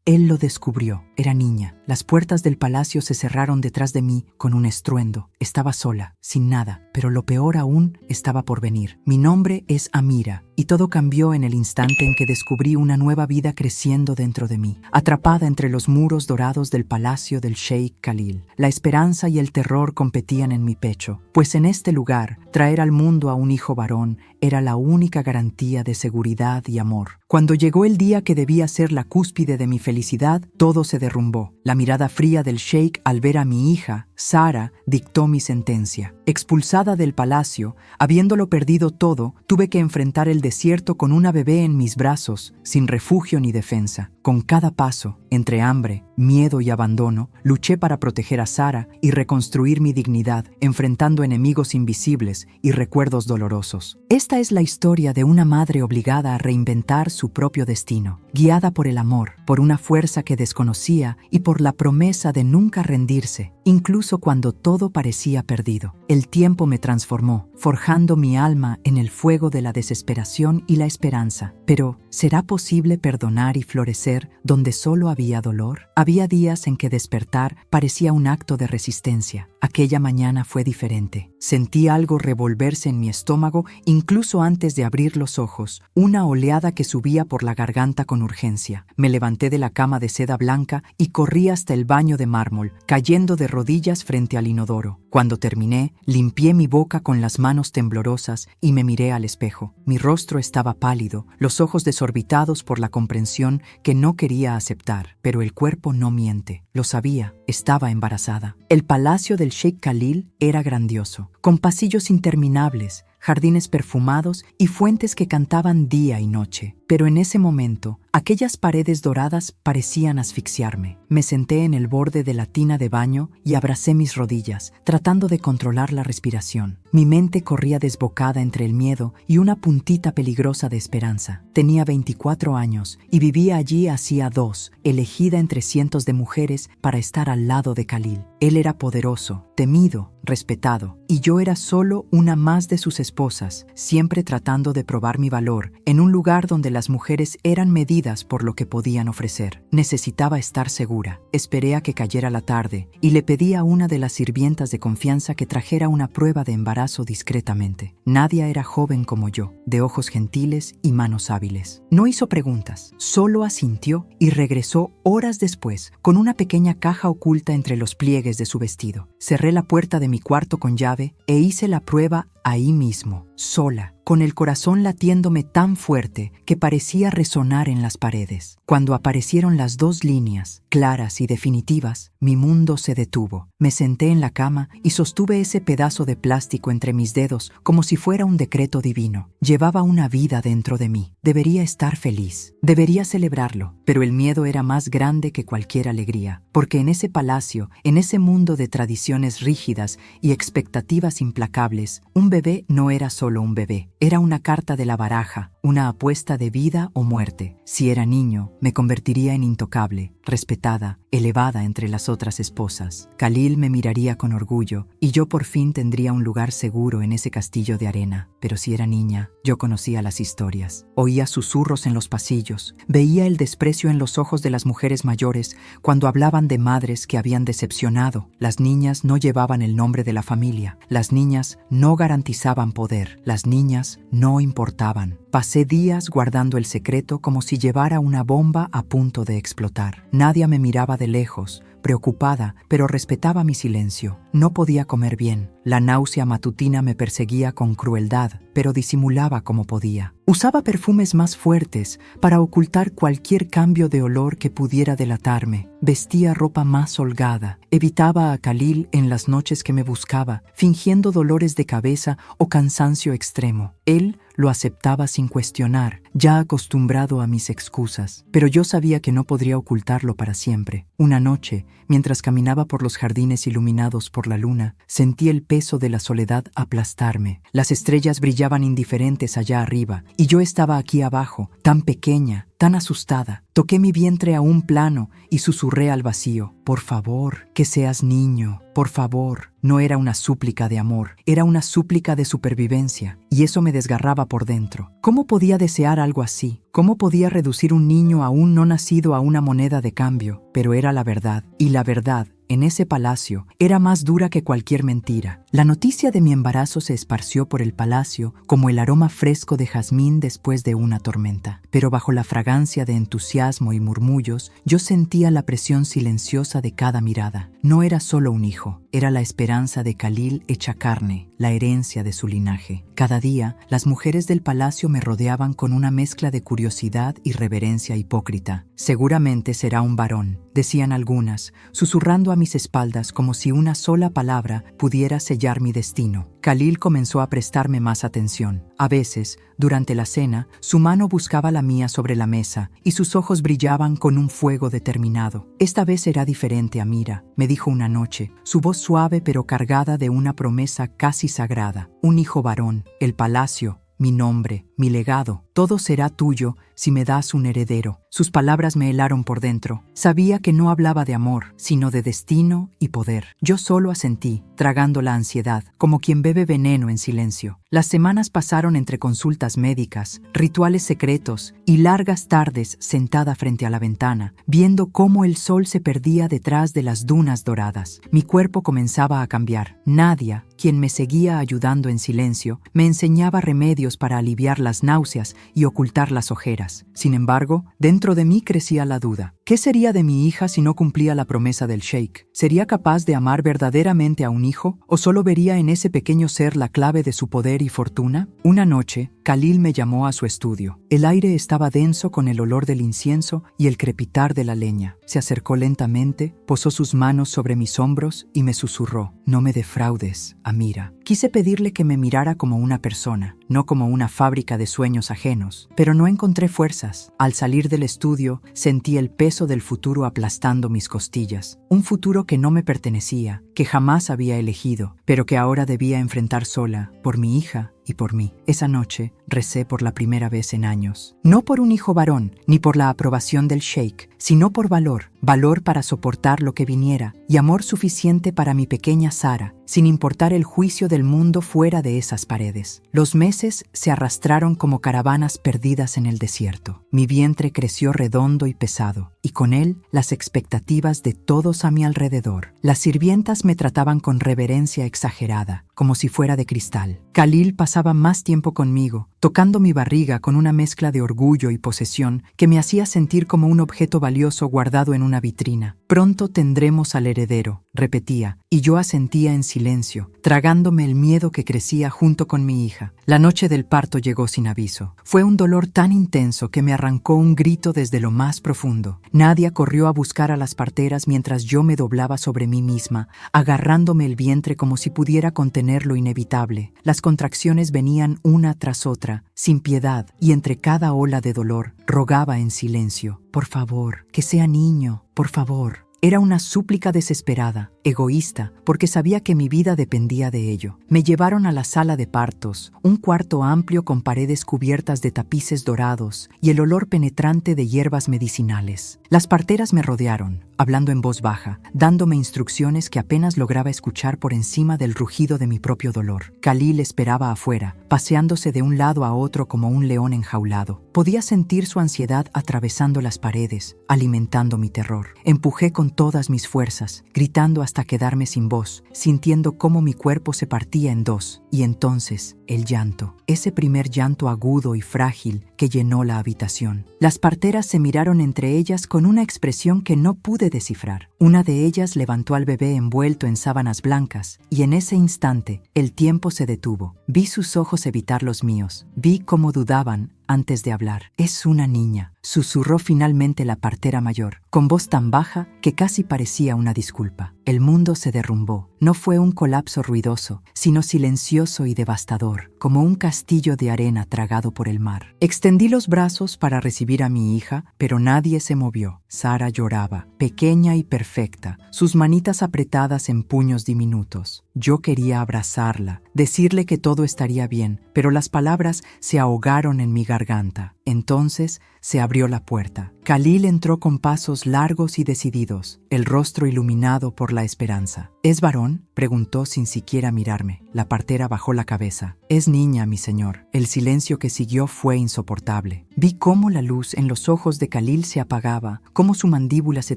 Él lo descubrió. Era niña. Las puertas del palacio se cerraron detrás de mí con un estruendo. Estaba sola, sin nada, pero lo peor aún estaba por venir. Mi nombre es Amira, y todo cambió en el instante en que descubrí una nueva vida creciendo dentro de mí, atrapada entre los muros dorados del palacio del Sheikh Khalil. La esperanza y el terror competían en mi pecho, pues en este lugar, traer al mundo a un hijo varón era la única garantía de seguridad y amor. Cuando llegó el día que debía ser la cúspide de mi felicidad, todo se derrumbó. La mirada fría del sheik al ver a mi hija, Sara, dictó mi sentencia. Expulsada del palacio, habiéndolo perdido todo, tuve que enfrentar el desierto con una bebé en mis brazos, sin refugio ni defensa. Con cada paso, entre hambre, miedo y abandono, luché para proteger a Sara y reconstruir mi dignidad, enfrentando enemigos invisibles y recuerdos dolorosos. Esta es la historia de una madre obligada a reinventar su propio destino, guiada por el amor, por una fuerza que desconocía y por la promesa de nunca rendirse, incluso cuando todo parecía perdido. El tiempo me transformó, forjando mi alma en el fuego de la desesperación y la esperanza. Pero, ¿será posible perdonar y florecer donde solo había dolor? Había días en que despertar parecía un acto de resistencia. Aquella mañana fue diferente. Sentí algo revolverse en mi estómago incluso antes de abrir los ojos, una oleada que subía por la garganta con urgencia. Me levanté de la cama de seda blanca y corrí hasta el baño de mármol, cayendo de rodillas frente al inodoro. Cuando terminé, limpié mi boca con las manos temblorosas y me miré al espejo. Mi rostro estaba pálido, los ojos desorbitados por la comprensión que no quería aceptar, pero el cuerpo no miente. Lo sabía, estaba embarazada. El palacio del Sheikh Khalil era grandioso, con pasillos interminables, jardines perfumados y fuentes que cantaban día y noche. Pero en ese momento, aquellas paredes doradas parecían asfixiarme. Me senté en el borde de la tina de baño y abracé mis rodillas, tratando de controlar la respiración. Mi mente corría desbocada entre el miedo y una puntita peligrosa de esperanza. Tenía 24 años y vivía allí hacía 2, elegida entre cientos de mujeres para estar al lado de Khalil. Él era poderoso, temido, respetado, y yo era solo una más de sus esposas, siempre tratando de probar mi valor en un lugar donde las mujeres eran medidas por lo que podían ofrecer. Necesitaba estar segura. Esperé a que cayera la tarde y le pedí a una de las sirvientas de confianza que trajera una prueba de embarazo discretamente. Nadia era joven como yo, de ojos gentiles y manos hábiles. No hizo preguntas, solo asintió y regresó horas después con una pequeña caja oculta entre los pliegues de su vestido. Cerré la puerta de mi cuarto con llave e hice la prueba ahí mismo, sola, con el corazón latiéndome tan fuerte que parecía resonar en las paredes. Cuando aparecieron las 2 líneas, claras y definitivas, mi mundo se detuvo. Me senté en la cama y sostuve ese pedazo de plástico entre mis dedos como si fuera un decreto divino. Llevaba una vida dentro de mí. Debería estar feliz. Debería celebrarlo. Pero el miedo era más grande que cualquier alegría, porque en ese palacio, en ese mundo de tradiciones rígidas y expectativas implacables, un bebé no era solo un bebé. Era una carta de la baraja, una apuesta de vida o muerte. Si era niño, me convertiría en intocable, respetada, elevada entre las otras esposas. Khalil me miraría con orgullo y yo por fin tendría un lugar seguro en ese castillo de arena. Pero si era niña, yo conocía las historias. Oía susurros en los pasillos, veía el desprecio en los ojos de las mujeres mayores cuando hablaban de madres que habían decepcionado. Las niñas no llevaban el nombre de la familia, las niñas no garantizaban poder, las niñas no importaban. Pasé días guardando el secreto como si llevara una bomba a punto de explotar. Nadia me miraba de lejos, preocupada, pero respetaba mi silencio. No podía comer bien. La náusea matutina me perseguía con crueldad, pero disimulaba como podía. Usaba perfumes más fuertes para ocultar cualquier cambio de olor que pudiera delatarme. Vestía ropa más holgada. Evitaba a Khalil en las noches que me buscaba, fingiendo dolores de cabeza o cansancio extremo. Él lo aceptaba sin cuestionar, ya acostumbrado a mis excusas. Pero yo sabía que no podría ocultarlo para siempre. Una noche, mientras caminaba por los jardines iluminados por la luna, sentí el peso de la soledad aplastarme. Las estrellas brillaban indiferentes allá arriba, y yo estaba aquí abajo, tan pequeña, tan asustada. Toqué mi vientre a un plano y susurré al vacío: por favor, que seas niño, por favor. No era una súplica de amor, era una súplica de supervivencia, y eso me desgarraba por dentro. ¿Cómo podía desear imaginar algo así? ¿Cómo podía reducir un niño aún no nacido a una moneda de cambio? Pero era la verdad, y la verdad, en ese palacio, era más dura que cualquier mentira. La noticia de mi embarazo se esparció por el palacio como el aroma fresco de jazmín después de una tormenta. Pero bajo la fragancia de entusiasmo y murmullos, yo sentía la presión silenciosa de cada mirada. No era solo un hijo, era la esperanza de Khalil hecha carne, la herencia de su linaje. Cada día, las mujeres del palacio me rodeaban con una mezcla de curiosidad y reverencia hipócrita. Seguramente será un varón, decían algunas, susurrando a mis espaldas como si una sola palabra pudiera sellar mi destino. Khalil comenzó a prestarme más atención. A veces, durante la cena, su mano buscaba la mía sobre la mesa y sus ojos brillaban con un fuego determinado. Esta vez será diferente, Amira, me dijo una noche, su voz suave pero cargada de una promesa casi sagrada. Un hijo varón, el palacio, mi nombre, mi legado, todo será tuyo si me das un heredero. Sus palabras me helaron por dentro. Sabía que no hablaba de amor, sino de destino y poder. Yo solo asentí, tragando la ansiedad, como quien bebe veneno en silencio. Las semanas pasaron entre consultas médicas, rituales secretos y largas tardes sentada frente a la ventana, viendo cómo el sol se perdía detrás de las dunas doradas. Mi cuerpo comenzaba a cambiar. Nadia, quien me seguía ayudando en silencio, me enseñaba remedios para aliviar las náuseas y ocultar las ojeras. Sin embargo, dentro de mí crecía la duda. ¿Qué sería de mi hija si no cumplía la promesa del sheik? ¿Sería capaz de amar verdaderamente a un hijo? ¿O solo vería en ese pequeño ser la clave de su poder y fortuna? Una noche, Khalil me llamó a su estudio. El aire estaba denso con el olor del incienso y el crepitar de la leña. Se acercó lentamente, posó sus manos sobre mis hombros y me susurró: «No me defraudes, Amira». Quise pedirle que me mirara como una persona, no como una fábrica de sueños ajenos, pero no encontré fuerzas. Al salir del estudio, sentí el peso del futuro aplastando mis costillas. Un futuro que no me pertenecía, que jamás había elegido, pero que ahora debía enfrentar sola, por mi hija y por mí. Esa noche recé por la primera vez en años. No por un hijo varón, ni por la aprobación del sheik, sino por valor. Valor para soportar lo que viniera y amor suficiente para mi pequeña Sara, sin importar el juicio del mundo fuera de esas paredes. Los meses se arrastraron como caravanas perdidas en el desierto. Mi vientre creció redondo y pesado, y con él las expectativas de todos a mi alrededor. Las sirvientas me trataban con reverencia exagerada, como si fuera de cristal. Khalil pasaba más tiempo conmigo, tocando mi barriga con una mezcla de orgullo y posesión que me hacía sentir como un objeto valioso guardado en una vitrina. «Pronto tendremos al heredero», repetía, y yo asentía en silencio, tragándome el miedo que crecía junto con mi hija. La noche del parto llegó sin aviso. Fue un dolor tan intenso que me arrancó un grito desde lo más profundo. Nadia corrió a buscar a las parteras mientras yo me doblaba sobre mí misma, agarrándome el vientre como si pudiera contener lo inevitable. Las contracciones venían una tras otra, sin piedad, y entre cada ola de dolor rogaba en silencio: «Por favor, que sea niño, por favor». Era una súplica desesperada, egoísta, porque sabía que mi vida dependía de ello. Me llevaron a la sala de partos, un cuarto amplio con paredes cubiertas de tapices dorados y el olor penetrante de hierbas medicinales. Las parteras me rodearon, hablando en voz baja, dándome instrucciones que apenas lograba escuchar por encima del rugido de mi propio dolor. Khalil esperaba afuera, paseándose de un lado a otro como un león enjaulado. Podía sentir su ansiedad atravesando las paredes, alimentando mi terror. Empujé con todas mis fuerzas, gritando hasta quedarme sin voz, sintiendo cómo mi cuerpo se partía en dos. Y entonces, el llanto, ese primer llanto agudo y frágil que llenó la habitación. Las parteras se miraron entre ellas con una expresión que no pude descifrar. Una de ellas levantó al bebé envuelto en sábanas blancas, y en ese instante, el tiempo se detuvo. Vi sus ojos evitar los míos. Vi cómo dudaban antes de hablar. «Es una niña», susurró finalmente la partera mayor, con voz tan baja que casi parecía una disculpa. El mundo se derrumbó. No fue un colapso ruidoso, sino silencioso y devastador, como un castillo de arena tragado por el mar. Extendí los brazos para recibir a mi hija, pero nadie se movió. Sara lloraba, pequeña y perfecta, sus manitas apretadas en puños diminutos. Yo quería abrazarla, decirle que todo estaría bien, pero las palabras se ahogaron en mi garganta. Entonces se abrió la puerta. Khalil entró con pasos largos y decididos, el rostro iluminado por la esperanza. ¿Es varón?, preguntó sin siquiera mirarme. La partera bajó la cabeza. Es niña, mi señor. El silencio que siguió fue insoportable. Vi cómo la luz en los ojos de Khalil se apagaba, cómo su mandíbula se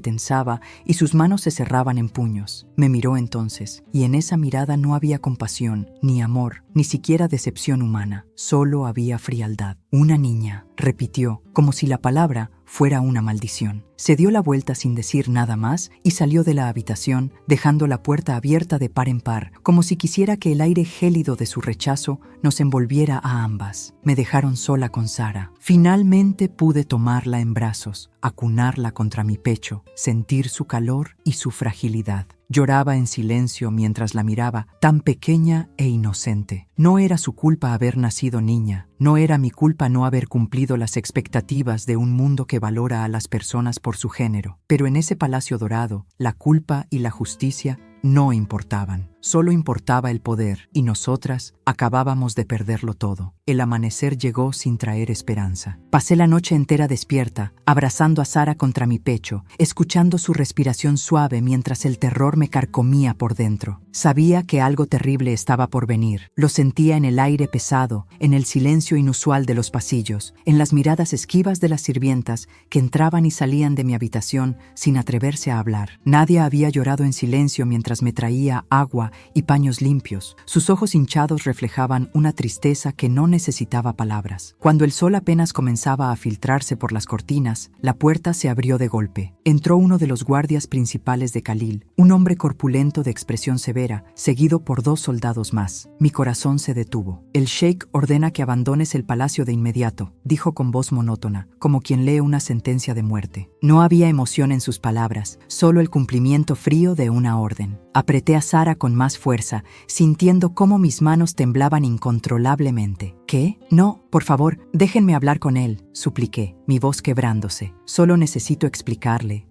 tensaba y sus manos se cerraban en puños. Me miró entonces, y en esa mirada no había compasión, ni amor, ni siquiera decepción humana. Solo había frialdad. Una niña, repitió, como si la palabra fuera una maldición. Se dio la vuelta sin decir nada más y salió de la habitación, dejando la puerta abierta de par en par, como si quisiera que el aire gélido de su rechazo nos envolviera a ambas. Me dejaron sola con Sara. Finalmente pude tomarla en brazos, acunarla contra mi pecho, sentir su calor y su fragilidad. Lloraba en silencio mientras la miraba, tan pequeña e inocente. No era su culpa haber nacido niña, no era mi culpa no haber cumplido las expectativas de un mundo que valora a las personas por su género. Pero en ese palacio dorado, la culpa y la justicia no importaban. Solo importaba el poder, y nosotras acabábamos de perderlo todo. El amanecer llegó sin traer esperanza. Pasé la noche entera despierta, abrazando a Sara contra mi pecho, escuchando su respiración suave mientras el terror me carcomía por dentro. Sabía que algo terrible estaba por venir. Lo sentía en el aire pesado, en el silencio inusual de los pasillos, en las miradas esquivas de las sirvientas que entraban y salían de mi habitación sin atreverse a hablar. Nadie había llorado en silencio mientras me traía agua y paños limpios. Sus ojos hinchados reflejaban una tristeza que no necesitaba palabras. Cuando el sol apenas comenzaba a filtrarse por las cortinas, la puerta se abrió de golpe. Entró uno de los guardias principales de Khalil, un hombre corpulento de expresión severa, seguido por 2 soldados más. Mi corazón se detuvo. El sheik ordena que abandones el palacio de inmediato, dijo con voz monótona, como quien lee una sentencia de muerte. No había emoción en sus palabras, solo el cumplimiento frío de una orden. Apreté a Sara con más fuerza, sintiendo cómo mis manos temblaban incontrolablemente. ¿Qué? No, por favor, déjenme hablar con él, supliqué, mi voz quebrándose. Solo necesito explicarle,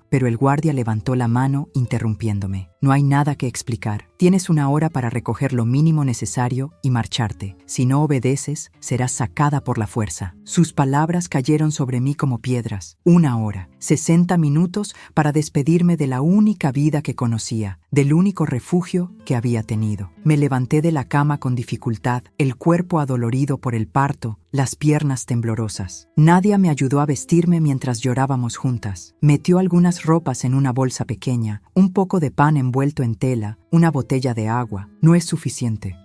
Pero el guardia levantó la mano, interrumpiéndome. No hay nada que explicar. Tienes 1 hora para recoger lo mínimo necesario y marcharte. Si no obedeces, serás sacada por la fuerza. Sus palabras cayeron sobre mí como piedras. 1 hora, 60 minutos para despedirme de la única vida que conocía, del único refugio que había tenido. Me levanté de la cama con dificultad, el cuerpo adolorido por el parto, las piernas temblorosas. Nadia me ayudó a vestirme mientras llorábamos juntas. Metió algunas ropas en una bolsa pequeña, un poco de pan envuelto en tela, una botella de agua. No es suficiente,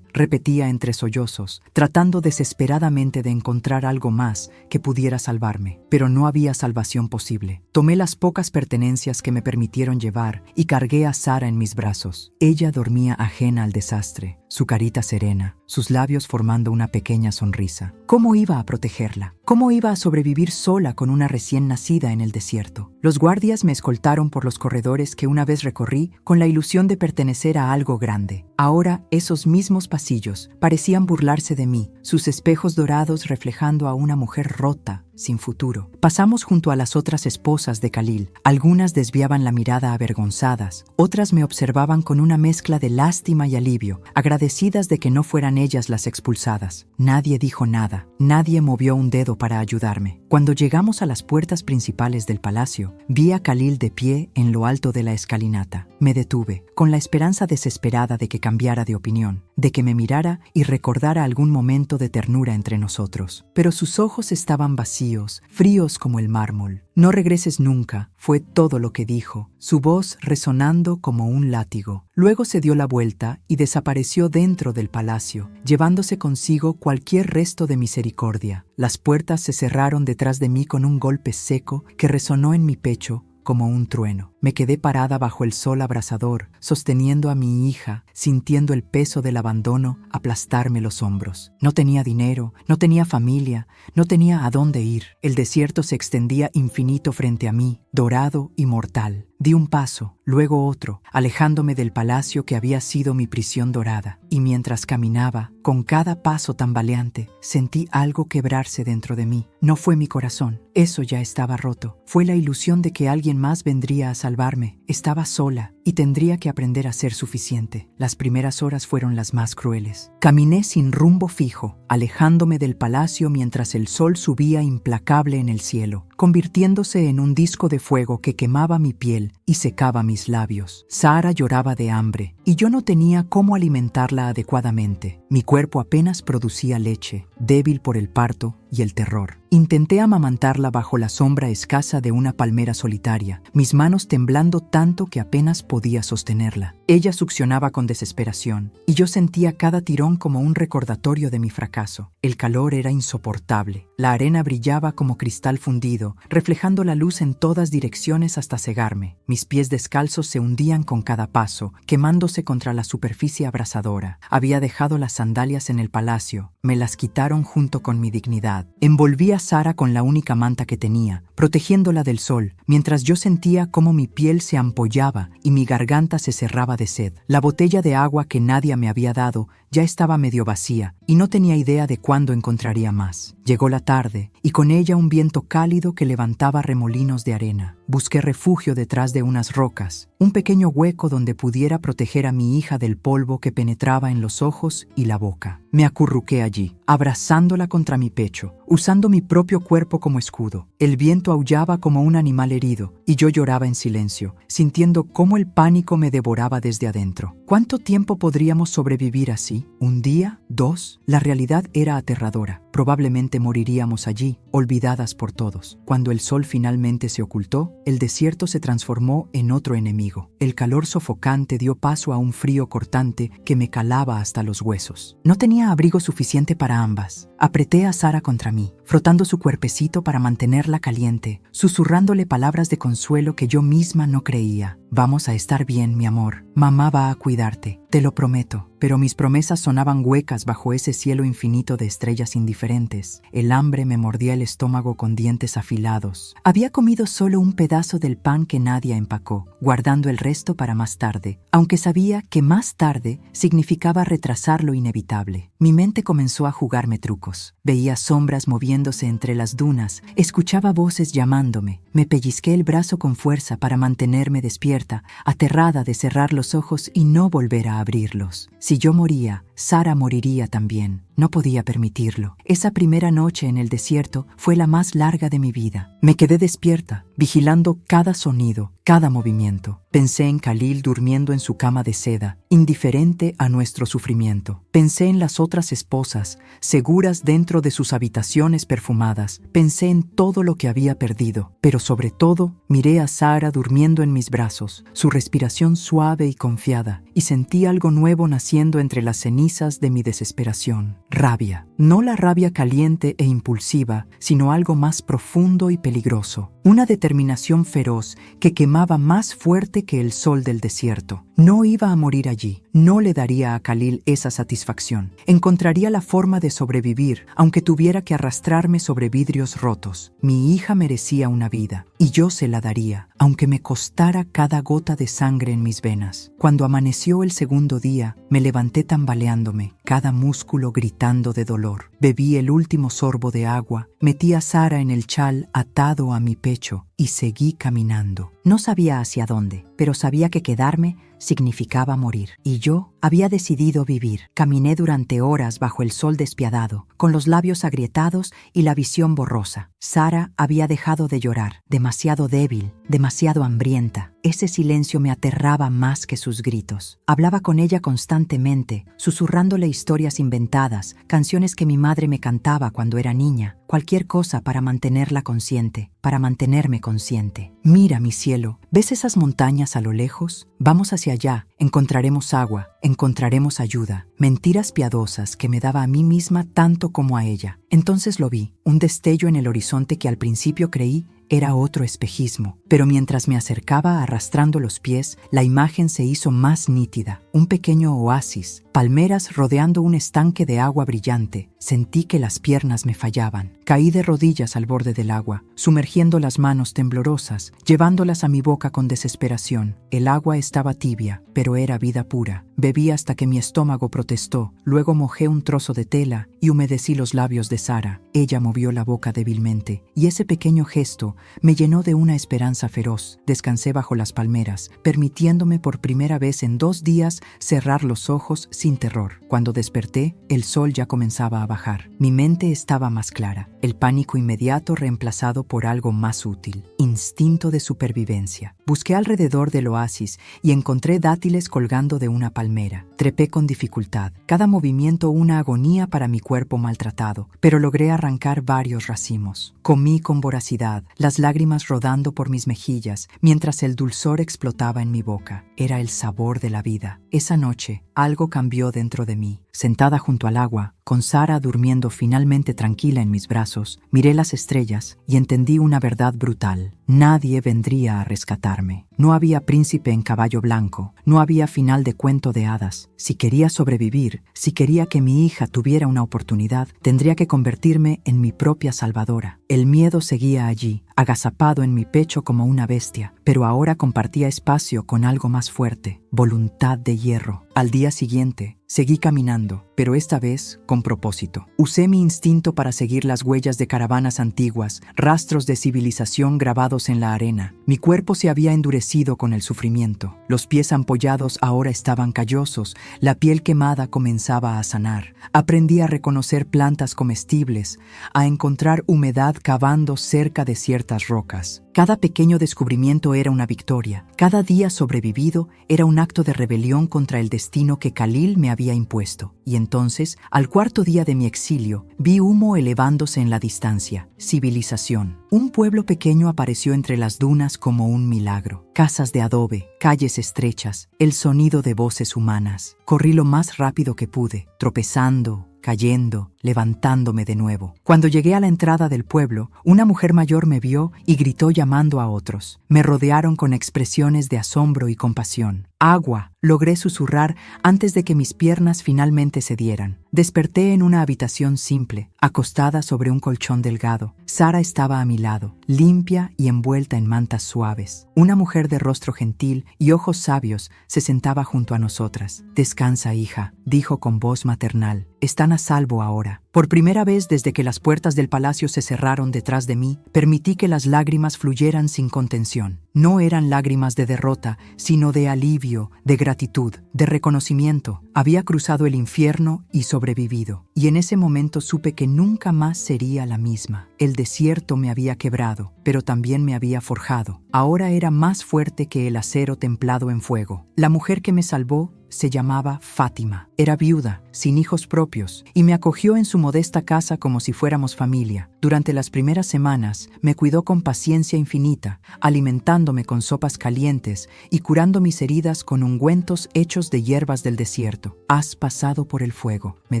repetía entre sollozos, tratando desesperadamente de encontrar algo más que pudiera salvarme. Pero no había salvación posible. Tomé las pocas pertenencias que me permitieron llevar y cargué a Sara en mis brazos. Ella dormía ajena al desastre, su carita serena, sus labios formando una pequeña sonrisa. ¿Cómo iba a protegerla? ¿Cómo iba a sobrevivir sola con una recién nacida en el desierto? Los guardias me escoltaron por los corredores que una vez recorrí con la ilusión de pertenecer a algo grande. Ahora esos mismos pasillos parecían burlarse de mí, sus espejos dorados reflejando a una mujer rota, sin futuro. Pasamos junto a las otras esposas de Khalil. Algunas desviaban la mirada avergonzadas, otras me observaban con una mezcla de lástima y alivio, agradecidas de que no fueran ellas las expulsadas. Nadie dijo nada, nadie movió un dedo para ayudarme. Cuando llegamos a las puertas principales del palacio, vi a Khalil de pie en lo alto de la escalinata. Me detuve, con la esperanza desesperada de que cambiara de opinión, de que me mirara y recordara algún momento de ternura entre nosotros. Pero sus ojos estaban vacíos, fríos como el mármol. No regreses nunca, fue todo lo que dijo, su voz resonando como un látigo. Luego se dio la vuelta y desapareció dentro del palacio, llevándose consigo cualquier resto de misericordia. Las puertas se cerraron detrás de mí con un golpe seco que resonó en mi pecho como un trueno. Me quedé parada bajo el sol abrasador, sosteniendo a mi hija, sintiendo el peso del abandono aplastarme los hombros. No tenía dinero, no tenía familia, no tenía a dónde ir. El desierto se extendía infinito frente a mí, dorado y mortal. Di un paso, luego otro, alejándome del palacio que había sido mi prisión dorada. Y mientras caminaba, con cada paso tambaleante, sentí algo quebrarse dentro de mí. No fue mi corazón, eso ya estaba roto. Fue la ilusión de que alguien más vendría a salvarme. salvarme. Estaba sola y tendría que aprender a ser suficiente. Las primeras horas fueron las más crueles. Caminé sin rumbo fijo, alejándome del palacio mientras el sol subía implacable en el cielo, convirtiéndose en un disco de fuego que quemaba mi piel y secaba mis labios. Sara lloraba de hambre y yo no tenía cómo alimentarla adecuadamente. Mi cuerpo apenas producía leche, débil por el parto y el terror. Intenté amamantarla bajo la sombra escasa de una palmera solitaria, mis manos temblando tanto que apenas podía sostenerla. Ella succionaba con desesperación, y yo sentía cada tirón como un recordatorio de mi fracaso. El calor era insoportable. La arena brillaba como cristal fundido, reflejando la luz en todas direcciones hasta cegarme. Mis pies descalzos se hundían con cada paso, quemándose contra la superficie abrasadora. Había dejado las sandalias en el palacio. Me las quitaron junto con mi dignidad. Envolví a Sara con la única manta que tenía, protegiéndola del sol, mientras yo sentía cómo mi piel se ampollaba y mi garganta se cerraba de sed. La botella de agua que Nadia me había dado ya estaba medio vacía y no tenía idea de cuándo encontraría más. Llegó la tarde y con ella un viento cálido que levantaba remolinos de arena. Busqué refugio detrás de unas rocas, un pequeño hueco donde pudiera proteger a mi hija del polvo que penetraba en los ojos y la boca. Me acurruqué allí, abrazándola contra mi pecho, usando mi propio cuerpo como escudo. El viento aullaba como un animal herido y yo lloraba en silencio, sintiendo cómo el pánico me devoraba desde adentro. ¿Cuánto tiempo podríamos sobrevivir así? ¿Un día? ¿2? La realidad era aterradora. Probablemente moriríamos allí, olvidadas por todos. Cuando el sol finalmente se ocultó, el desierto se transformó en otro enemigo. El calor sofocante dio paso a un frío cortante que me calaba hasta los huesos. No tenía abrigo suficiente para ambas. Apreté a Sara contra mí, frotando su cuerpecito para mantenerla caliente, susurrándole palabras de consuelo que yo misma no creía. Vamos a estar bien, mi amor. Mamá va a cuidarte, te lo prometo. Pero mis promesas sonaban huecas bajo ese cielo infinito de estrellas indiferentes. El hambre me mordía el estómago con dientes afilados. Había comido solo un pedazo del pan que Nadia empacó, guardando el resto para más tarde, aunque sabía que más tarde significaba retrasar lo inevitable. Mi mente comenzó a jugarme trucos. Veía sombras moviéndose entre las dunas, escuchaba voces llamándome. Me pellizqué el brazo con fuerza para mantenerme despierta, aterrada de cerrar los ojos y no volver a abrirlos. Si yo moría, Sara moriría también. No podía permitirlo. Esa primera noche en el desierto fue la más larga de mi vida. Me quedé despierta, vigilando cada sonido, cada movimiento. Pensé en Khalil durmiendo en su cama de seda, indiferente a nuestro sufrimiento. Pensé en las otras esposas, seguras dentro de sus habitaciones perfumadas. Pensé en todo lo que había perdido. Pero sobre todo, miré a Sara durmiendo en mis brazos, su respiración suave y confiada, y sentí algo nuevo naciendo entre las cenizas de mi desesperación. Rabia. No la rabia caliente e impulsiva, sino algo más profundo y peligroso. Una determinación feroz que quemaba más fuerte que el sol del desierto. No iba a morir allí. No le daría a Khalil esa satisfacción. Encontraría la forma de sobrevivir, aunque tuviera que arrastrarme sobre vidrios rotos. Mi hija merecía una vida, y yo se la daría, aunque me costara cada gota de sangre en mis venas. Cuando amaneció el segundo día, me levanté tambaleándome, cada músculo gritando de dolor. Bebí el último sorbo de agua, metí a Sara en el chal atado a mi pecho y seguí caminando. No sabía hacia dónde, pero sabía que quedarme significaba morir. Y yo había decidido vivir. Caminé durante horas bajo el sol despiadado, con los labios agrietados y la visión borrosa. Sara había dejado de llorar, demasiado débil, demasiado hambrienta. Ese silencio me aterraba más que sus gritos. Hablaba con ella constantemente, susurrándole historias inventadas, canciones que mi madre me cantaba cuando era niña, cualquier cosa para mantenerla consciente, para mantenerme consciente. Mira, mi cielo, ¿ves esas montañas a lo lejos? Vamos hacia allá, encontraremos agua, encontraremos ayuda. Mentiras piadosas que me daba a mí misma tanto como a ella. Entonces lo vi, un destello en el horizonte que al principio creí era otro espejismo, pero mientras me acercaba arrastrando los pies, la imagen se hizo más nítida. Un pequeño oasis, palmeras rodeando un estanque de agua brillante, Sentí que las piernas me fallaban. Caí de rodillas al borde del agua, sumergiendo las manos temblorosas, llevándolas a mi boca con desesperación. El agua estaba tibia, pero era vida pura. Bebí hasta que mi estómago protestó, luego mojé un trozo de tela y humedecí los labios de Sara. Ella movió la boca débilmente, y ese pequeño gesto me llenó de una esperanza feroz. Descansé bajo las palmeras, permitiéndome por primera vez en 2 días cerrar los ojos sin terror. Cuando desperté, el sol ya comenzaba a bajar. Mi mente estaba más clara, el pánico inmediato reemplazado por algo más útil: instinto de supervivencia. Busqué alrededor del oasis y encontré dátiles colgando de una palmera. Trepé con dificultad, cada movimiento una agonía para mi cuerpo maltratado, pero logré arrancar varios racimos. Comí con voracidad, las lágrimas rodando por mis mejillas, mientras el dulzor explotaba en mi boca. Era el sabor de la vida. Esa noche, algo cambió dentro de mí. Sentada junto al agua, con Sara durmiendo finalmente tranquila en mis brazos, miré las estrellas y entendí una verdad brutal. Nadie vendría a rescatarme. No había príncipe en caballo blanco, no había final de cuento de hadas. Si quería sobrevivir, si quería que mi hija tuviera una oportunidad, tendría que convertirme en mi propia salvadora. El miedo seguía allí, agazapado en mi pecho como una bestia, pero ahora compartía espacio con algo más fuerte: voluntad de hierro. Al día siguiente, seguí caminando, pero esta vez con propósito. Usé mi instinto para seguir las huellas de caravanas antiguas, rastros de civilización grabados en la arena. Mi cuerpo se había endurecido con el sufrimiento. Los pies ampollados ahora estaban callosos, la piel quemada comenzaba a sanar. Aprendí a reconocer plantas comestibles, a encontrar humedad cavando cerca de ciertas rocas. Cada pequeño descubrimiento era una victoria. Cada día sobrevivido era un acto de rebelión contra el destino que Khalil me había impuesto. Y entonces, al 4.º día de mi exilio, vi humo elevándose en la distancia. Civilización. Un pueblo pequeño apareció entre las dunas como un milagro. Casas de adobe, calles estrechas, el sonido de voces humanas. Corrí lo más rápido que pude, tropezando, cayendo, levantándome de nuevo. Cuando llegué a la entrada del pueblo, una mujer mayor me vio y gritó llamando a otros. Me rodearon con expresiones de asombro y compasión. ¡Agua!, logré susurrar antes de que mis piernas finalmente cedieran. Desperté en una habitación simple, acostada sobre un colchón delgado. Sara estaba a mi lado, limpia y envuelta en mantas suaves. Una mujer de rostro gentil y ojos sabios se sentaba junto a nosotras. «Descansa, hija», dijo con voz maternal. «Están a salvo ahora». Por primera vez desde que las puertas del palacio se cerraron detrás de mí, permití que las lágrimas fluyeran sin contención. No eran lágrimas de derrota, sino de alivio, de gratitud, de reconocimiento. Había cruzado el infierno y sobrevivido. Y en ese momento supe que nunca más sería la misma. El desierto me había quebrado, pero también me había forjado. Ahora era más fuerte que el acero templado en fuego. La mujer que me salvó se llamaba Fátima. Era viuda, sin hijos propios, y me acogió en su modesta casa como si fuéramos familia. Durante las primeras semanas me cuidó con paciencia infinita, alimentándome con sopas calientes y curando mis heridas con ungüentos hechos de hierbas del desierto. «Has pasado por el fuego», me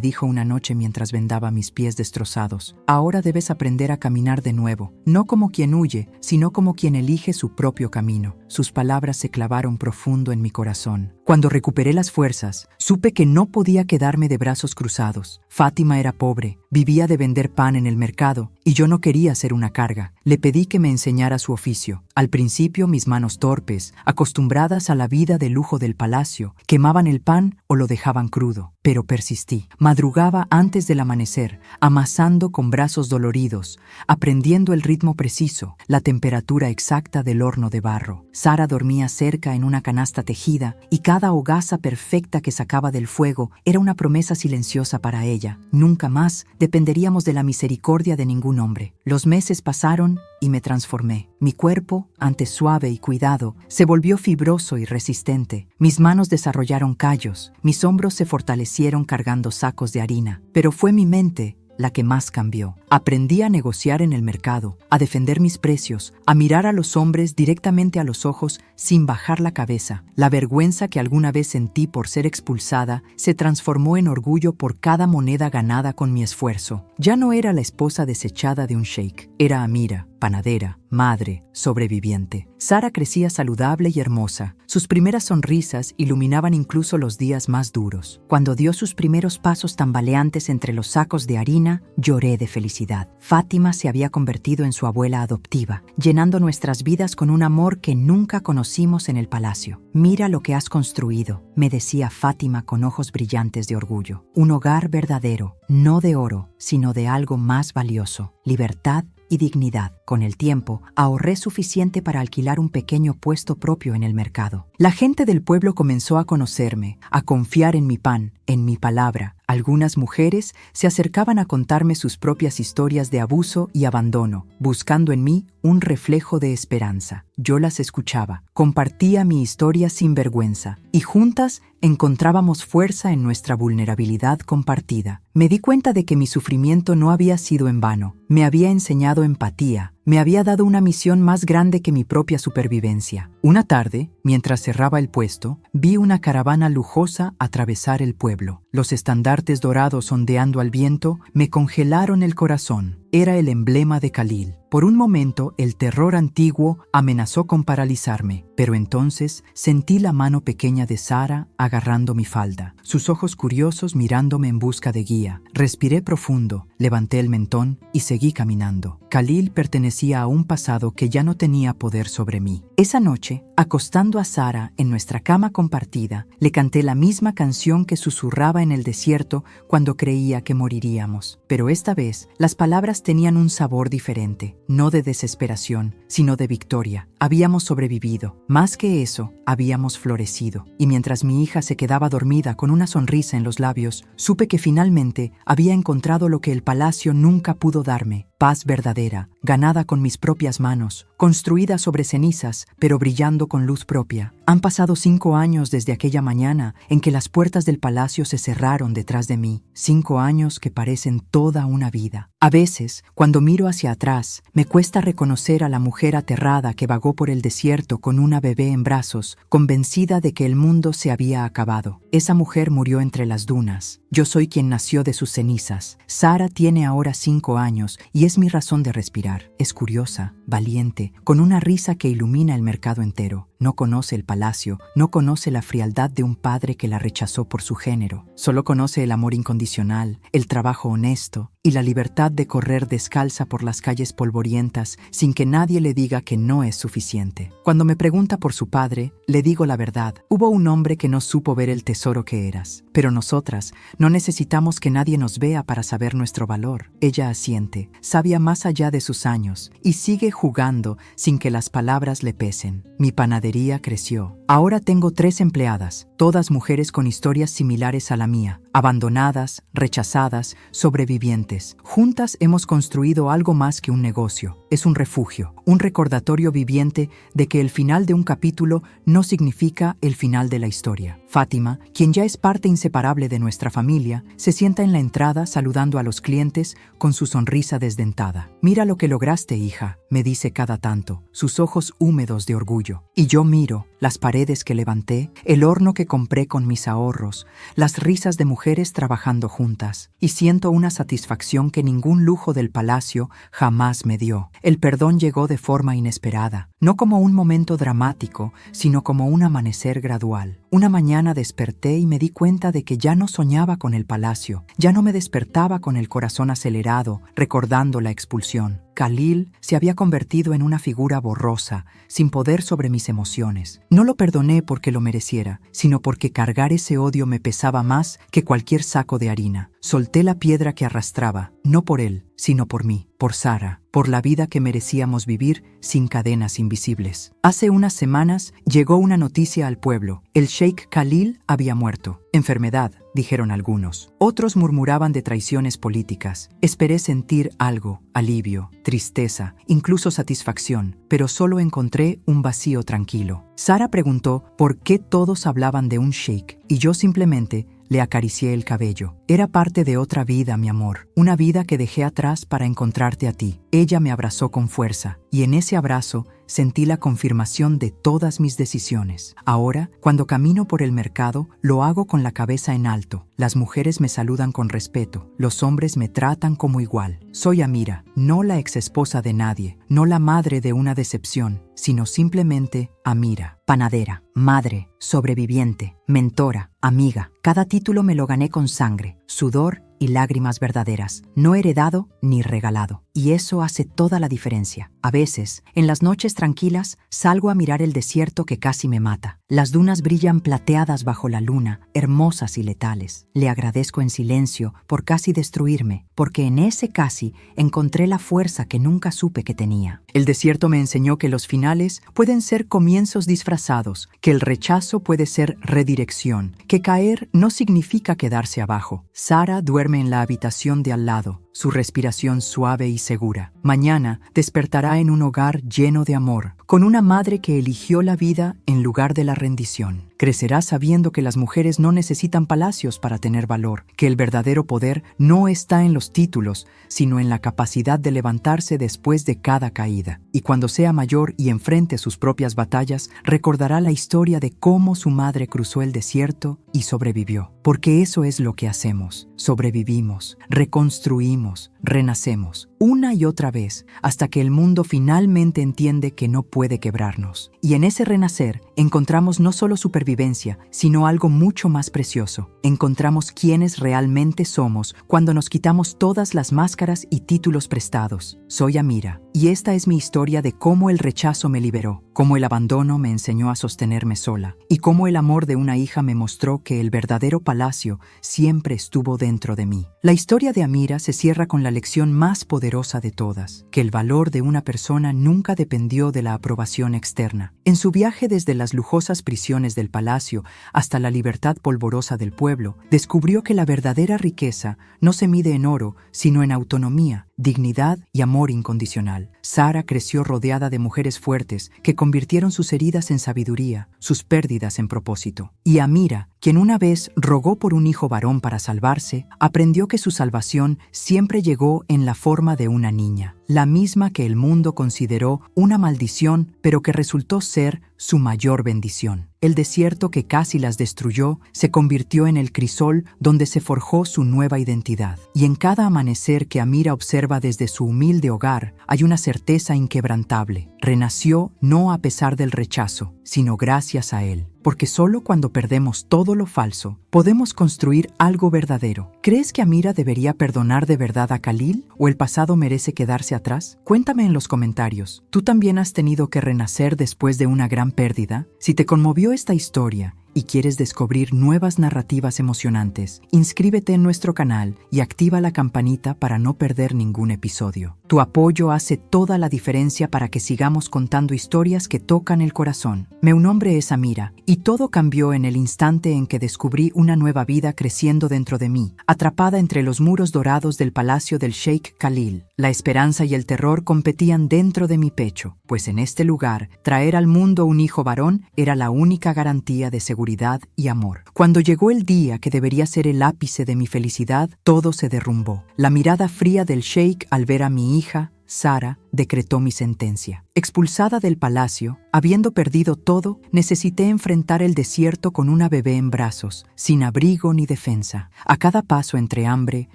dijo una noche mientras vendaba mis pies destrozados. «Ahora debes aprender a caminar de nuevo, no como quien huye, sino como quien elige su propio camino». Sus palabras se clavaron profundo en mi corazón. Cuando recuperé las fuerzas, supe que no podía quedarme de brazos cruzados. Fátima era pobre, vivía de vender pan en el mercado, y yo no quería ser una carga. Le pedí que me enseñara su oficio. Al principio, mis manos torpes, acostumbradas a la vida de lujo del palacio, quemaban el pan o lo dejaban crudo. Pero persistí. Madrugaba antes del amanecer, amasando con brazos doloridos, aprendiendo el ritmo preciso, la temperatura exacta del horno de barro. Sara dormía cerca en una canasta tejida, y cada hogaza perfecta que sacaba del fuego era una promesa silenciosa para ella. Nunca más dependeríamos de la misericordia de ningún hombre. Los meses pasaron y me transformé. Mi cuerpo, antes suave y cuidado, se volvió fibroso y resistente. Mis manos desarrollaron callos, mis hombros se fortalecieron cargando sacos de harina. Pero fue mi mente la que más cambió. Aprendí a negociar en el mercado, a defender mis precios, a mirar a los hombres directamente a los ojos sin bajar la cabeza. La vergüenza que alguna vez sentí por ser expulsada se transformó en orgullo por cada moneda ganada con mi esfuerzo. Ya no era la esposa desechada de un sheik, era Amira, panadera, madre, sobreviviente. Sara crecía saludable y hermosa. Sus primeras sonrisas iluminaban incluso los días más duros. Cuando dio sus primeros pasos tambaleantes entre los sacos de harina, lloré de felicidad. Fátima se había convertido en su abuela adoptiva, llenando nuestras vidas con un amor que nunca conocimos en el palacio. Mira lo que has construido, me decía Fátima con ojos brillantes de orgullo. Un hogar verdadero, no de oro, sino de algo más valioso: libertad y dignidad. Con el tiempo, ahorré suficiente para alquilar un pequeño puesto propio en el mercado. La gente del pueblo comenzó a conocerme, a confiar en mi pan, en mi palabra. Algunas mujeres se acercaban a contarme sus propias historias de abuso y abandono, buscando en mí un reflejo de esperanza. Yo las escuchaba, compartía mi historia sin vergüenza, y juntas encontrábamos fuerza en nuestra vulnerabilidad compartida. Me di cuenta de que mi sufrimiento no había sido en vano. Me había enseñado empatía, me había dado una misión más grande que mi propia supervivencia. Una tarde, mientras cerraba el puesto, vi una caravana lujosa atravesar el pueblo. Los estandartes dorados ondeando al viento me congelaron el corazón. Era el emblema de Khalil. Por un momento, el terror antiguo amenazó con paralizarme, pero entonces sentí la mano pequeña de Sara agarrando mi falda, sus ojos curiosos mirándome en busca de guía. Respiré profundo, levanté el mentón y seguí caminando. Khalil pertenecía a un pasado que ya no tenía poder sobre mí. Esa noche, acostando a Sara en nuestra cama compartida, le canté la misma canción que susurraba en el desierto cuando creía que moriríamos. Pero esta vez, las palabras tenían un sabor diferente, no de desesperación, sino de victoria. Habíamos sobrevivido. Más que eso, habíamos florecido. Y mientras mi hija se quedaba dormida con una sonrisa en los labios, supe que finalmente había encontrado lo que el palacio nunca pudo darme: paz verdadera, ganada con mis propias manos, construida sobre cenizas, pero brillando con luz propia. Han pasado 5 años desde aquella mañana en que las puertas del palacio se cerraron detrás de mí. 5 años que parecen toda una vida. A veces, cuando miro hacia atrás, me cuesta reconocer a la mujer aterrada que vagó por el desierto con una bebé en brazos, convencida de que el mundo se había acabado. Esa mujer murió entre las dunas. Yo soy quien nació de sus cenizas. Sara tiene ahora 5 años y es mi razón de respirar. Es curiosa, valiente, con una risa que ilumina el mercado entero. No conoce el palacio, no conoce la frialdad de un padre que la rechazó por su género. Solo conoce el amor incondicional, el trabajo honesto y la libertad de correr descalza por las calles polvorientas sin que nadie le diga que no es suficiente. Cuando me pregunta por su padre, le digo la verdad. Hubo un hombre que no supo ver el tesoro que eras. Pero nosotras no necesitamos que nadie nos vea para saber nuestro valor. Ella asiente, sabia más allá de sus años, y sigue jugando sin que las palabras le pesen. Mi panadería creció. Ahora tengo 3 empleadas, todas mujeres con historias similares a la mía, abandonadas, rechazadas, sobrevivientes. Juntas hemos construido algo más que un negocio. Es un refugio, un recordatorio viviente de que el final de un capítulo no significa el final de la historia. Fátima, quien ya es parte inseparable de nuestra familia, se sienta en la entrada saludando a los clientes con su sonrisa desdentada. «Mira lo que lograste, hija», me dice cada tanto, sus ojos húmedos de orgullo. Y yo miro las paredes que levanté, el horno que compré con mis ahorros, las risas de mujeres trabajando juntas, y siento una satisfacción que ningún lujo del palacio jamás me dio. El perdón llegó de forma inesperada, no como un momento dramático, sino como un amanecer gradual. Una mañana desperté y me di cuenta de que ya no soñaba con el palacio, ya no me despertaba con el corazón acelerado, recordando la expulsión. Khalil se había convertido en una figura borrosa, sin poder sobre mis emociones. No lo perdoné porque lo mereciera, sino porque cargar ese odio me pesaba más que cualquier saco de harina. Solté la piedra que arrastraba, no por él, sino por mí, por Sara, por la vida que merecíamos vivir sin cadenas invisibles. Hace unas semanas llegó una noticia al pueblo. El sheik Khalil había muerto. Enfermedad, dijeron algunos. Otros murmuraban de traiciones políticas. Esperé sentir algo, alivio, tristeza, incluso satisfacción, pero solo encontré un vacío tranquilo. Sara preguntó por qué todos hablaban de un sheik, y yo simplemente le acaricié el cabello. Era parte de otra vida, mi amor, una vida que dejé atrás para encontrarte a ti. Ella me abrazó con fuerza. y en ese abrazo sentí la confirmación de todas mis decisiones. Ahora, cuando camino por el mercado, lo hago con la cabeza en alto. Las mujeres me saludan con respeto, los hombres me tratan como igual. Soy Amira, no la exesposa de nadie, no la madre de una decepción, sino simplemente Amira. Panadera, madre, sobreviviente, mentora, amiga. Cada título me lo gané con sangre, sudor y lágrimas verdaderas, no heredado ni regalado. Y eso hace toda la diferencia. A veces, en las noches tranquilas, salgo a mirar el desierto que casi me mata. Las dunas brillan plateadas bajo la luna, hermosas y letales. Le agradezco en silencio por casi destruirme, porque en ese casi encontré la fuerza que nunca supe que tenía. El desierto me enseñó que los finales pueden ser comienzos disfrazados, que el rechazo puede ser redirección, que caer no significa quedarse abajo. Sara duerme en la habitación de al lado, su respiración suave y segura. Mañana despertará en un hogar lleno de amor, con una madre que eligió la vida en lugar de la rendición. Crecerá sabiendo que las mujeres no necesitan palacios para tener valor, que el verdadero poder no está en los títulos, sino en la capacidad de levantarse después de cada caída. Y cuando sea mayor y enfrente sus propias batallas, recordará la historia de cómo su madre cruzó el desierto y sobrevivió. Porque eso es lo que hacemos. Sobrevivimos, reconstruimos, renacemos, una y otra vez, hasta que el mundo finalmente entiende que no puede quebrarnos. Y en ese renacer encontramos no solo supervivencia, sino algo mucho más precioso. Encontramos quiénes realmente somos cuando nos quitamos todas las máscaras y títulos prestados. Soy Amira, y esta es mi historia de cómo el rechazo me liberó, cómo el abandono me enseñó a sostenerme sola, y cómo el amor de una hija me mostró que el verdadero palacio siempre estuvo dentro de mí. La historia de Amira se cierra con la lección más poderosa de todas, que el valor de una persona nunca dependió de la aprobación externa. En su viaje desde las lujosas prisiones del palacio hasta la libertad polvorosa del pueblo, descubrió que la verdadera riqueza no se mide en oro, sino en autonomía, dignidad y amor incondicional. Sara creció rodeada de mujeres fuertes que convirtieron sus heridas en sabiduría, sus pérdidas en propósito. Y Amira, quien una vez rogó por un hijo varón para salvarse, aprendió que su salvación siempre llegó en la forma de una niña, la misma que el mundo consideró una maldición, pero que resultó ser su mayor bendición. El desierto que casi las destruyó se convirtió en el crisol donde se forjó su nueva identidad. Y en cada amanecer que Amira observa desde su humilde hogar, hay una certeza inquebrantable. Renació no a pesar del rechazo, sino gracias a él. Porque solo cuando perdemos todo lo falso, podemos construir algo verdadero. ¿Crees que Amira debería perdonar de verdad a Khalil? ¿O el pasado merece quedarse atrás? Cuéntame en los comentarios. ¿Tú también has tenido que renacer después de una gran pérdida? Si te conmovió esta historia y quieres descubrir nuevas narrativas emocionantes, inscríbete en nuestro canal y activa la campanita para no perder ningún episodio. Tu apoyo hace toda la diferencia para que sigamos contando historias que tocan el corazón. Mi nombre es Amira y todo cambió en el instante en que descubrí una nueva vida creciendo dentro de mí, atrapada entre los muros dorados del palacio del Sheikh Khalil. La esperanza y el terror competían dentro de mi pecho, pues en este lugar, traer al mundo un hijo varón era la única garantía de seguridad y amor. Cuando llegó el día que debería ser el ápice de mi felicidad, todo se derrumbó. La mirada fría del sheik al ver a mi hija, Sara, decretó mi sentencia. Expulsada del palacio, habiendo perdido todo, necesité enfrentar el desierto con una bebé en brazos, sin abrigo ni defensa. A cada paso entre hambre,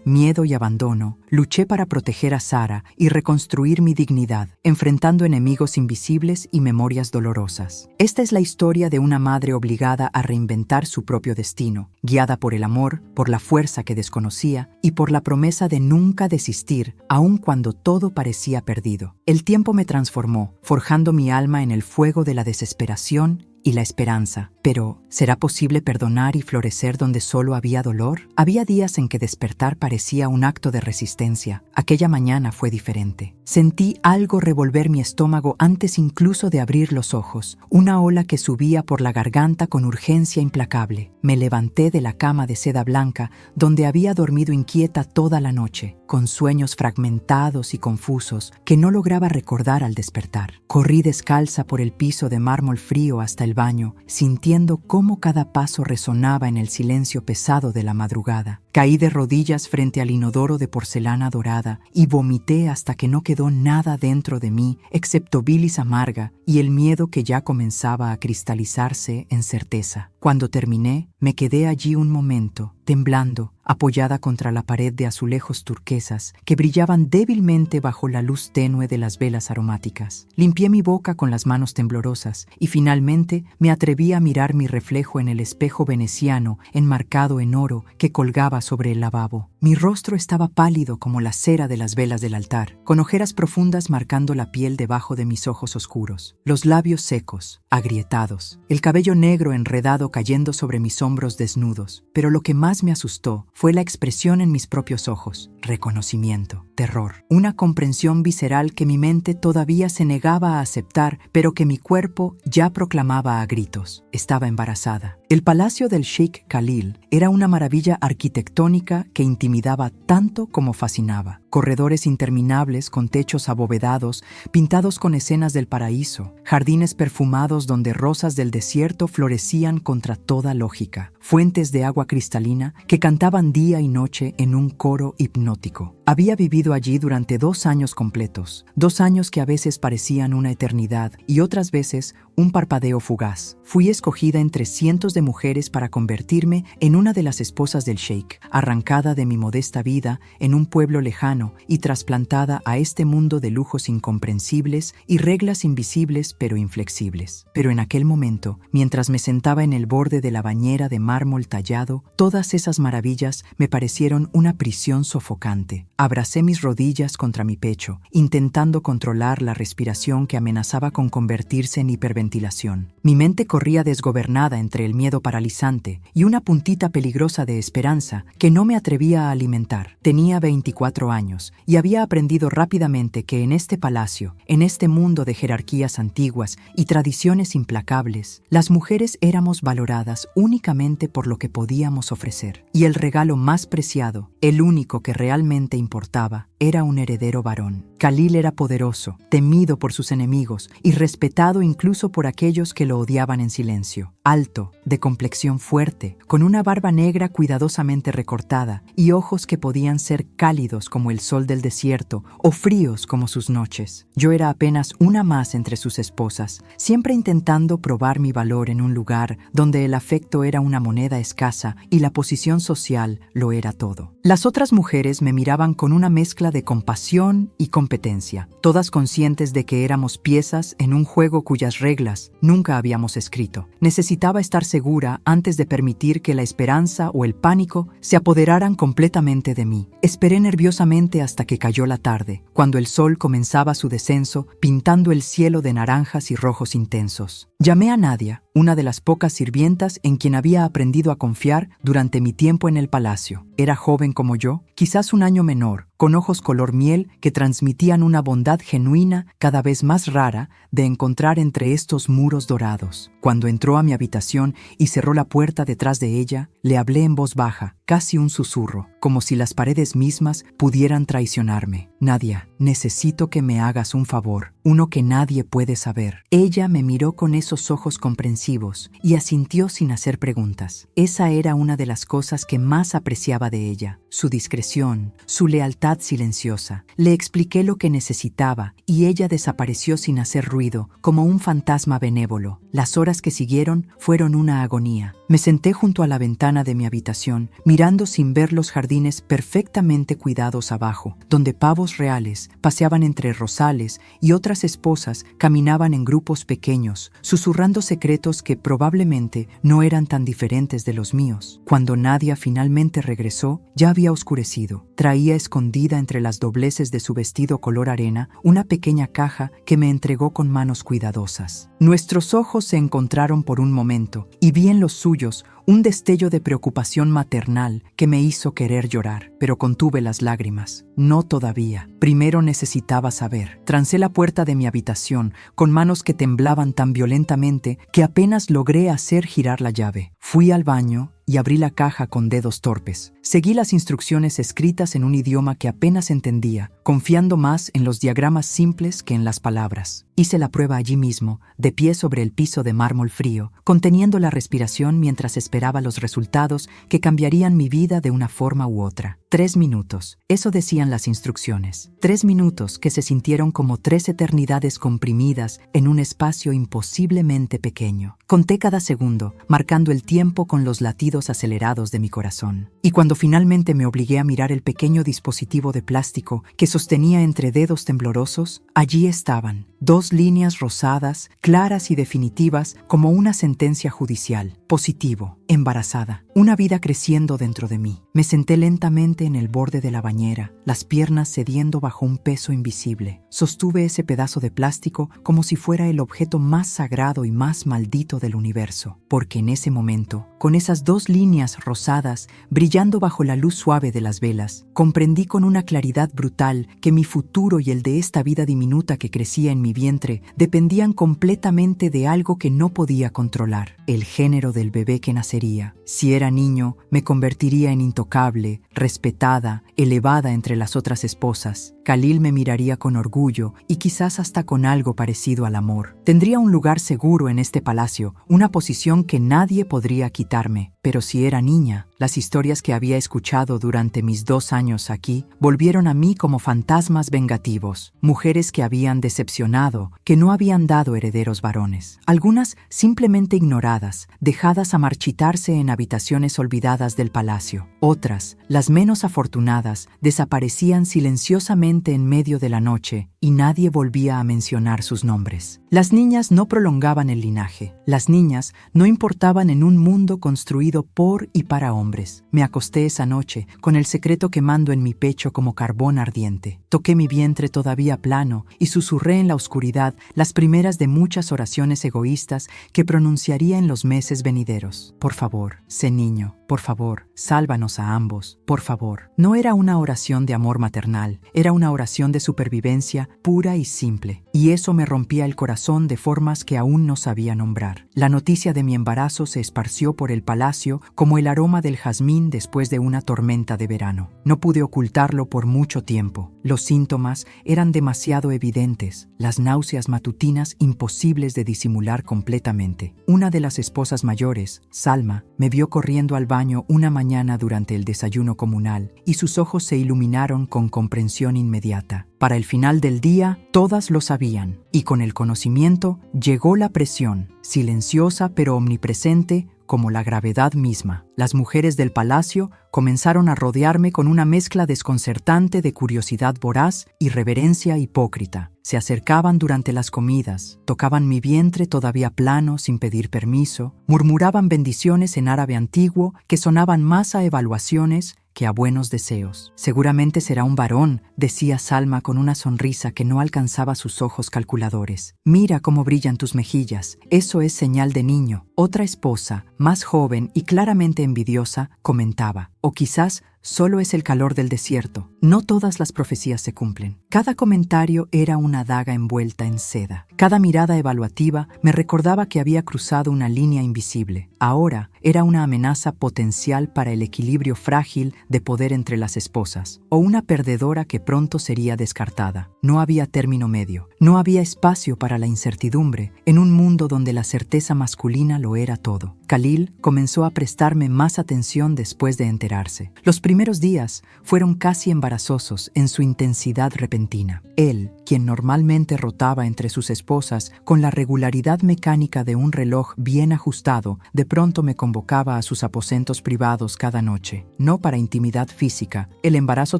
miedo y abandono, luché para proteger a Sara y reconstruir mi dignidad, enfrentando enemigos invisibles y memorias dolorosas. Esta es la historia de una madre obligada a reinventar su propio destino, guiada por el amor, por la fuerza que desconocía y por la promesa de nunca desistir, aun cuando todo parecía perdido. El tiempo me transformó, forjando mi alma en el fuego de la desesperación y la esperanza. Pero, ¿será posible perdonar y florecer donde solo había dolor? Había días en que despertar parecía un acto de resistencia. Aquella mañana fue diferente. Sentí algo revolver mi estómago antes incluso de abrir los ojos, una ola que subía por la garganta con urgencia implacable. Me levanté de la cama de seda blanca, donde había dormido inquieta toda la noche, con sueños fragmentados y confusos que no lograba recordar al despertar. Corrí descalza por el piso de mármol frío hasta el baño, sintiendo cómo cada paso resonaba en el silencio pesado de la madrugada. Caí de rodillas frente al inodoro de porcelana dorada y vomité hasta que no quedó nada dentro de mí excepto bilis amarga y el miedo que ya comenzaba a cristalizarse en certeza. Cuando terminé, me quedé allí un momento, temblando, apoyada contra la pared de azulejos turquesas que brillaban débilmente bajo la luz tenue de las velas aromáticas. Limpié mi boca con las manos temblorosas y finalmente me atreví a mirar mi reflejo en el espejo veneciano enmarcado en oro que colgaba sobre el lavabo. Mi rostro estaba pálido como la cera de las velas del altar, con ojeras profundas marcando la piel debajo de mis ojos oscuros, los labios secos, agrietados, el cabello negro enredado cayendo sobre mis hombros desnudos. Pero lo que más me asustó fue la expresión en mis propios ojos: reconocimiento, terror, una comprensión visceral que mi mente todavía se negaba a aceptar, pero que mi cuerpo ya proclamaba a gritos. Estaba embarazada. El palacio del Sheikh Khalil era una maravilla arquitectónica que intimidaba tanto como fascinaba. Corredores interminables con techos abovedados, pintados con escenas del paraíso, jardines perfumados donde rosas del desierto florecían contra toda lógica, fuentes de agua cristalina que cantaban día y noche en un coro hipnótico. Había vivido allí durante 2 años completos, 2 años que a veces parecían una eternidad y otras veces un parpadeo fugaz. Fui escogida entre cientos de mujeres para convertirme en una de las esposas del sheik, arrancada de mi modesta vida en un pueblo lejano y trasplantada a este mundo de lujos incomprensibles y reglas invisibles pero inflexibles. Pero en aquel momento, mientras me sentaba en el borde de la bañera de mármol tallado, todas esas maravillas me parecieron una prisión sofocante. Abracé mis rodillas contra mi pecho, intentando controlar la respiración que amenazaba con convertirse en hiperventilación. Mi mente corría desgobernada entre el miedo paralizante y una puntita peligrosa de esperanza que no me atrevía a alimentar. Tenía 24 años y había aprendido rápidamente que en este palacio, en este mundo de jerarquías antiguas y tradiciones implacables, las mujeres éramos valoradas únicamente por lo que podíamos ofrecer. Y el regalo más preciado, el único que realmente importaba, era un heredero varón. Khalil era poderoso, temido por sus enemigos y respetado incluso por aquellos que lo odiaban en silencio. Alto, de complexión fuerte, con una barba negra cuidadosamente recortada y ojos que podían ser cálidos como el sol del desierto o fríos como sus noches. Yo era apenas una más entre sus esposas, siempre intentando probar mi valor en un lugar donde el afecto era una moneda escasa y la posición social lo era todo. Las otras mujeres me miraban con una mezcla de compasión y competencia, todas conscientes de que éramos piezas en un juego cuyas reglas nunca habíamos escrito. Necesitaba estar segura antes de permitir que la esperanza o el pánico se apoderaran completamente de mí. Esperé nerviosamente hasta que cayó la tarde, cuando el sol comenzaba su descenso, pintando el cielo de naranjas y rojos intensos. Llamé a Nadia, una de las pocas sirvientas en quien había aprendido a confiar durante mi tiempo en el palacio. Era joven como yo, quizás un año menor, con ojos color miel que transmitían una bondad genuina cada vez más rara de encontrar entre estos muros dorados. Cuando entró a mi habitación y cerró la puerta detrás de ella, le hablé en voz baja, casi un susurro, como si las paredes mismas pudieran traicionarme. Nadia, necesito que me hagas un favor, uno que nadie puede saber. Ella me miró con esos ojos comprensivos y asintió sin hacer preguntas. Esa era una de las cosas que más apreciaba de ella, su discreción, su lealtad silenciosa. Le expliqué lo que necesitaba y ella desapareció sin hacer ruido, como un fantasma benévolo. Las horas que siguieron fueron una agonía. Me senté junto a la ventana de mi habitación, mirando sin ver los jardines perfectamente cuidados abajo, donde pavos reales paseaban entre rosales y otras esposas caminaban en grupos pequeños, susurrando secretos que probablemente no eran tan diferentes de los míos. Cuando Nadia finalmente regresó, ya había oscurecido. Traía escondida entre las dobleces de su vestido color arena una pequeña caja que me entregó con manos cuidadosas. Nuestros ojos se encontraron por un momento y vi en los suyos un destello de preocupación maternal que me hizo querer llorar, pero contuve las lágrimas. No todavía. Primero necesitaba saber. Trancé la puerta de mi habitación con manos que temblaban tan violentamente que apenas logré hacer girar la llave. Fui al baño y abrí la caja con dedos torpes. Seguí las instrucciones escritas en un idioma que apenas entendía, confiando más en los diagramas simples que en las palabras. Hice la prueba allí mismo, de pie sobre el piso de mármol frío, conteniendo la respiración mientras esperaba los resultados que cambiarían mi vida de una forma u otra. 3 minutos, eso decían las instrucciones. 3 minutos que se sintieron como 3 eternidades comprimidas en un espacio imposiblemente pequeño. Conté cada segundo, marcando el tiempo con los latidos acelerados de mi corazón. Y cuando finalmente me obligué a mirar el pequeño dispositivo de plástico que sostenía entre dedos temblorosos, allí estaban, 2 líneas rosadas, claras y definitivas como una sentencia judicial. Positivo, embarazada, una vida creciendo dentro de mí. Me senté lentamente en el borde de la bañera, las piernas cediendo bajo un peso invisible. Sostuve ese pedazo de plástico como si fuera el objeto más sagrado y más maldito del universo, porque en ese momento, con esas 2 líneas rosadas brillando bajo la luz suave de las velas, comprendí con una claridad brutal que mi futuro y el de esta vida diminuta que crecía en mi vientre dependían completamente de algo que no podía controlar, el género del bebé que nacería. Si era niño, me convertiría en intocable, respetada, elevada entre las otras esposas. Khalil me miraría con orgullo y quizás hasta con algo parecido al amor. Tendría un lugar seguro en este palacio, una posición que nadie podría quitarme. Pero si era niña, las historias que había escuchado durante mis 2 años aquí volvieron a mí como fantasmas vengativos, mujeres que habían decepcionado, que no habían dado herederos varones. Algunas simplemente ignoradas, dejadas a marchitarse en habitaciones olvidadas del palacio. Otras, las menos afortunadas, desaparecían silenciosamente en medio de la noche y nadie volvía a mencionar sus nombres. Las niñas no prolongaban el linaje. Las niñas no importaban en un mundo construido por y para hombres. Me acosté esa noche, con el secreto quemando en mi pecho como carbón ardiente. Toqué mi vientre todavía plano y susurré en la oscuridad las primeras de muchas oraciones egoístas que pronunciaría en los meses venideros. Por favor, sé niño. Por favor, sálvanos a ambos. Por favor. No era una oración de amor maternal, era una oración de supervivencia pura y simple. Y eso me rompía el corazón de formas que aún no sabía nombrar. La noticia de mi embarazo se esparció por el palacio como el aroma del jazmín después de una tormenta de verano. No pude ocultarlo por mucho tiempo. Los síntomas eran demasiado evidentes, las náuseas matutinas imposibles de disimular completamente. Una de las esposas mayores, Salma, me vio corriendo al baño una mañana durante el desayuno comunal y sus ojos se iluminaron con comprensión inmediata. Para el final del día, todas lo sabían, y con el conocimiento llegó la presión, silenciosa pero omnipresente, como la gravedad misma. Las mujeres del palacio comenzaron a rodearme con una mezcla desconcertante de curiosidad voraz y reverencia hipócrita. Se acercaban durante las comidas, tocaban mi vientre todavía plano sin pedir permiso, murmuraban bendiciones en árabe antiguo que sonaban más a evaluaciones que a buenos deseos. Seguramente será un varón, decía Salma con una sonrisa que no alcanzaba sus ojos calculadores. Mira cómo brillan tus mejillas, eso es señal de niño. Otra esposa, más joven y claramente envidiosa, comentaba. O quizás solo es el calor del desierto. No todas las profecías se cumplen. Cada comentario era una daga envuelta en seda. Cada mirada evaluativa me recordaba que había cruzado una línea invisible. Ahora era una amenaza potencial para el equilibrio frágil de poder entre las esposas, o una perdedora que pronto sería descartada. No había término medio. No había espacio para la incertidumbre en un mundo donde la certeza masculina lo era todo. Khalil comenzó a prestarme más atención después de enterarse. Los primeros días fueron casi embarazosos en su intensidad repentina. Él, quien normalmente rotaba entre sus esposas con la regularidad mecánica de un reloj bien ajustado, de pronto me convocaba a sus aposentos privados cada noche. No para intimidad física. El embarazo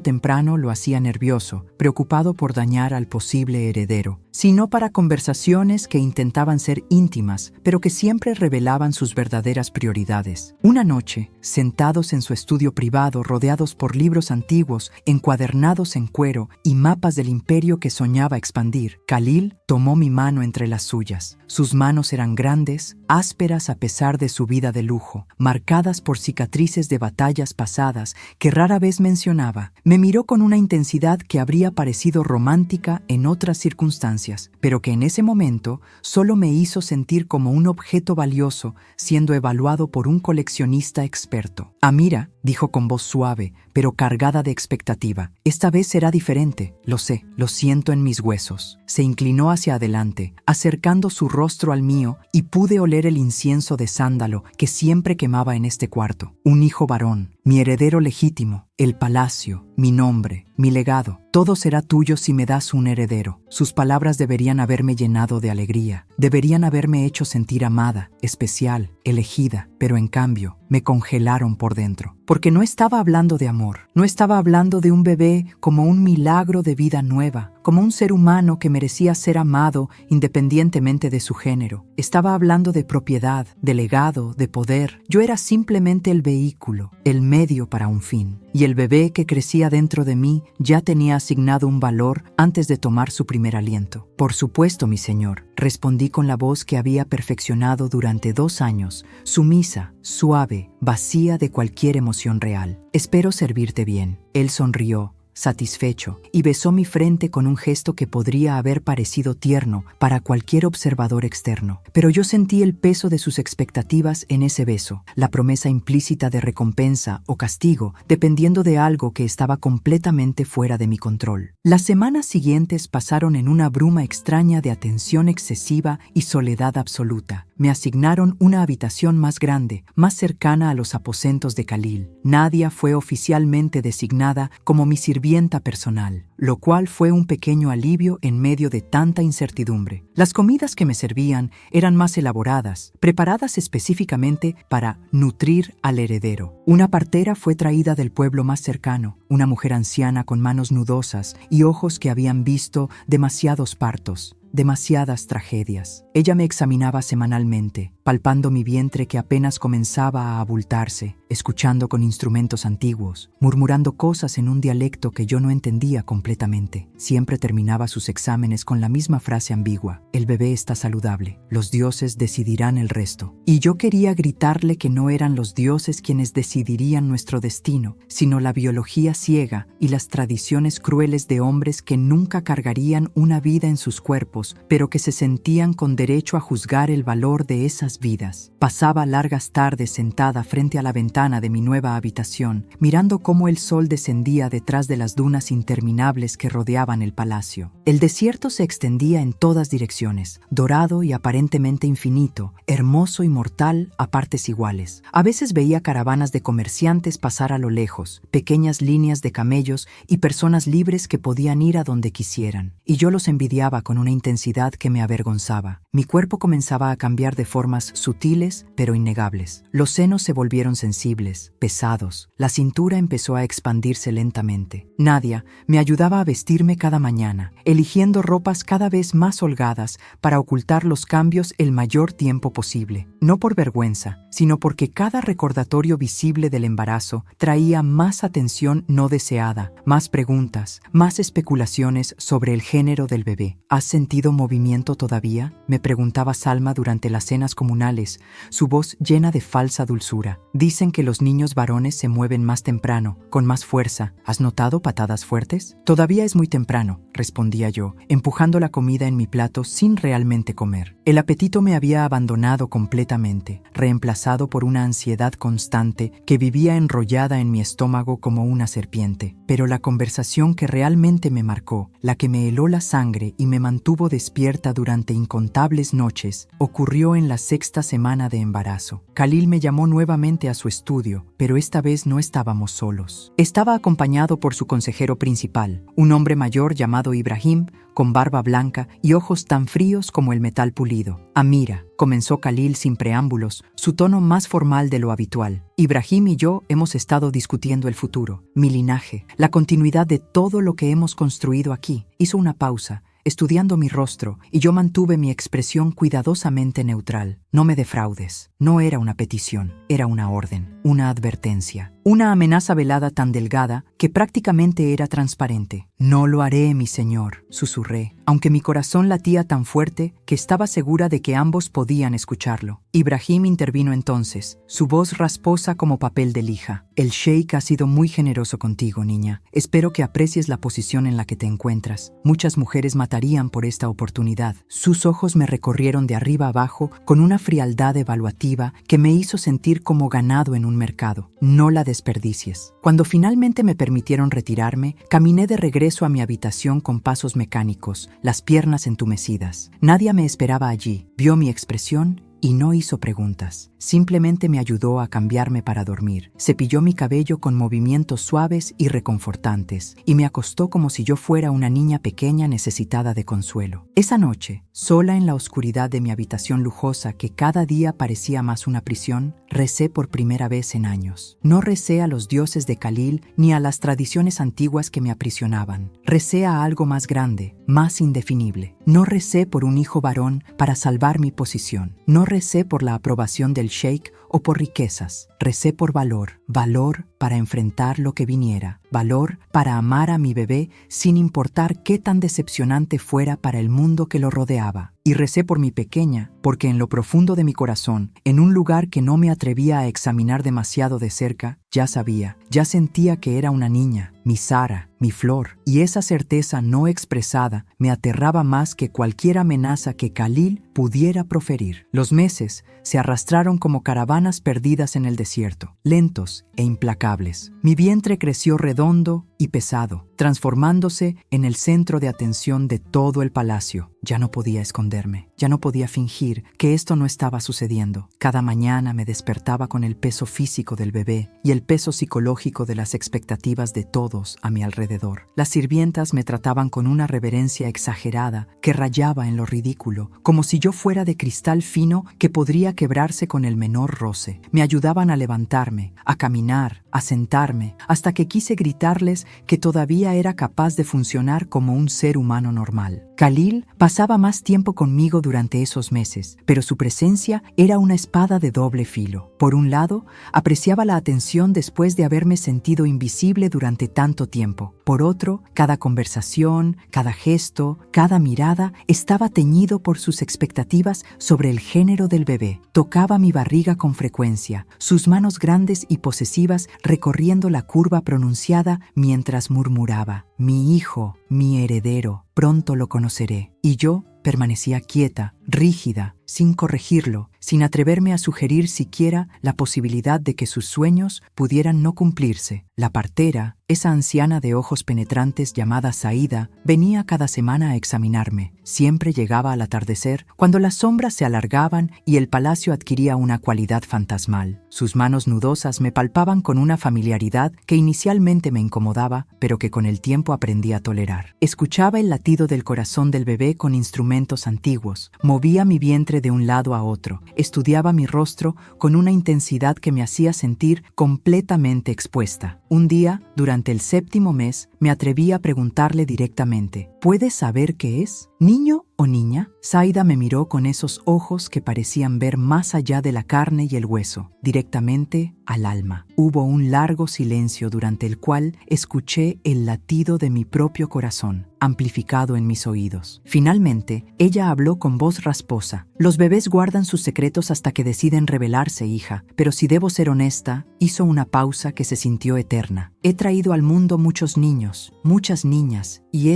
temprano lo hacía nervioso, preocupado por dañar al posible heredero, sino para conversaciones que intentaban ser íntimas, pero que siempre revelaban sus verdaderas prioridades. Una noche, sentados en su estudio privado, rodeados por libros antiguos, encuadernados en cuero y mapas del imperio que soñaba expandir, Khalil tomó mi mano entre las suyas. Sus manos eran grandes, ásperas a pesar de su vida de lujo, marcadas por cicatrices de batallas pasadas que rara vez mencionaba. Me miró con una intensidad que habría parecido romántica en otras circunstancias. circunstancias, pero que en ese momento solo me hizo sentir como un objeto valioso siendo evaluado por un coleccionista experto. Amira dijo con voz suave, pero cargada de expectativa. Esta vez será diferente, lo sé, lo siento en mis huesos. Se inclinó hacia adelante, acercando su rostro al mío, y pude oler el incienso de sándalo que siempre quemaba en este cuarto. Un hijo varón, mi heredero legítimo, el palacio, mi nombre, mi legado. Todo será tuyo si me das un heredero. Sus palabras deberían haberme llenado de alegría. Deberían haberme hecho sentir amada, especial, elegida, pero en cambio me congelaron por dentro. Porque no estaba hablando de amor, no estaba hablando de un bebé como un milagro de vida nueva, como un ser humano que merecía ser amado independientemente de su género. Estaba hablando de propiedad, de legado, de poder. Yo era simplemente el vehículo, el medio para un fin. Y el bebé que crecía dentro de mí ya tenía asignado un valor antes de tomar su primer aliento. Por supuesto, mi señor, respondí con la voz que había perfeccionado durante 2 años, sumisa, suave, vacía de cualquier emoción real. Espero servirte bien. Él sonrió, satisfecho, y besó mi frente con un gesto que podría haber parecido tierno para cualquier observador externo. Pero yo sentí el peso de sus expectativas en ese beso, la promesa implícita de recompensa o castigo, dependiendo de algo que estaba completamente fuera de mi control. Las semanas siguientes pasaron en una bruma extraña de atención excesiva y soledad absoluta. Me asignaron una habitación más grande, más cercana a los aposentos de Khalil. Nadia fue oficialmente designada como mi sirvienta personal, lo cual fue un pequeño alivio en medio de tanta incertidumbre. Las comidas que me servían eran más elaboradas, preparadas específicamente para nutrir al heredero. Una partera fue traída del pueblo más cercano, una mujer anciana con manos nudosas y ojos que habían visto demasiados partos. Demasiadas tragedias. Ella me examinaba semanalmente, palpando mi vientre que apenas comenzaba a abultarse, escuchando con instrumentos antiguos, murmurando cosas en un dialecto que yo no entendía completamente. Siempre terminaba sus exámenes con la misma frase ambigua: el bebé está saludable, los dioses decidirán el resto. Y yo quería gritarle que no eran los dioses quienes decidirían nuestro destino, sino la biología ciega y las tradiciones crueles de hombres que nunca cargarían una vida en sus cuerpos, pero que se sentían con derecho a juzgar el valor de esas vidas. Pasaba largas tardes sentada frente a la ventana de mi nueva habitación, mirando cómo el sol descendía detrás de las dunas interminables que rodeaban el palacio. El desierto se extendía en todas direcciones, dorado y aparentemente infinito, hermoso y mortal a partes iguales. A veces veía caravanas de comerciantes pasar a lo lejos, pequeñas líneas de camellos y personas libres que podían ir a donde quisieran. Y yo los envidiaba con una intensidad que me avergonzaba. Mi cuerpo comenzaba a cambiar de formas sutiles pero innegables. Los senos se volvieron sensibles, pesados. La cintura empezó a expandirse lentamente. Nadia me ayudaba a vestirme cada mañana, eligiendo ropas cada vez más holgadas para ocultar los cambios el mayor tiempo posible. No por vergüenza, sino porque cada recordatorio visible del embarazo traía más atención no deseada, más preguntas, más especulaciones sobre el género del bebé. ¿Has sentido movimiento todavía?, me preguntaba Salma durante las cenas comunales, su voz llena de falsa dulzura. Dicen que los niños varones se mueven más temprano, con más fuerza. ¿Has notado patadas fuertes? Todavía es muy temprano, respondía yo, empujando la comida en mi plato sin realmente comer. El apetito me había abandonado completamente, reemplazado por una ansiedad constante que vivía enrollada en mi estómago como una serpiente. Pero la conversación que realmente me marcó, la que me heló la sangre y me mantuvo despierta durante incontables noches, ocurrió en la 6ª semana de embarazo. Khalil me llamó nuevamente a su estudio, pero esta vez no estábamos solos. Estaba acompañado por su consejero principal, un hombre mayor llamado Ibrahim, con barba blanca y ojos tan fríos como el metal pulido. Amira, comenzó Khalil sin preámbulos, su tono más formal de lo habitual. Ibrahim y yo hemos estado discutiendo el futuro, mi linaje, la continuidad de todo lo que hemos construido aquí. Hizo una pausa, estudiando mi rostro, y yo mantuve mi expresión cuidadosamente neutral. No me defraudes. No era una petición, era una orden, una advertencia. una amenaza velada tan delgada que prácticamente era transparente. «No lo haré, mi señor», susurré, aunque mi corazón latía tan fuerte que estaba segura de que ambos podían escucharlo. Ibrahim intervino entonces, su voz rasposa como papel de lija. «El sheik ha sido muy generoso contigo, niña. Espero que aprecies la posición en la que te encuentras. Muchas mujeres matarían por esta oportunidad». Sus ojos me recorrieron de arriba abajo con una frialdad evaluativa que me hizo sentir como ganado en un mercado. «No la desperdicies». Cuando finalmente me permitieron retirarme, caminé de regreso a mi habitación con pasos mecánicos, las piernas entumecidas. Nadia me esperaba allí, vio mi expresión y no hizo preguntas. Simplemente me ayudó a cambiarme para dormir. Cepilló mi cabello con movimientos suaves y reconfortantes, y me acostó como si yo fuera una niña pequeña necesitada de consuelo. Esa noche, sola en la oscuridad de mi habitación lujosa que cada día parecía más una prisión, recé por primera vez en años. No recé a los dioses de Khalil ni a las tradiciones antiguas que me aprisionaban. Recé a algo más grande, más indefinible. No recé por un hijo varón para salvar mi posición. No recé por la aprobación del sheik o por riquezas. Recé por valor, valor para enfrentar lo que viniera, valor para amar a mi bebé sin importar qué tan decepcionante fuera para el mundo que lo rodeaba. Y recé por mi pequeña, porque en lo profundo de mi corazón, en un lugar que no me atrevía a examinar demasiado de cerca, ya sabía, ya sentía que era una niña, mi Sara, mi flor, y esa certeza no expresada me aterraba más que cualquier amenaza que Khalil pudiera proferir. Los meses se arrastraron como caravanas perdidas en el desierto, lentos e implacables. Mi vientre creció redondo y pesado, transformándose en el centro de atención de todo el palacio. Ya no podía esconderme, ya no podía fingir que esto no estaba sucediendo. Cada mañana me despertaba con el peso físico del bebé y el peso psicológico de las expectativas de todos a mi alrededor. Las sirvientas me trataban con una reverencia exagerada que rayaba en lo ridículo, como si yo fuera de cristal fino que podría quebrarse con el menor roce. Me ayudaban a levantarme, a caminar, a sentarme, hasta que quise gritarles que todavía era capaz de funcionar como un ser humano normal. Khalil pasaba más tiempo conmigo durante esos meses, pero su presencia era una espada de doble filo. Por un lado, apreciaba la atención después de haberme sentido invisible durante tanto tiempo. Por otro, cada conversación, cada gesto, cada mirada estaba teñido por sus expectativas sobre el género del bebé. Tocaba mi barriga con frecuencia, sus manos grandes y posesivas recorriendo la curva pronunciada mientras murmuraba: «Mi hijo, mi heredero, pronto lo conoceré». Y yo permanecía quieta, rígida, sin corregirlo, sin atreverme a sugerir siquiera la posibilidad de que sus sueños pudieran no cumplirse. La partera, esa anciana de ojos penetrantes llamada Saída, venía cada semana a examinarme. Siempre llegaba al atardecer, cuando las sombras se alargaban y el palacio adquiría una cualidad fantasmal. Sus manos nudosas me palpaban con una familiaridad que inicialmente me incomodaba, pero que con el tiempo aprendí a tolerar. Escuchaba el latido del corazón del bebé con instrumentos antiguos, movía mi vientre de un lado a otro, estudiaba mi rostro con una intensidad que me hacía sentir completamente expuesta. Un día, durante el 7º mes, me atreví a preguntarle directamente: ¿puedes saber qué es? ¿Niño o niña? Saída me miró con esos ojos que parecían ver más allá de la carne y el hueso, directamente al alma. Hubo un largo silencio durante el cual escuché el latido de mi propio corazón, amplificado en mis oídos. Finalmente, ella habló con voz rasposa: «Los bebés guardan sus secretos hasta que deciden revelarse, hija, pero si debo ser honesta», hizo una pausa que se sintió eterna. «He traído al mundo muchos niños, muchas niñas, y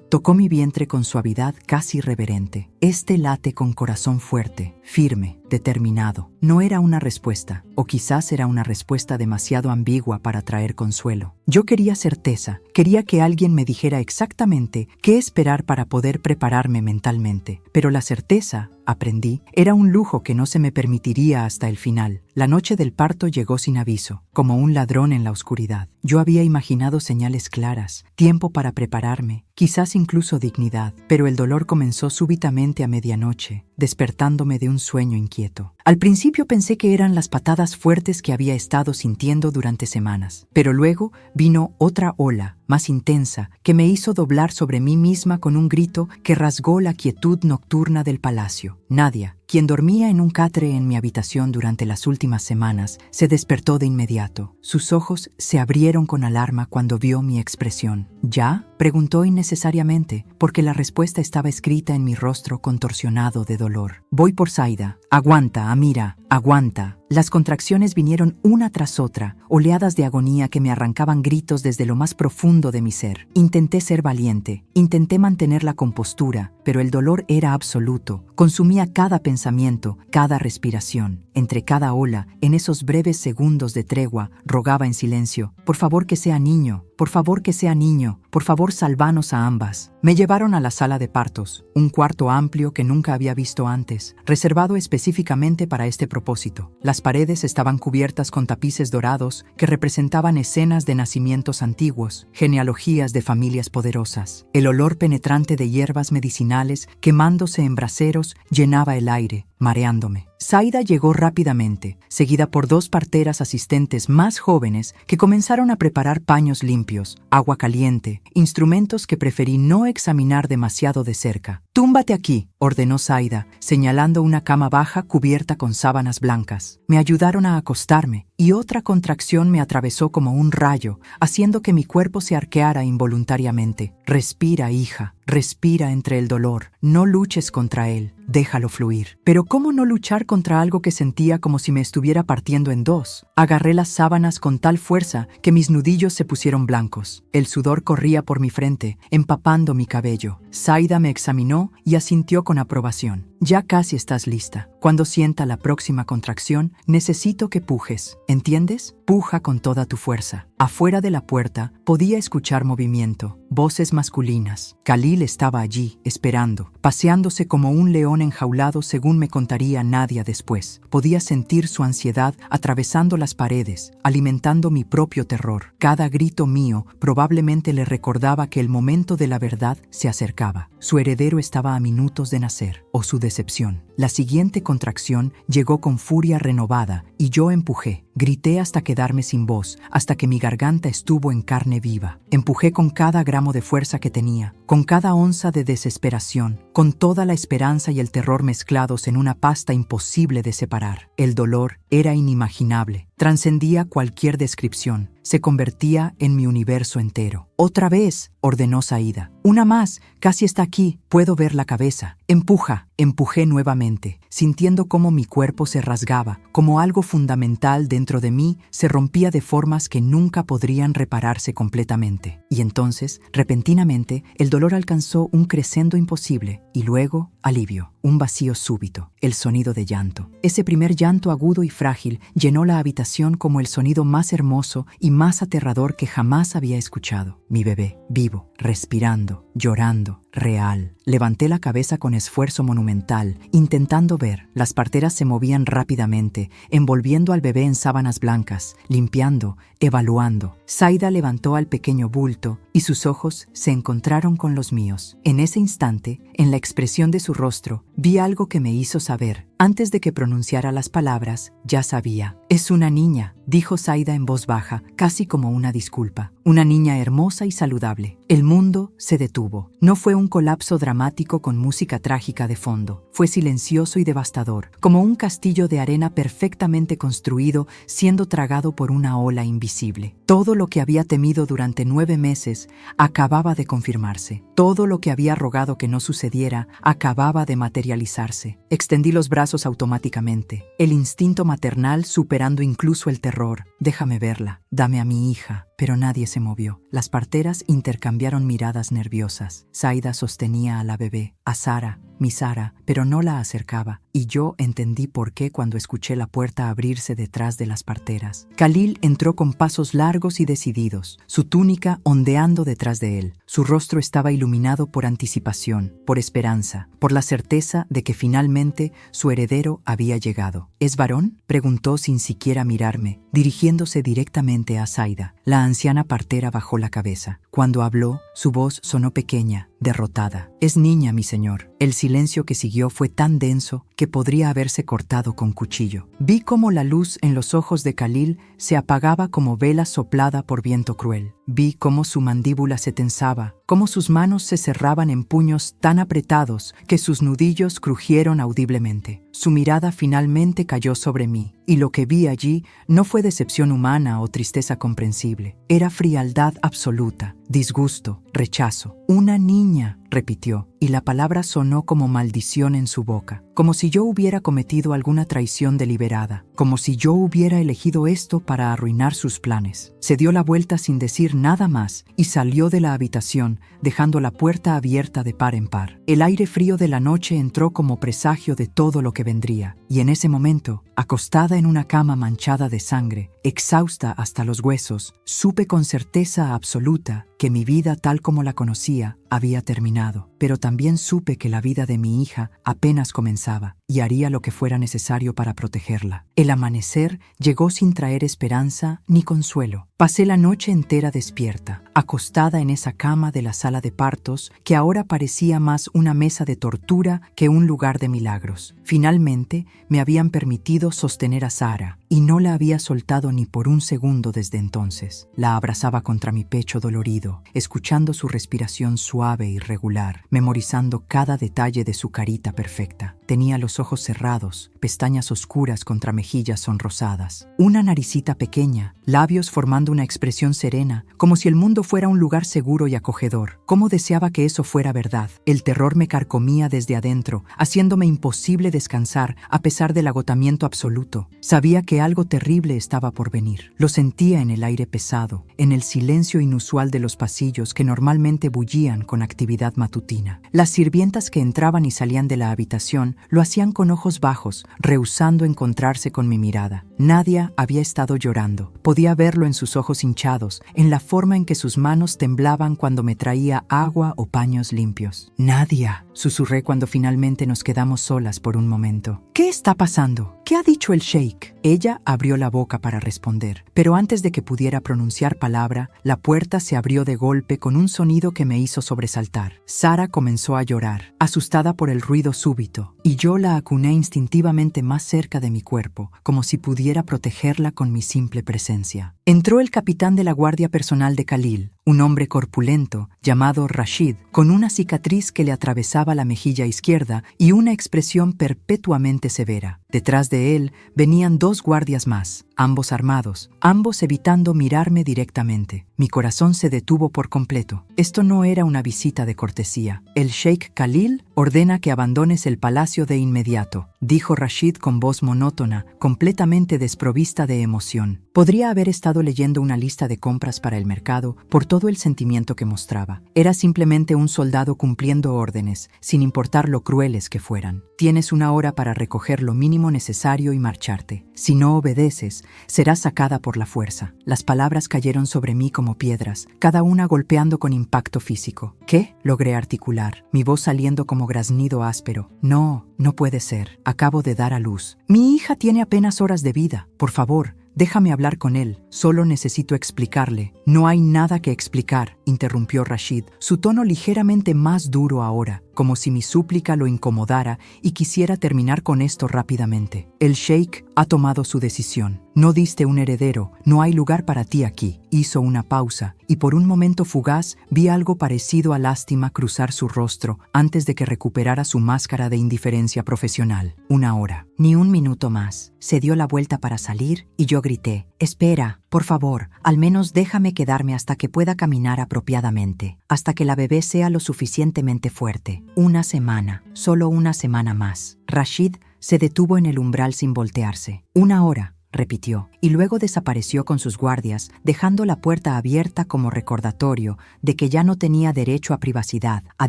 tocó mi vientre con suavidad casi reverente. Late con corazón fuerte, firme, determinado». No era una respuesta, o quizás era una respuesta demasiado ambigua para traer consuelo. Yo quería certeza, quería que alguien me dijera exactamente qué esperar para poder prepararme mentalmente. Pero la certeza, aprendí, era un lujo que no se me permitiría hasta el final. La noche del parto llegó sin aviso, como un ladrón en la oscuridad. Yo había imaginado señales claras, tiempo para prepararme, quizás incluso dignidad, pero el dolor comenzó súbitamente a medianoche, despertándome de un sueño inquieto. Al principio pensé que eran las patadas fuertes que había estado sintiendo durante semanas, pero luego vino otra ola, más intensa, que me hizo doblar sobre mí misma con un grito que rasgó la quietud nocturna del palacio. «Nadia, quien dormía en un catre en mi habitación durante las últimas semanas, se despertó de inmediato. Sus ojos se abrieron con alarma cuando vio mi expresión. ¿Ya?, preguntó innecesariamente, porque la respuesta estaba escrita en mi rostro contorsionado de dolor. Voy por Zaida. Aguanta, Amira, aguanta. Las contracciones vinieron una tras otra, oleadas de agonía que me arrancaban gritos desde lo más profundo de mi ser. Intenté ser valiente, intenté mantener la compostura, pero el dolor era absoluto. Consumía cada pensamiento, cada respiración. Entre cada ola, en esos breves segundos de tregua, rogaba en silencio: por favor que sea niño, por favor que sea niño, por favor sálvanos a ambas. Me llevaron a la sala de partos, un cuarto amplio que nunca había visto antes, reservado específicamente para este propósito. Las paredes estaban cubiertas con tapices dorados que representaban escenas de nacimientos antiguos, genealogías de familias poderosas. El olor penetrante de hierbas medicinales quemándose en braseros llenaba el aire, mareándome. Zaida llegó rápidamente, seguida por 2 parteras asistentes más jóvenes que comenzaron a preparar paños limpios, agua caliente, instrumentos que preferí no examinar demasiado de cerca. «Túmbate aquí», ordenó Zaida, señalando una cama baja cubierta con sábanas blancas. Me ayudaron a acostarme, y otra contracción me atravesó como un rayo, haciendo que mi cuerpo se arqueara involuntariamente. «Respira, hija, respira entre el dolor. No luches contra él, déjalo fluir». Pero ¿cómo no luchar contra algo que sentía como si me estuviera partiendo en dos? Agarré las sábanas con tal fuerza que mis nudillos se pusieron blancos. El sudor corría por mi frente, empapando mi cabello. Zaida me examinó y asintió con aprobación. «Ya casi estás lista. Cuando sienta la próxima contracción, necesito que pujes. ¿Entiendes? Puja con toda tu fuerza». Afuera de la puerta podía escuchar movimiento, voces masculinas. Khalil estaba allí, esperando, paseándose como un león enjaulado, según me contaría Nadia después. Podía sentir su ansiedad atravesando las paredes, alimentando mi propio terror. Cada grito mío probablemente le recordaba que el momento de la verdad se acercaba. Su heredero estaba a minutos de nacer, o su decepción. La siguiente contracción llegó con furia renovada y yo empujé. Grité hasta quedarme sin voz, hasta que mi garganta estuvo en carne viva. Empujé con cada gramo de fuerza que tenía, con cada onza de desesperación, con toda la esperanza y el terror mezclados en una pasta imposible de separar. El dolor era inimaginable, trascendía cualquier descripción, se convertía en mi universo entero. «Otra vez», ordenó Zaida. «Una más, casi está aquí, puedo ver la cabeza. Empuja». Empujé nuevamente, sintiendo cómo mi cuerpo se rasgaba, como algo fundamental dentro de mí se rompía de formas que nunca podrían repararse completamente. Y entonces, repentinamente, el dolor alcanzó un crescendo imposible, y luego, alivio, un vacío súbito, el sonido de llanto. Ese primer llanto agudo y frágil llenó la habitación como el sonido más hermoso y más aterrador que jamás había escuchado. Mi bebé, vivo, respirando, llorando, real. Levanté la cabeza con esfuerzo monumental, intentando ver. Las parteras se movían rápidamente, envolviendo al bebé en sábanas blancas, limpiando, evaluando. Zaida levantó al pequeño bulto y sus ojos se encontraron con los míos. En ese instante, en la expresión de su rostro, vi algo que me hizo saber. Antes de que pronunciara las palabras, ya sabía. «Es una niña», dijo Zaida en voz baja, casi como una disculpa. «Una niña hermosa y saludable». El mundo se detuvo. No fue un colapso dramático con música trágica de fondo. Fue silencioso y devastador, como un castillo de arena perfectamente construido siendo tragado por una ola invisible. Todo lo que había temido durante 9 meses acababa de confirmarse. Todo lo que había rogado que no sucediera acababa de materializarse. Extendí los brazos automáticamente, el instinto maternal superando incluso el terror. «Déjame verla, dame a mi hija». Pero nadie se movió. Las parteras intercambiaron miradas nerviosas. Zaida sostenía a la bebé, a Sara, mi Sara, pero no la acercaba. Y yo entendí por qué cuando escuché la puerta abrirse detrás de las parteras. Khalil entró con pasos largos y decididos, su túnica ondeando detrás de él. Su rostro estaba iluminado por anticipación, por esperanza, por la certeza de que finalmente su heredero había llegado. «¿Es varón?», preguntó sin siquiera mirarme, dirigiéndose directamente a Zaida. La anciana partera bajó la cabeza. Cuando habló, su voz sonó pequeña, derrotada. Es niña, mi señor. El silencio que siguió fue tan denso que podría haberse cortado con cuchillo. Vi cómo la luz en los ojos de Khalil se apagaba como vela soplada por viento cruel. Vi cómo su mandíbula se tensaba, cómo sus manos se cerraban en puños tan apretados que sus nudillos crujieron audiblemente. Su mirada finalmente cayó sobre mí, y lo que vi allí no fue decepción humana o tristeza comprensible. Era frialdad absoluta, disgusto, rechazo. Una niña, repitió, y la palabra sonó como maldición en su boca, como si yo hubiera cometido alguna traición deliberada, como si yo hubiera elegido esto para arruinar sus planes. Se dio la vuelta sin decir nada más y salió de la habitación, dejando la puerta abierta de par en par. El aire frío de la noche entró como presagio de todo lo que vendría, y en ese momento, acostada en una cama manchada de sangre, exhausta hasta los huesos, supe con certeza absoluta que mi vida tal como la conocía había terminado, pero también supe que la vida de mi hija apenas comenzaba y haría lo que fuera necesario para protegerla. El amanecer llegó sin traer esperanza ni consuelo. Pasé la noche entera despierta, acostada en esa cama de la sala de partos que ahora parecía más una mesa de tortura que un lugar de milagros. Finalmente, me habían permitido sostener a Sara y no la había soltado ni por un segundo desde entonces. La abrazaba contra mi pecho dolorido, escuchando su respiración suave y regular, memorizando cada detalle de su carita perfecta. Tenía los ojos cerrados, pestañas oscuras contra mejillas sonrosadas, una naricita pequeña, labios formando una expresión serena, como si el mundo fuera un lugar seguro y acogedor. Cómo deseaba que eso fuera verdad. El terror me carcomía desde adentro, haciéndome imposible descansar a pesar del agotamiento absoluto. Sabía que algo terrible estaba por venir. Lo sentía en el aire pesado, en el silencio inusual de los pasillos que normalmente bullían con actividad matutina. Las sirvientas que entraban y salían de la habitación lo hacían con ojos bajos, rehusando encontrarse con mi mirada. Nadia había estado llorando. Podía verlo en sus ojos hinchados, en la forma en que sus manos temblaban cuando me traía agua o paños limpios. «Nadia», susurré cuando finalmente nos quedamos solas por un momento. «¿Qué está pasando? ¿Qué ha dicho el sheik?» Ella abrió la boca para responder, pero antes de que pudiera pronunciar palabra, la puerta se abrió de golpe con un sonido que me hizo sobresaltar. Sara comenzó a llorar, asustada por el ruido súbito, y yo la acuné instintivamente más cerca de mi cuerpo, como si pudiera protegerla con mi simple presencia. Entró el capitán de la guardia personal de Khalil, un hombre corpulento, llamado Rashid, con una cicatriz que le atravesaba la mejilla izquierda y una expresión perpetuamente severa. Detrás de él venían dos guardias más, ambos armados, ambos evitando mirarme directamente. Mi corazón se detuvo por completo. Esto no era una visita de cortesía. «El sheik Khalil ordena que abandones el palacio de inmediato», dijo Rashid con voz monótona, completamente desprovista de emoción. Podría haber estado leyendo una lista de compras para el mercado por todo el sentimiento que mostraba. Era simplemente un soldado cumpliendo órdenes, sin importar lo crueles que fueran. «Tienes una hora para recoger lo mínimo necesario y marcharte. Si no obedeces, serás sacada por la fuerza». Las palabras cayeron sobre mí como piedras, cada una golpeando con impacto físico. «¿Qué?», logré articular, mi voz saliendo como graznido áspero. «No, no puede ser. Acabo de dar a luz. Mi hija tiene apenas horas de vida. Por favor, déjame hablar con él. Solo necesito explicarle». «No hay nada que explicar», interrumpió Rashid, su tono ligeramente más duro ahora, como si mi súplica lo incomodara y quisiera terminar con esto rápidamente. «El sheik ha tomado su decisión. No diste un heredero, no hay lugar para ti aquí». Hizo una pausa, y por un momento fugaz vi algo parecido a lástima cruzar su rostro antes de que recuperara su máscara de indiferencia profesional. «Una hora». «Ni un minuto más». Se dio la vuelta para salir y yo grité: «Espera, por favor, al menos déjame quedarme hasta que pueda caminar apropiadamente, hasta que la bebé sea lo suficientemente fuerte. Una semana, solo una semana más». Rashid se detuvo en el umbral sin voltearse. «Una hora», repitió, y luego desapareció con sus guardias, dejando la puerta abierta como recordatorio de que ya no tenía derecho a privacidad, a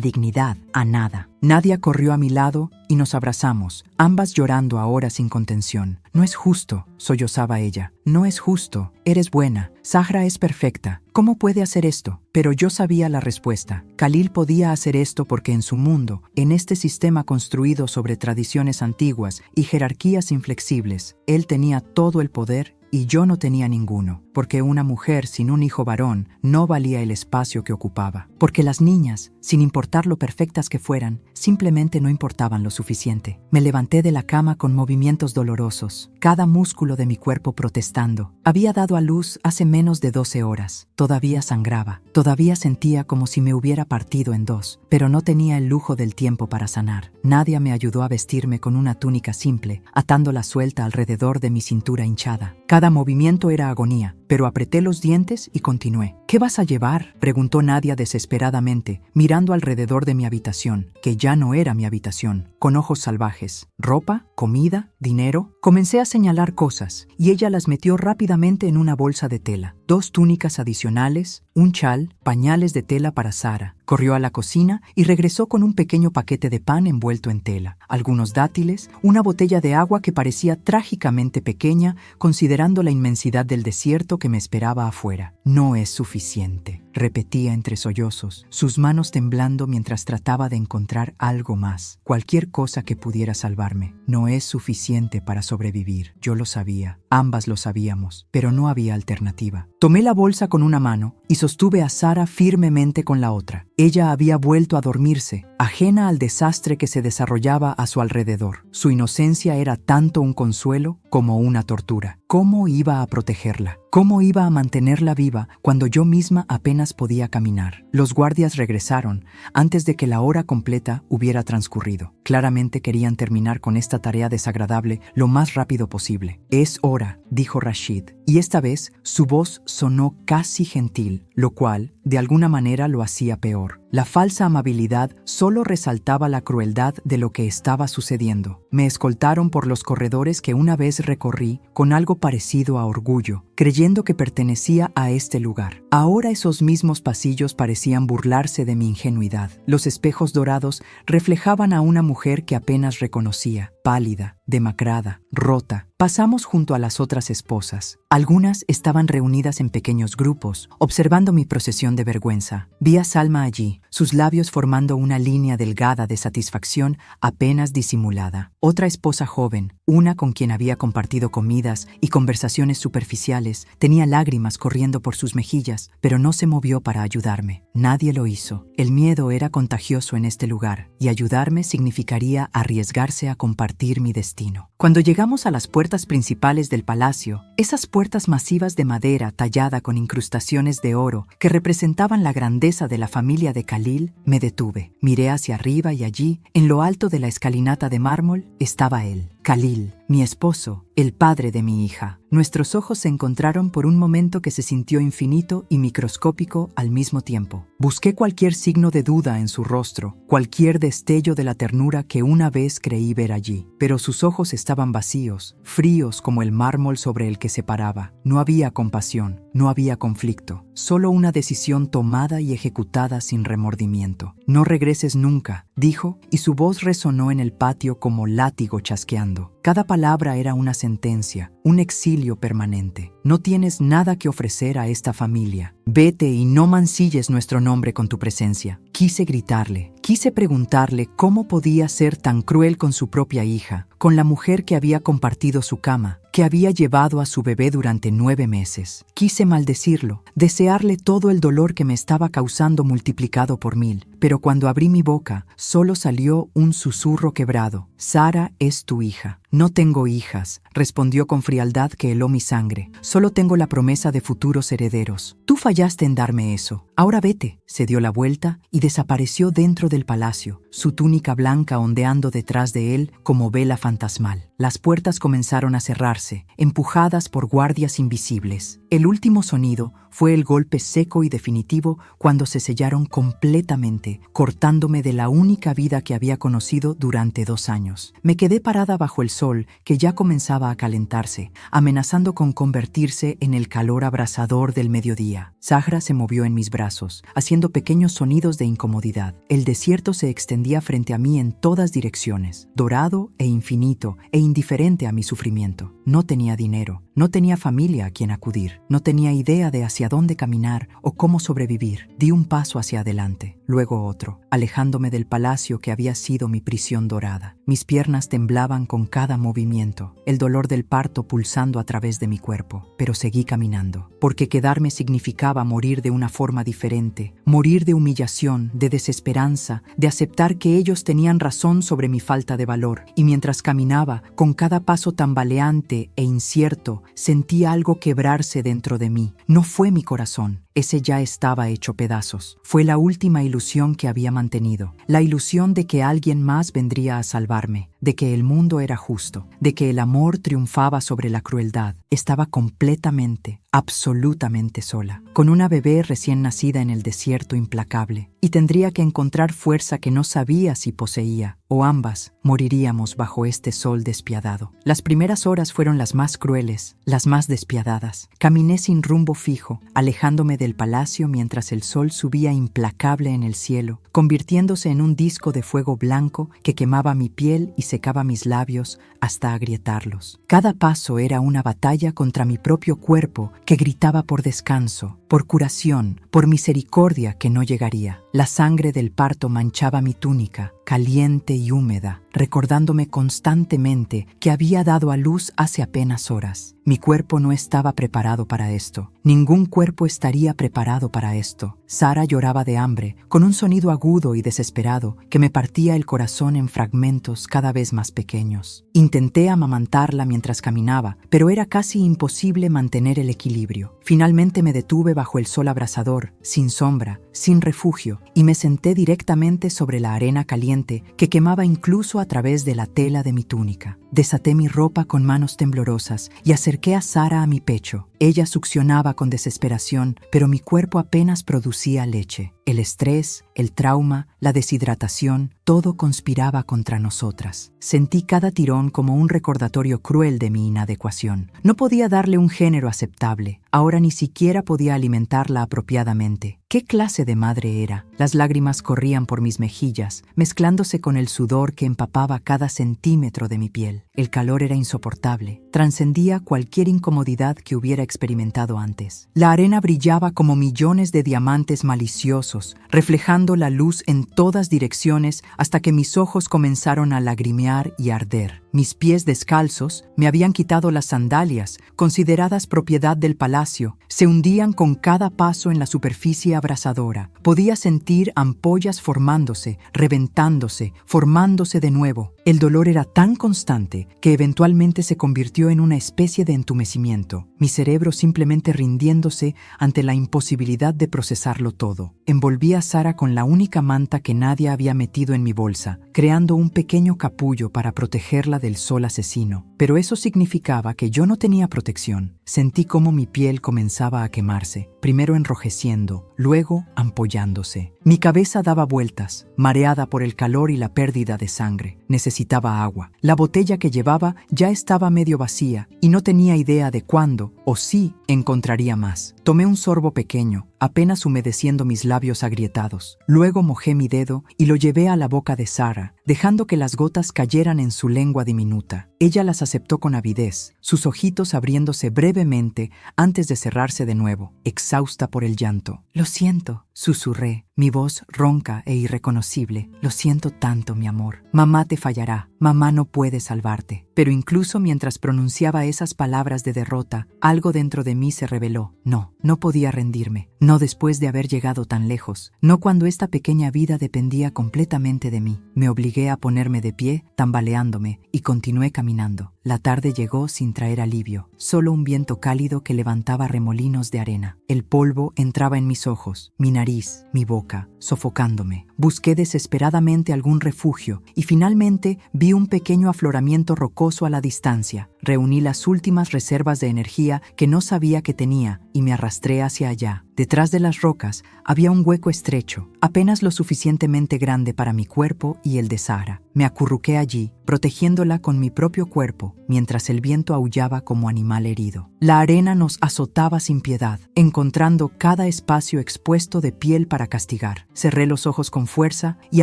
dignidad, a nada. Nadia corrió a mi lado y nos abrazamos, ambas llorando ahora sin contención. «No es justo», sollozaba ella. «No es justo. Eres buena. Zahra es perfecta. ¿Cómo puede hacer esto?». Pero yo sabía la respuesta. Khalil podía hacer esto porque en su mundo, en este sistema construido sobre tradiciones antiguas y jerarquías inflexibles, él tenía todo el poder y yo no tenía ninguno. porque una mujer sin un hijo varón no valía el espacio que ocupaba, porque las niñas, sin importar lo perfectas que fueran, simplemente no importaban lo suficiente. Me levanté de la cama con movimientos dolorosos, cada músculo de mi cuerpo protestando. Había dado a luz hace menos de 12 horas. Todavía sangraba, todavía sentía como si me hubiera partido en dos, pero no tenía el lujo del tiempo para sanar. Nadia me ayudó a vestirme con una túnica simple, atándola suelta alrededor de mi cintura hinchada. Cada movimiento era agonía, pero apreté los dientes y continué. ¿Qué vas a llevar?, preguntó Nadia desesperadamente, mirando alrededor de mi habitación, que ya no era mi habitación, con ojos salvajes. ¿Ropa? ¿Comida? ¿Dinero? Comencé a señalar cosas, y ella las metió rápidamente en una bolsa de tela. 2 túnicas adicionales, un chal, pañales de tela para Sara. Corrió a la cocina y regresó con un pequeño paquete de pan envuelto en tela, algunos dátiles, una botella de agua que parecía trágicamente pequeña considerando la inmensidad del desierto que me esperaba afuera. No es suficiente, repetía entre sollozos, sus manos temblando mientras trataba de encontrar algo más, cualquier cosa que pudiera salvarme. No es suficiente para sobrevivir. Yo lo sabía, ambas lo sabíamos, pero no había alternativa. Tomé la bolsa con una mano y sostuve a Sara firmemente con la otra. Ella había vuelto a dormirse, ajena al desastre que se desarrollaba a su alrededor. Su inocencia era tanto un consuelo como una tortura. ¿Cómo iba a protegerla? ¿Cómo iba a mantenerla viva cuando yo misma apenas podía caminar? Los guardias regresaron antes de que la hora completa hubiera transcurrido. Claramente querían terminar con esta tarea desagradable lo más rápido posible. «Es hora», dijo Rashid, y esta vez su voz sonó casi gentil, lo cual, de alguna manera, lo hacía peor. La falsa amabilidad solo resaltaba la crueldad de lo que estaba sucediendo. Me escoltaron por los corredores que una vez recorrí con algo parecido a orgullo, creyendo que pertenecía a este lugar. Ahora esos mismos pasillos parecían burlarse de mi ingenuidad. Los espejos dorados reflejaban a una mujer que apenas reconocía, pálida, demacrada, rota. Pasamos junto a las otras esposas. Algunas estaban reunidas en pequeños grupos, observando mi procesión de vergüenza. Vi a Salma allí, sus labios formando una línea delgada de satisfacción apenas disimulada. Otra esposa joven, una con quien había compartido comidas y conversaciones superficiales, tenía lágrimas corriendo por sus mejillas, pero no se movió para ayudarme. Nadie lo hizo. El miedo era contagioso en este lugar, y ayudarme significaría arriesgarse a compartir mi destino. Cuando llegamos a las puertas principales del palacio, esas puertas masivas de madera tallada con incrustaciones de oro que representaban la grandeza de la familia de Khalil, me detuve. Miré hacia arriba y allí, en lo alto de la escalinata de mármol, estaba él, Khalil, mi esposo, el padre de mi hija. Nuestros ojos se encontraron por un momento que se sintió infinito y microscópico al mismo tiempo. Busqué cualquier signo de duda en su rostro, cualquier destello de la ternura que una vez creí ver allí, pero sus ojos estaban vacíos, fríos como el mármol sobre el que se paraba. No había compasión, no había conflicto, solo una decisión tomada y ejecutada sin remordimiento. «No regreses nunca», dijo, y su voz resonó en el patio como látigo chasqueando. Cada palabra era una sentencia, un exilio permanente. «No tienes nada que ofrecer a esta familia. Vete y no mancilles nuestro nombre con tu presencia». Quise gritarle, quise preguntarle cómo podía ser tan cruel con su propia hija, con la mujer que había compartido su cama, que había llevado a su bebé durante 9 meses. Quise maldecirlo, desearle todo el dolor que me estaba causando multiplicado por 1000, pero cuando abrí mi boca, solo salió un susurro quebrado. «Sara es tu hija». «No tengo hijas», respondió con frialdad que heló mi sangre. «Solo tengo la promesa de futuros herederos. Tú fallaste en darme eso. Ahora vete». Se dio la vuelta y desapareció dentro del palacio, su túnica blanca ondeando detrás de él como vela fantasmal. Las puertas comenzaron a cerrarse, empujadas por guardias invisibles. El último sonido fue el golpe seco y definitivo cuando se sellaron completamente, cortándome de la única vida que había conocido durante 2 años. Me quedé parada bajo el sol que ya comenzaba a calentarse, amenazando con convertirse en el calor abrasador del mediodía. Zahra se movió en mis brazos, haciendo pequeños sonidos de incomodidad. El desierto se extendía frente a mí en todas direcciones, dorado e infinito e indiferente a mi sufrimiento. No tenía dinero, no tenía familia a quien acudir, no tenía idea de hacia dónde caminar o cómo sobrevivir. Di un paso hacia adelante, luego otro, alejándome del palacio que había sido mi prisión dorada. Mis piernas temblaban con cada cada movimiento, el dolor del parto pulsando a través de mi cuerpo, pero seguí caminando, porque quedarme significaba morir de una forma diferente, morir de humillación, de desesperanza, de aceptar que ellos tenían razón sobre mi falta de valor, y mientras caminaba, con cada paso tambaleante e incierto, sentía algo quebrarse dentro de mí. No fue mi corazón, ese ya estaba hecho pedazos. Fue la última ilusión que había mantenido, la ilusión de que alguien más vendría a salvarme, de que el mundo era justo, de que el amor triunfaba sobre la crueldad. Estaba completamente, absolutamente sola, con una bebé recién nacida en el desierto implacable, y tendría que encontrar fuerza que no sabía si poseía, o ambas moriríamos bajo este sol despiadado. Las primeras horas fueron las más crueles, las más despiadadas. Caminé sin rumbo fijo, alejándome del palacio mientras el sol subía implacable en el cielo, convirtiéndose en un disco de fuego blanco que quemaba mi piel y secaba mis labios hasta agrietarlos. Cada paso era una batalla contra mi propio cuerpo que gritaba por descanso, por curación, por misericordia que no llegaría. La sangre del parto manchaba mi túnica, caliente y húmeda, recordándome constantemente que había dado a luz hace apenas horas. Mi cuerpo no estaba preparado para esto. Ningún cuerpo estaría preparado para esto. Sara lloraba de hambre, con un sonido agudo y desesperado que me partía el corazón en fragmentos cada vez más pequeños. Intenté amamantarla mientras caminaba, pero era casi imposible mantener el equilibrio. Finalmente me detuve bajo el sol abrasador, sin sombra, sin refugio, y me senté directamente sobre la arena caliente que quemaba incluso a través de la tela de mi túnica. Desaté mi ropa con manos temblorosas y acerqué a Sara a mi pecho. Ella succionaba con desesperación, pero mi cuerpo apenas producía leche. El estrés, el trauma, la deshidratación, todo conspiraba contra nosotras. Sentí cada tirón como un recordatorio cruel de mi inadecuación. No podía darle un género aceptable. Ahora ni siquiera podía alimentarla apropiadamente. ¿Qué clase de madre era? Las lágrimas corrían por mis mejillas, mezclándose con el sudor que empapaba cada centímetro de mi piel. El calor era insoportable. Trascendía cualquier incomodidad que hubiera experimentado antes. La arena brillaba como millones de diamantes maliciosos, reflejando la luz en todas direcciones hasta que mis ojos comenzaron a lagrimear y arder. Mis pies descalzos me habían quitado las sandalias, consideradas propiedad del palacio. Se hundían con cada paso en la superficie abrasadora. Podía sentir ampollas formándose, reventándose, formándose de nuevo. El dolor era tan constante que eventualmente se convirtió en una especie de entumecimiento, mi cerebro simplemente rindiéndose ante la imposibilidad de procesarlo todo. Envolví a Sara con la única manta que nadie había metido en mi bolsa, creando un pequeño capullo para protegerla del sol asesino. Pero eso significaba que yo no tenía protección. Sentí cómo mi piel comenzaba a quemarse, primero enrojeciendo, luego ampollándose. Mi cabeza daba vueltas, mareada por el calor y la pérdida de sangre. Necesitaba agua. La botella que llevaba ya estaba medio vacía y no tenía idea de cuándo o si encontraría más. Tomé un sorbo pequeño, apenas humedeciendo mis labios agrietados. Luego mojé mi dedo y lo llevé a la boca de Sara, dejando que las gotas cayeran en su lengua diminuta. Ella las aceptó con avidez, sus ojitos abriéndose brevemente antes de cerrarse de nuevo, exhausta por el llanto. «Lo siento», susurré, mi voz ronca e irreconocible. «Lo siento tanto, mi amor. Mamá te fallará. Mamá no puede salvarte». Pero incluso mientras pronunciaba esas palabras de derrota, algo dentro de mí se rebeló. No podía rendirme. No después de haber llegado tan lejos. No cuando esta pequeña vida dependía completamente de mí. Me obligué a ponerme de pie, tambaleándome, y continué caminando. La tarde llegó sin traer alivio, solo un viento cálido que levantaba remolinos de arena. El polvo entraba en mis ojos, mi nariz, mi boca, sofocándome. Busqué desesperadamente algún refugio y finalmente vi un pequeño afloramiento rocoso a la distancia. Reuní las últimas reservas de energía que no sabía que tenía y me arrastré hacia allá. Detrás de las rocas había un hueco estrecho, apenas lo suficientemente grande para mi cuerpo y el de Sara. Me acurruqué allí, protegiéndola con mi propio cuerpo, mientras el viento aullaba como animal herido. La arena nos azotaba sin piedad, encontrando cada espacio expuesto de piel para castigar. Cerré los ojos con fuerza y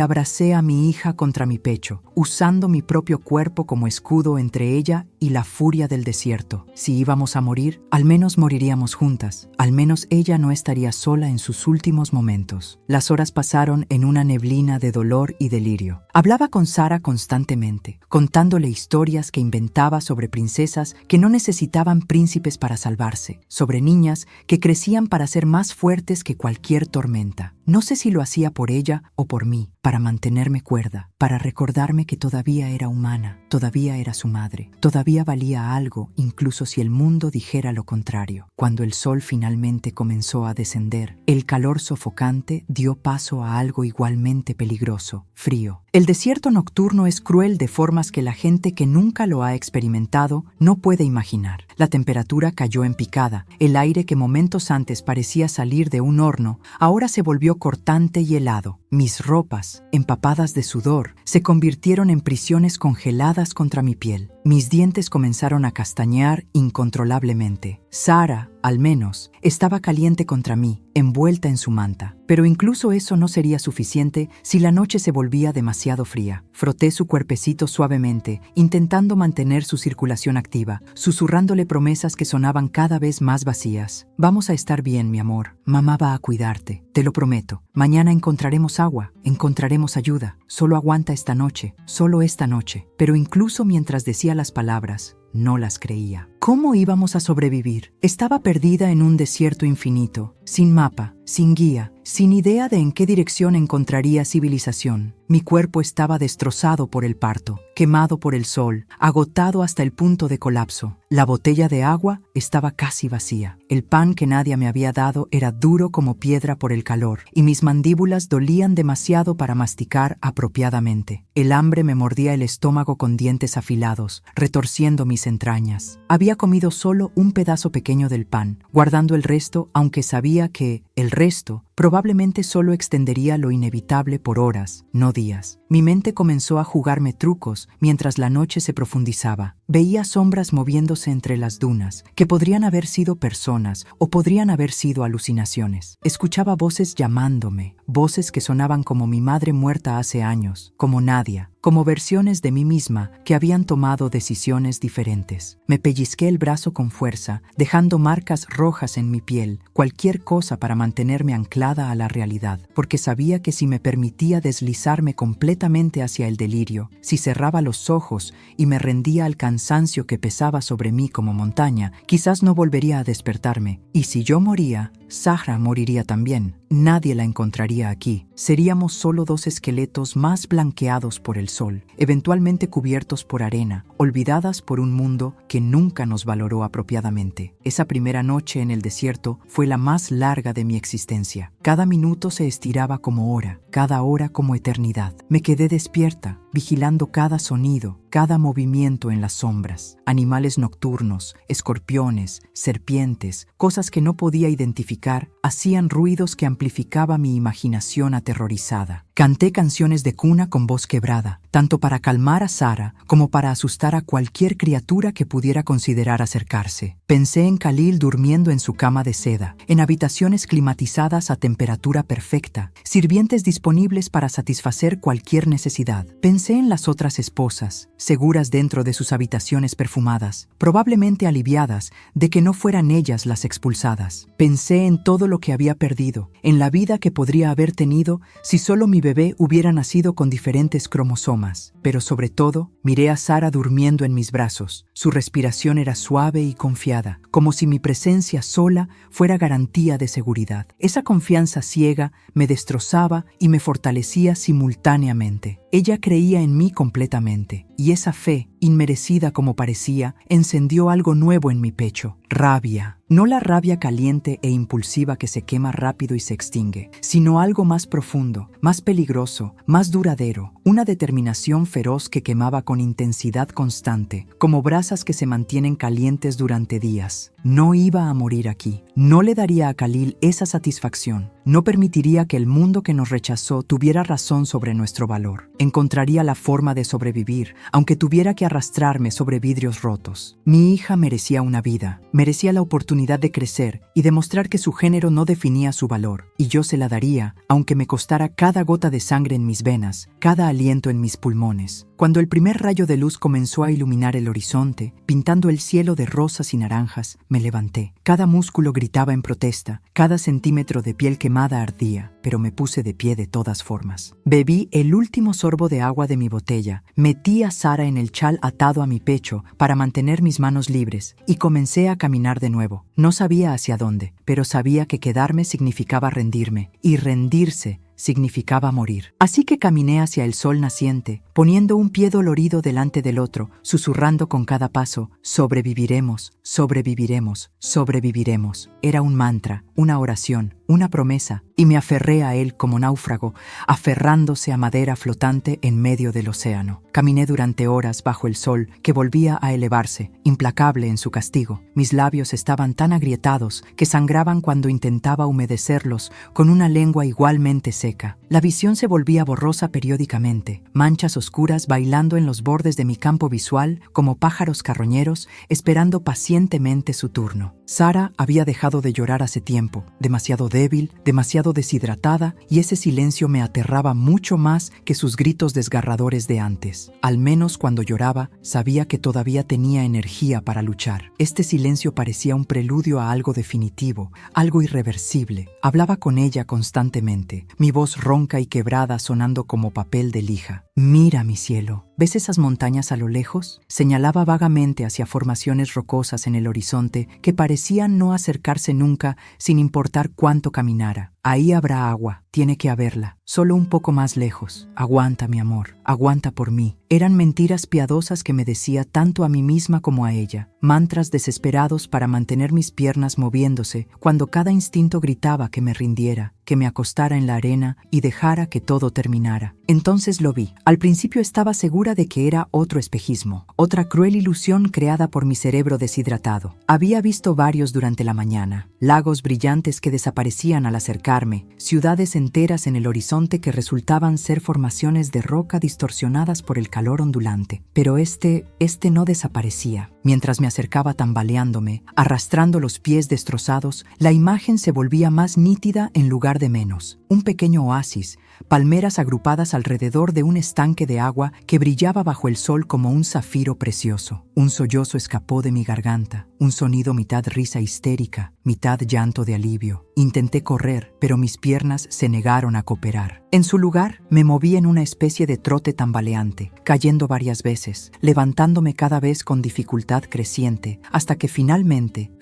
abracé a mi hija contra mi pecho, usando mi propio cuerpo como escudo entre ella y y la furia del desierto. Si íbamos a morir, al menos moriríamos juntas. Al menos ella no estaría sola en sus últimos momentos. Las horas pasaron en una neblina de dolor y delirio. Hablaba con Sara constantemente, contándole historias que inventaba sobre princesas que no necesitaban príncipes para salvarse, sobre niñas que crecían para ser más fuertes que cualquier tormenta. No sé si lo hacía por ella o por mí, para mantenerme cuerda, para recordarme que todavía era humana, todavía era su madre, todavía valía algo, incluso si el mundo dijera lo contrario. Cuando el sol finalmente comenzó a descender, el calor sofocante dio paso a algo igualmente peligroso: frío. El desierto nocturno es cruel de formas que la gente que nunca lo ha experimentado no puede imaginar. La temperatura cayó en picada. El aire que momentos antes parecía salir de un horno, ahora se volvió cortante y helado. Mis ropas, empapadas de sudor, se convirtieron en prisiones congeladas contra mi piel. Mis dientes comenzaron a castañear incontrolablemente. Sara, al menos, estaba caliente contra mí, envuelta en su manta. Pero incluso eso no sería suficiente si la noche se volvía demasiado fría. Froté su cuerpecito suavemente, intentando mantener su circulación activa, susurrándole promesas que sonaban cada vez más vacías. Vamos a estar bien, mi amor. Mamá va a cuidarte, te lo prometo. Mañana encontraremos agua, encontraremos ayuda. Solo aguanta esta noche, solo esta noche. Pero incluso mientras decía las palabras, no las creía. ¿Cómo íbamos a sobrevivir? Estaba perdida en un desierto infinito, sin mapa, sin guía, sin idea de en qué dirección encontraría civilización. Mi cuerpo estaba destrozado por el parto, quemado por el sol, agotado hasta el punto de colapso. La botella de agua estaba casi vacía. El pan que nadie me había dado era duro como piedra por el calor, y mis mandíbulas dolían demasiado para masticar apropiadamente. El hambre me mordía el estómago con dientes afilados, retorciendo mis entrañas. Había comido solo un pedazo pequeño del pan, guardando el resto, aunque sabía que el resto probablemente solo extendería lo inevitable por horas, no días. Mi mente comenzó a jugarme trucos mientras la noche se profundizaba. Veía sombras moviéndose entre las dunas, que podrían haber sido personas o podrían haber sido alucinaciones. Escuchaba voces llamándome, voces que sonaban como mi madre muerta hace años, como Nadia, como versiones de mí misma que habían tomado decisiones diferentes. Me pellizqué el brazo con fuerza, dejando marcas rojas en mi piel, cualquier cosa para mantenerme anclada a la realidad, porque sabía que si me permitía deslizarme completamente hacia el delirio, si cerraba los ojos y me rendía al cansancio que pesaba sobre mí como montaña, quizás no volvería a despertarme. Y si yo moría, Zahra moriría también. Nadie la encontraría aquí. Seríamos solo dos esqueletos más blanqueados por el sol, eventualmente cubiertos por arena, olvidadas por un mundo que nunca nos valoró apropiadamente. Esa primera noche en el desierto fue la más larga de mi existencia. Cada minuto se estiraba como hora, cada hora como eternidad. Me quedé despierta, vigilando cada sonido, cada movimiento en las sombras. Animales nocturnos, escorpiones, serpientes, cosas que no podía identificar, hacían ruidos que amplificaba mi imaginación aterrorizada. Canté canciones de cuna con voz quebrada, tanto para calmar a Sara como para asustar a cualquier criatura que pudiera considerar acercarse. Pensé en Khalil durmiendo en su cama de seda, en habitaciones climatizadas a temperatura perfecta, sirvientes disponibles para satisfacer cualquier necesidad. Pensé en las otras esposas, seguras dentro de sus habitaciones perfumadas, probablemente aliviadas de que no fueran ellas las expulsadas. Pensé en todo lo que había perdido, en la vida que podría haber tenido si solo mi bebé hubiera nacido con diferentes cromosomas. Pero sobre todo, miré a Sara durmiendo en mis brazos. Su respiración era suave y confiada, como si mi presencia sola fuera garantía de seguridad. Esa confianza ciega me destrozaba y me fortalecía simultáneamente. Ella creía en mí completamente, y esa fe, inmerecida como parecía, encendió algo nuevo en mi pecho: rabia. No la rabia caliente e impulsiva que se quema rápido y se extingue, sino algo más profundo, más peligroso, más duradero, una determinación feroz que quemaba con intensidad constante, como brasas que se mantienen calientes durante días. No iba a morir aquí. No le daría a Khalil esa satisfacción. No permitiría que el mundo que nos rechazó tuviera razón sobre nuestro valor. Encontraría la forma de sobrevivir, aunque tuviera que arrastrarme sobre vidrios rotos. Mi hija merecía una vida, merecía la oportunidad de crecer y demostrar que su género no definía su valor, y yo se la daría, aunque me costara cada gota de sangre en mis venas, cada aliento en mis pulmones. Cuando el primer rayo de luz comenzó a iluminar el horizonte, pintando el cielo de rosas y naranjas, me levanté. Cada músculo gritaba en protesta, cada centímetro de piel quemada ardía, pero me puse de pie de todas formas. Bebí el último sorbo de agua de mi botella, metí a Sara en el chal atado a mi pecho para mantener mis manos libres y comencé a caminar de nuevo. No sabía hacia dónde, pero sabía que quedarme significaba rendirme, y rendirse significaba morir. Así que caminé hacia el sol naciente, poniendo un pie dolorido delante del otro, susurrando con cada paso: sobreviviremos, sobreviviremos, sobreviviremos. Era un mantra, una oración, una promesa, y me aferré a él como náufrago, aferrándose a madera flotante en medio del océano. Caminé durante horas bajo el sol que volvía a elevarse, implacable en su castigo. Mis labios estaban tan agrietados que sangraban cuando intentaba humedecerlos con una lengua igualmente seca. La visión se volvía borrosa periódicamente, manchas oscuras bailando en los bordes de mi campo visual como pájaros carroñeros esperando pacientemente su turno. Sara había dejado de llorar hace tiempo, demasiado débil, demasiado deshidratada, y ese silencio me aterraba mucho más que sus gritos desgarradores de antes. Al menos cuando lloraba, sabía que todavía tenía energía para luchar. Este silencio parecía un preludio a algo definitivo, algo irreversible. Hablaba con ella constantemente, mi voz ronca y quebrada sonando como papel de lija. Mira, mi cielo, ¿ves esas montañas a lo lejos? Señalaba vagamente hacia formaciones rocosas en el horizonte que parecían no acercarse nunca sin importar cuánto caminara. Ahí habrá agua, tiene que haberla, solo un poco más lejos. Aguanta, mi amor, aguanta por mí. Eran mentiras piadosas que me decía tanto a mí misma como a ella, mantras desesperados para mantener mis piernas moviéndose cuando cada instinto gritaba que me rindiera, que me acostara en la arena y dejara que todo terminara. Entonces lo vi. Al principio estaba segura de que era otro espejismo, otra cruel ilusión creada por mi cerebro deshidratado. Había visto varios durante la mañana, lagos brillantes que desaparecían al acercarme, ciudades enteras en el horizonte que resultaban ser formaciones de roca distorsionadas por el calor ondulante. Pero este no desaparecía. Mientras me acercaba tambaleándome, arrastrando los pies destrozados, la imagen se volvía más nítida en lugar de menos. Un pequeño oasis, palmeras agrupadas alrededor de un estanque de agua que brillaba bajo el sol como un zafiro precioso. Un sollozo escapó de mi garganta, un sonido mitad risa histérica, mitad llanto de alivio. Intenté correr, pero mis piernas se negaron a cooperar. En su lugar, me moví en una especie de trote tambaleante, cayendo varias veces, levantándome cada vez con dificultad creciente, hasta que finalmente,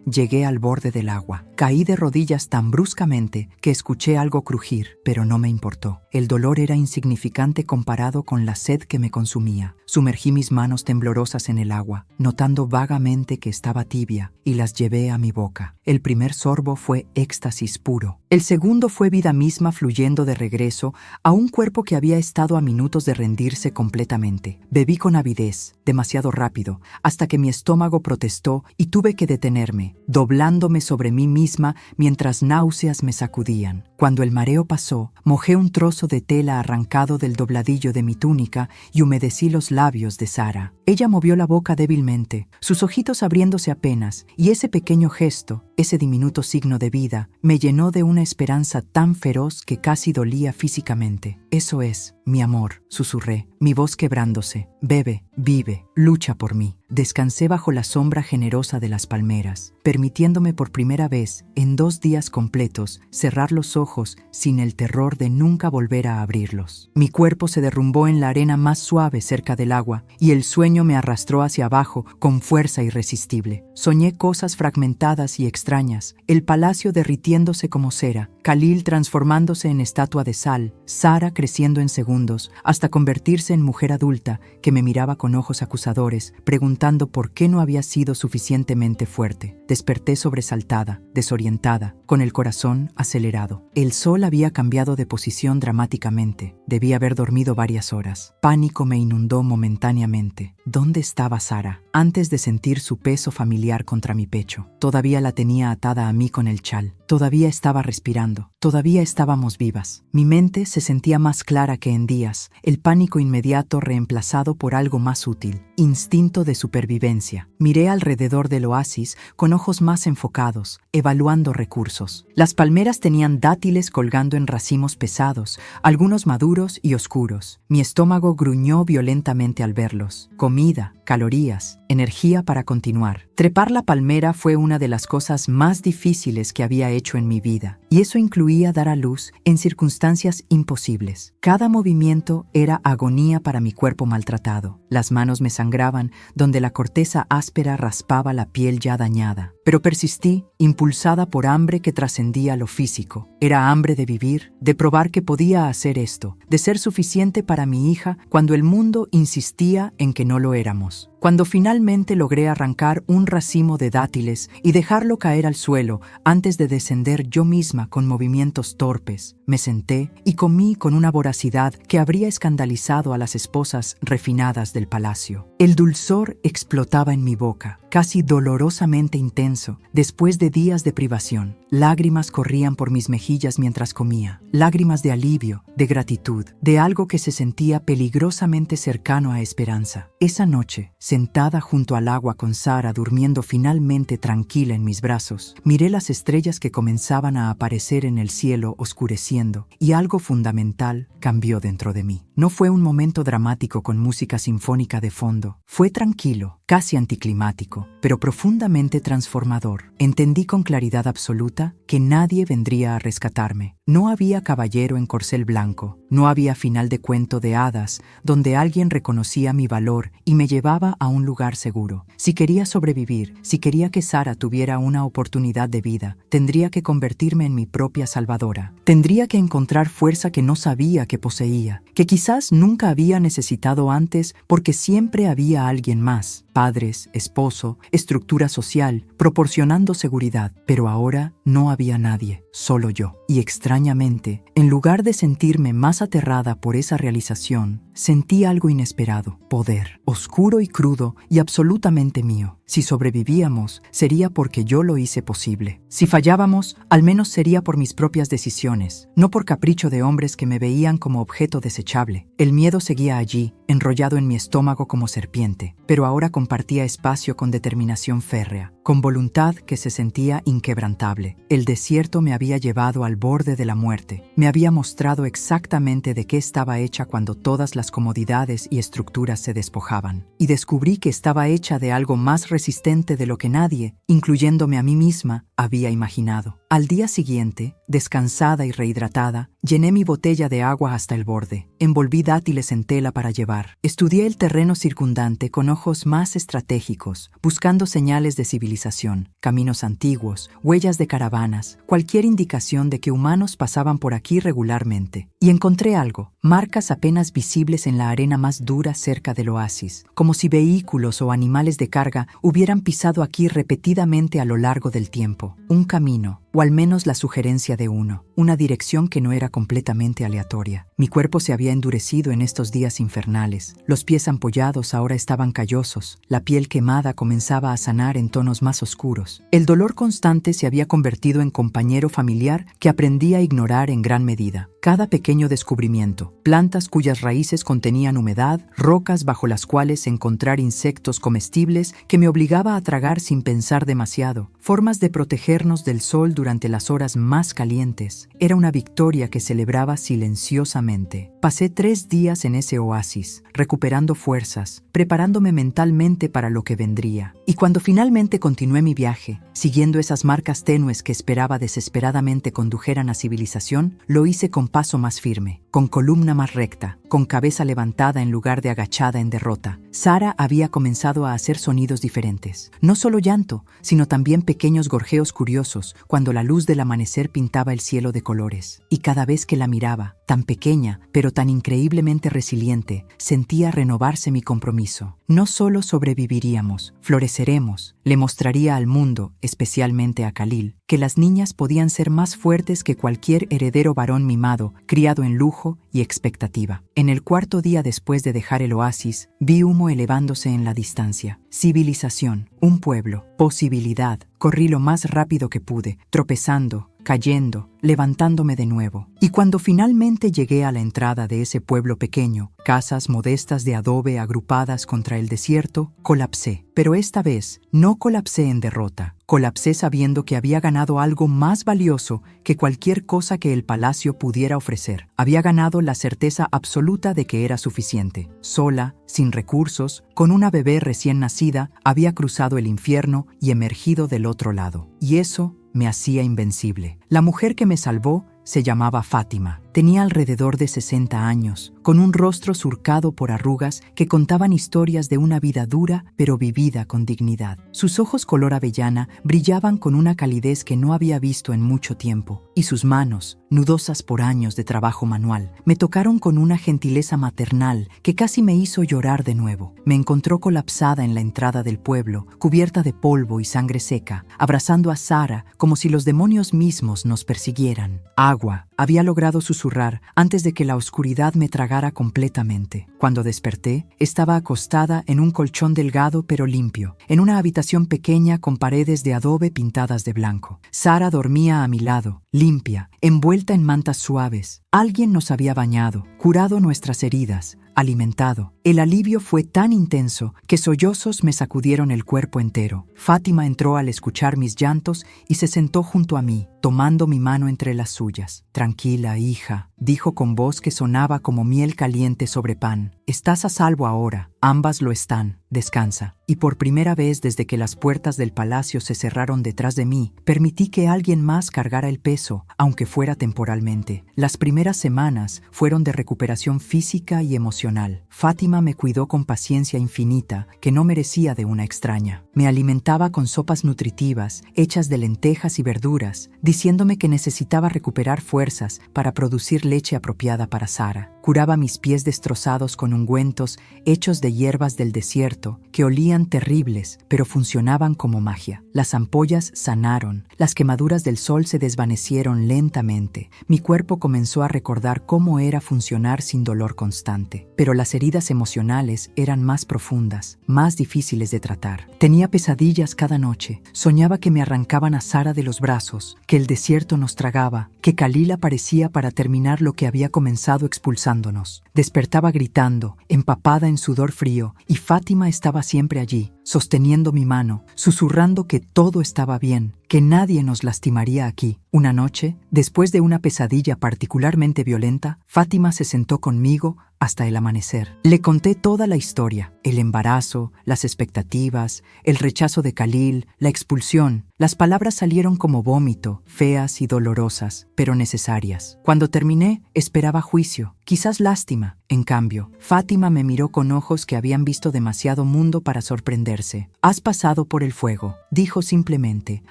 llegué al borde del agua. Caí de rodillas tan bruscamente que escuché algo crujir, pero no me importó. El dolor era insignificante comparado con la sed que me consumía. Sumergí mis manos temblorosas en el agua, notando vagamente que estaba tibia, y las llevé a mi boca. El primer sorbo fue éxtasis puro. El segundo fue vida misma fluyendo de regreso a un cuerpo que había estado a minutos de rendirse completamente. Bebí con avidez, demasiado rápido, hasta que mi estómago protestó y tuve que detenerme, doblándome sobre mí misma mientras náuseas me sacudían. Cuando el mareo pasó, mojé un trozo de tela arrancado del dobladillo de mi túnica y humedecí los labios de Sara. Ella movió la boca débilmente, sus ojitos abriéndose apenas, y ese pequeño gesto, ese diminuto signo de vida, me llenó de una esperanza tan feroz que casi dolía físicamente. Eso es, mi amor, susurré, mi voz quebrándose. Bebe, vive, lucha por mí. Descansé bajo la sombra generosa de las palmeras, permitiéndome por primera vez, en 2 días completos, cerrar los ojos sin el terror de nunca volver a abrirlos. Mi cuerpo se derrumbó en la arena más suave cerca del agua, y el sueño me arrastró hacia abajo con fuerza irresistible. Soñé cosas fragmentadas y extrañas, el palacio derritiéndose como cera, Khalil transformándose en estatua de sal, Sara creciendo en segundos, hasta convertirse en mujer adulta que me miraba con ojos acusadores, preguntando por qué no había sido suficientemente fuerte. Desperté sobresaltada, desorientada, con el corazón acelerado. El sol había cambiado de posición dramáticamente. Debí haber dormido varias horas. Pánico me inundó momentáneamente. ¿Dónde estaba Sara? Antes de sentir su peso familiar contra mi pecho. Todavía la tenía atada a mí con el chal. todavía estaba respirando, todavía estábamos vivas. Mi mente se sentía más clara que en días, el pánico inmediato reemplazado por algo más útil, instinto de supervivencia. Miré alrededor del oasis con ojos más enfocados, evaluando recursos. Las palmeras tenían dátiles colgando en racimos pesados, algunos maduros y oscuros. Mi estómago gruñó violentamente al verlos. Comida, calorías, energía para continuar. Trepar la palmera fue una de las cosas más difíciles que había hecho en mi vida, y eso incluía dar a luz en circunstancias imposibles. Cada movimiento era agonía para mi cuerpo maltratado. Las manos me sangraban donde la corteza áspera raspaba la piel ya dañada. Pero persistí, impulsada por hambre que trascendía lo físico. Era hambre de vivir, de probar que podía hacer esto, de ser suficiente para mi hija cuando el mundo insistía en que no lo éramos. Cuando finalmente logré arrancar un racimo de dátiles y dejarlo caer al suelo antes de descender yo misma con movimientos torpes, me senté y comí con una voracidad que habría escandalizado a las esposas refinadas del palacio. El dulzor explotaba en mi boca, casi dolorosamente intenso, después de días de privación. Lágrimas corrían por mis mejillas mientras comía, lágrimas de alivio, de gratitud, de algo que se sentía peligrosamente cercano a esperanza. Esa noche, sentada junto al agua con Sara durmiendo finalmente tranquila en mis brazos, miré las estrellas que comenzaban a aparecer en el cielo oscureciendo, y algo fundamental cambió dentro de mí. No fue un momento dramático con música sinfónica de fondo. Fue tranquilo, casi anticlimático, pero profundamente transformador. Entendí con claridad absoluta que nadie vendría a rescatarme. No había caballero en corcel blanco, no había final de cuento de hadas donde alguien reconocía mi valor y me llevaba a un lugar seguro. Si quería sobrevivir, si quería que Sara tuviera una oportunidad de vida, tendría que convertirme en mi propia salvadora. Tendría que encontrar fuerza que no sabía que poseía, que quizás nunca había necesitado antes porque siempre había alguien más. Padres, esposo, estructura social, proporcionando seguridad. Pero ahora no había nadie, solo yo. Y extrañamente, en lugar de sentirme más aterrada por esa realización, sentí algo inesperado, poder, oscuro y crudo y absolutamente mío. Si sobrevivíamos, sería porque yo lo hice posible. Si fallábamos, al menos sería por mis propias decisiones, no por capricho de hombres que me veían como objeto desechable. El miedo seguía allí, enrollado en mi estómago como serpiente, pero ahora compartía espacio con determinación férrea, con voluntad que se sentía inquebrantable. El desierto me había llevado al borde de la muerte, me había mostrado exactamente de qué estaba hecha cuando todas las comodidades y estructuras se despojaban, y descubrí que estaba hecha de algo más resistente de lo que nadie, incluyéndome a mí misma, había imaginado. Al día siguiente, descansada y rehidratada, llené mi botella de agua hasta el borde, envolví dátiles en tela para llevar. Estudié el terreno circundante con ojos más estratégicos, buscando señales de civilización, caminos antiguos, huellas de caravanas, cualquier indicación de que humanos pasaban por aquí regularmente. Y encontré algo, marcas apenas visibles en la arena más dura cerca del oasis, como si vehículos o animales de carga hubieran pisado aquí repetidamente a lo largo del tiempo. Un camino, o al menos la sugerencia de uno, una dirección que no era completamente aleatoria. Mi cuerpo se había endurecido en estos días infernales. Los pies ampollados ahora estaban callosos, la piel quemada comenzaba a sanar en tonos más oscuros. El dolor constante se había convertido en compañero familiar que aprendí a ignorar en gran medida. Cada pequeño descubrimiento, plantas cuyas raíces contenían humedad, rocas bajo las cuales encontrar insectos comestibles que me obligaba a tragar sin pensar demasiado, formas de protegernos del sol durante las horas más calientes. Era una victoria que celebraba silenciosamente. Pasé 3 días en ese oasis, recuperando fuerzas, preparándome mentalmente para lo que vendría. Y cuando finalmente continué mi viaje, siguiendo esas marcas tenues que esperaba desesperadamente condujeran a civilización, lo hice con paso más firme, con columna más recta, con cabeza levantada en lugar de agachada en derrota. Sara había comenzado a hacer sonidos diferentes. No solo llanto, sino también pequeños gorjeos curiosos cuando la luz del amanecer pintaba el cielo de colores. Y cada vez que la miraba, tan pequeña, pero tan increíblemente resiliente, sentía renovarse mi compromiso. No solo sobreviviríamos, floreceremos. Le mostraría al mundo, especialmente a Khalil, que las niñas podían ser más fuertes que cualquier heredero varón mimado, criado en lujo y expectativa. En el 4.º día después de dejar el oasis, vi humo elevándose en la distancia. Civilización, un pueblo, posibilidad. Corrí lo más rápido que pude, tropezando, cayendo, levantándome de nuevo. Y cuando finalmente llegué a la entrada de ese pueblo pequeño, casas modestas de adobe agrupadas contra el desierto, colapsé. Pero esta vez no colapsé en derrota. Colapsé sabiendo que había ganado algo más valioso que cualquier cosa que el palacio pudiera ofrecer. Había ganado la certeza absoluta de que era suficiente. Sola, sin recursos, con una bebé recién nacida, había cruzado el infierno y emergido del otro lado. Y eso me hacía invencible. La mujer que me salvó se llamaba Fátima. Tenía alrededor de 60 años, con un rostro surcado por arrugas que contaban historias de una vida dura pero vivida con dignidad. Sus ojos color avellana brillaban con una calidez que no había visto en mucho tiempo, y sus manos, nudosas por años de trabajo manual, me tocaron con una gentileza maternal que casi me hizo llorar de nuevo. Me encontró colapsada en la entrada del pueblo, cubierta de polvo y sangre seca, abrazando a Sara como si los demonios mismos nos persiguieran. Agua había logrado susurrar antes de que la oscuridad me tragara completamente. Cuando desperté, estaba acostada en un colchón delgado pero limpio, en una habitación pequeña con paredes de adobe pintadas de blanco. Sara dormía a mi lado, limpia, envuelta en mantas suaves. Alguien nos había bañado, curado nuestras heridas, alimentado. El alivio fue tan intenso que sollozos me sacudieron el cuerpo entero. Fátima entró al escuchar mis llantos y se sentó junto a mí, tomando mi mano entre las suyas. «Tranquila, hija», dijo con voz que sonaba como miel caliente sobre pan. «Estás a salvo ahora. Ambas lo están. Descansa». Y por primera vez desde que las puertas del palacio se cerraron detrás de mí, permití que alguien más cargara el peso, aunque fuera temporalmente. Las primeras semanas fueron de recuperación física y emocional. Fátima me cuidó con paciencia infinita que no merecía de una extraña. Me alimentaba con sopas nutritivas, hechas de lentejas y verduras, diciéndome que necesitaba recuperar fuerzas para producir leche apropiada para Sara. Curaba mis pies destrozados con ungüentos hechos de hierbas del desierto que olían terribles, pero funcionaban como magia. Las ampollas sanaron, las quemaduras del sol se desvanecieron lentamente. Mi cuerpo comenzó a recordar cómo era funcionar sin dolor constante. Pero las heridas emocionales eran más profundas, más difíciles de tratar. Tenía pesadillas cada noche. Soñaba que me arrancaban a Sara de los brazos, que el desierto nos tragaba, que Khalil aparecía para terminar lo que había comenzado expulsándonos. Despertaba gritando, empapada en sudor frío, y Fátima estaba siempre allí, sosteniendo mi mano, susurrando que todo estaba bien, que nadie nos lastimaría aquí. Una noche, después de una pesadilla particularmente violenta, Fátima se sentó conmigo hasta el amanecer. Le conté toda la historia, el embarazo, las expectativas, el rechazo de Khalil, la expulsión. Las palabras salieron como vómito, feas y dolorosas, pero necesarias. Cuando terminé, esperaba juicio, quizás lástima. En cambio, Fátima me miró con ojos que habían visto demasiado mundo para sorprenderse. «Has pasado por el fuego», dijo simplemente,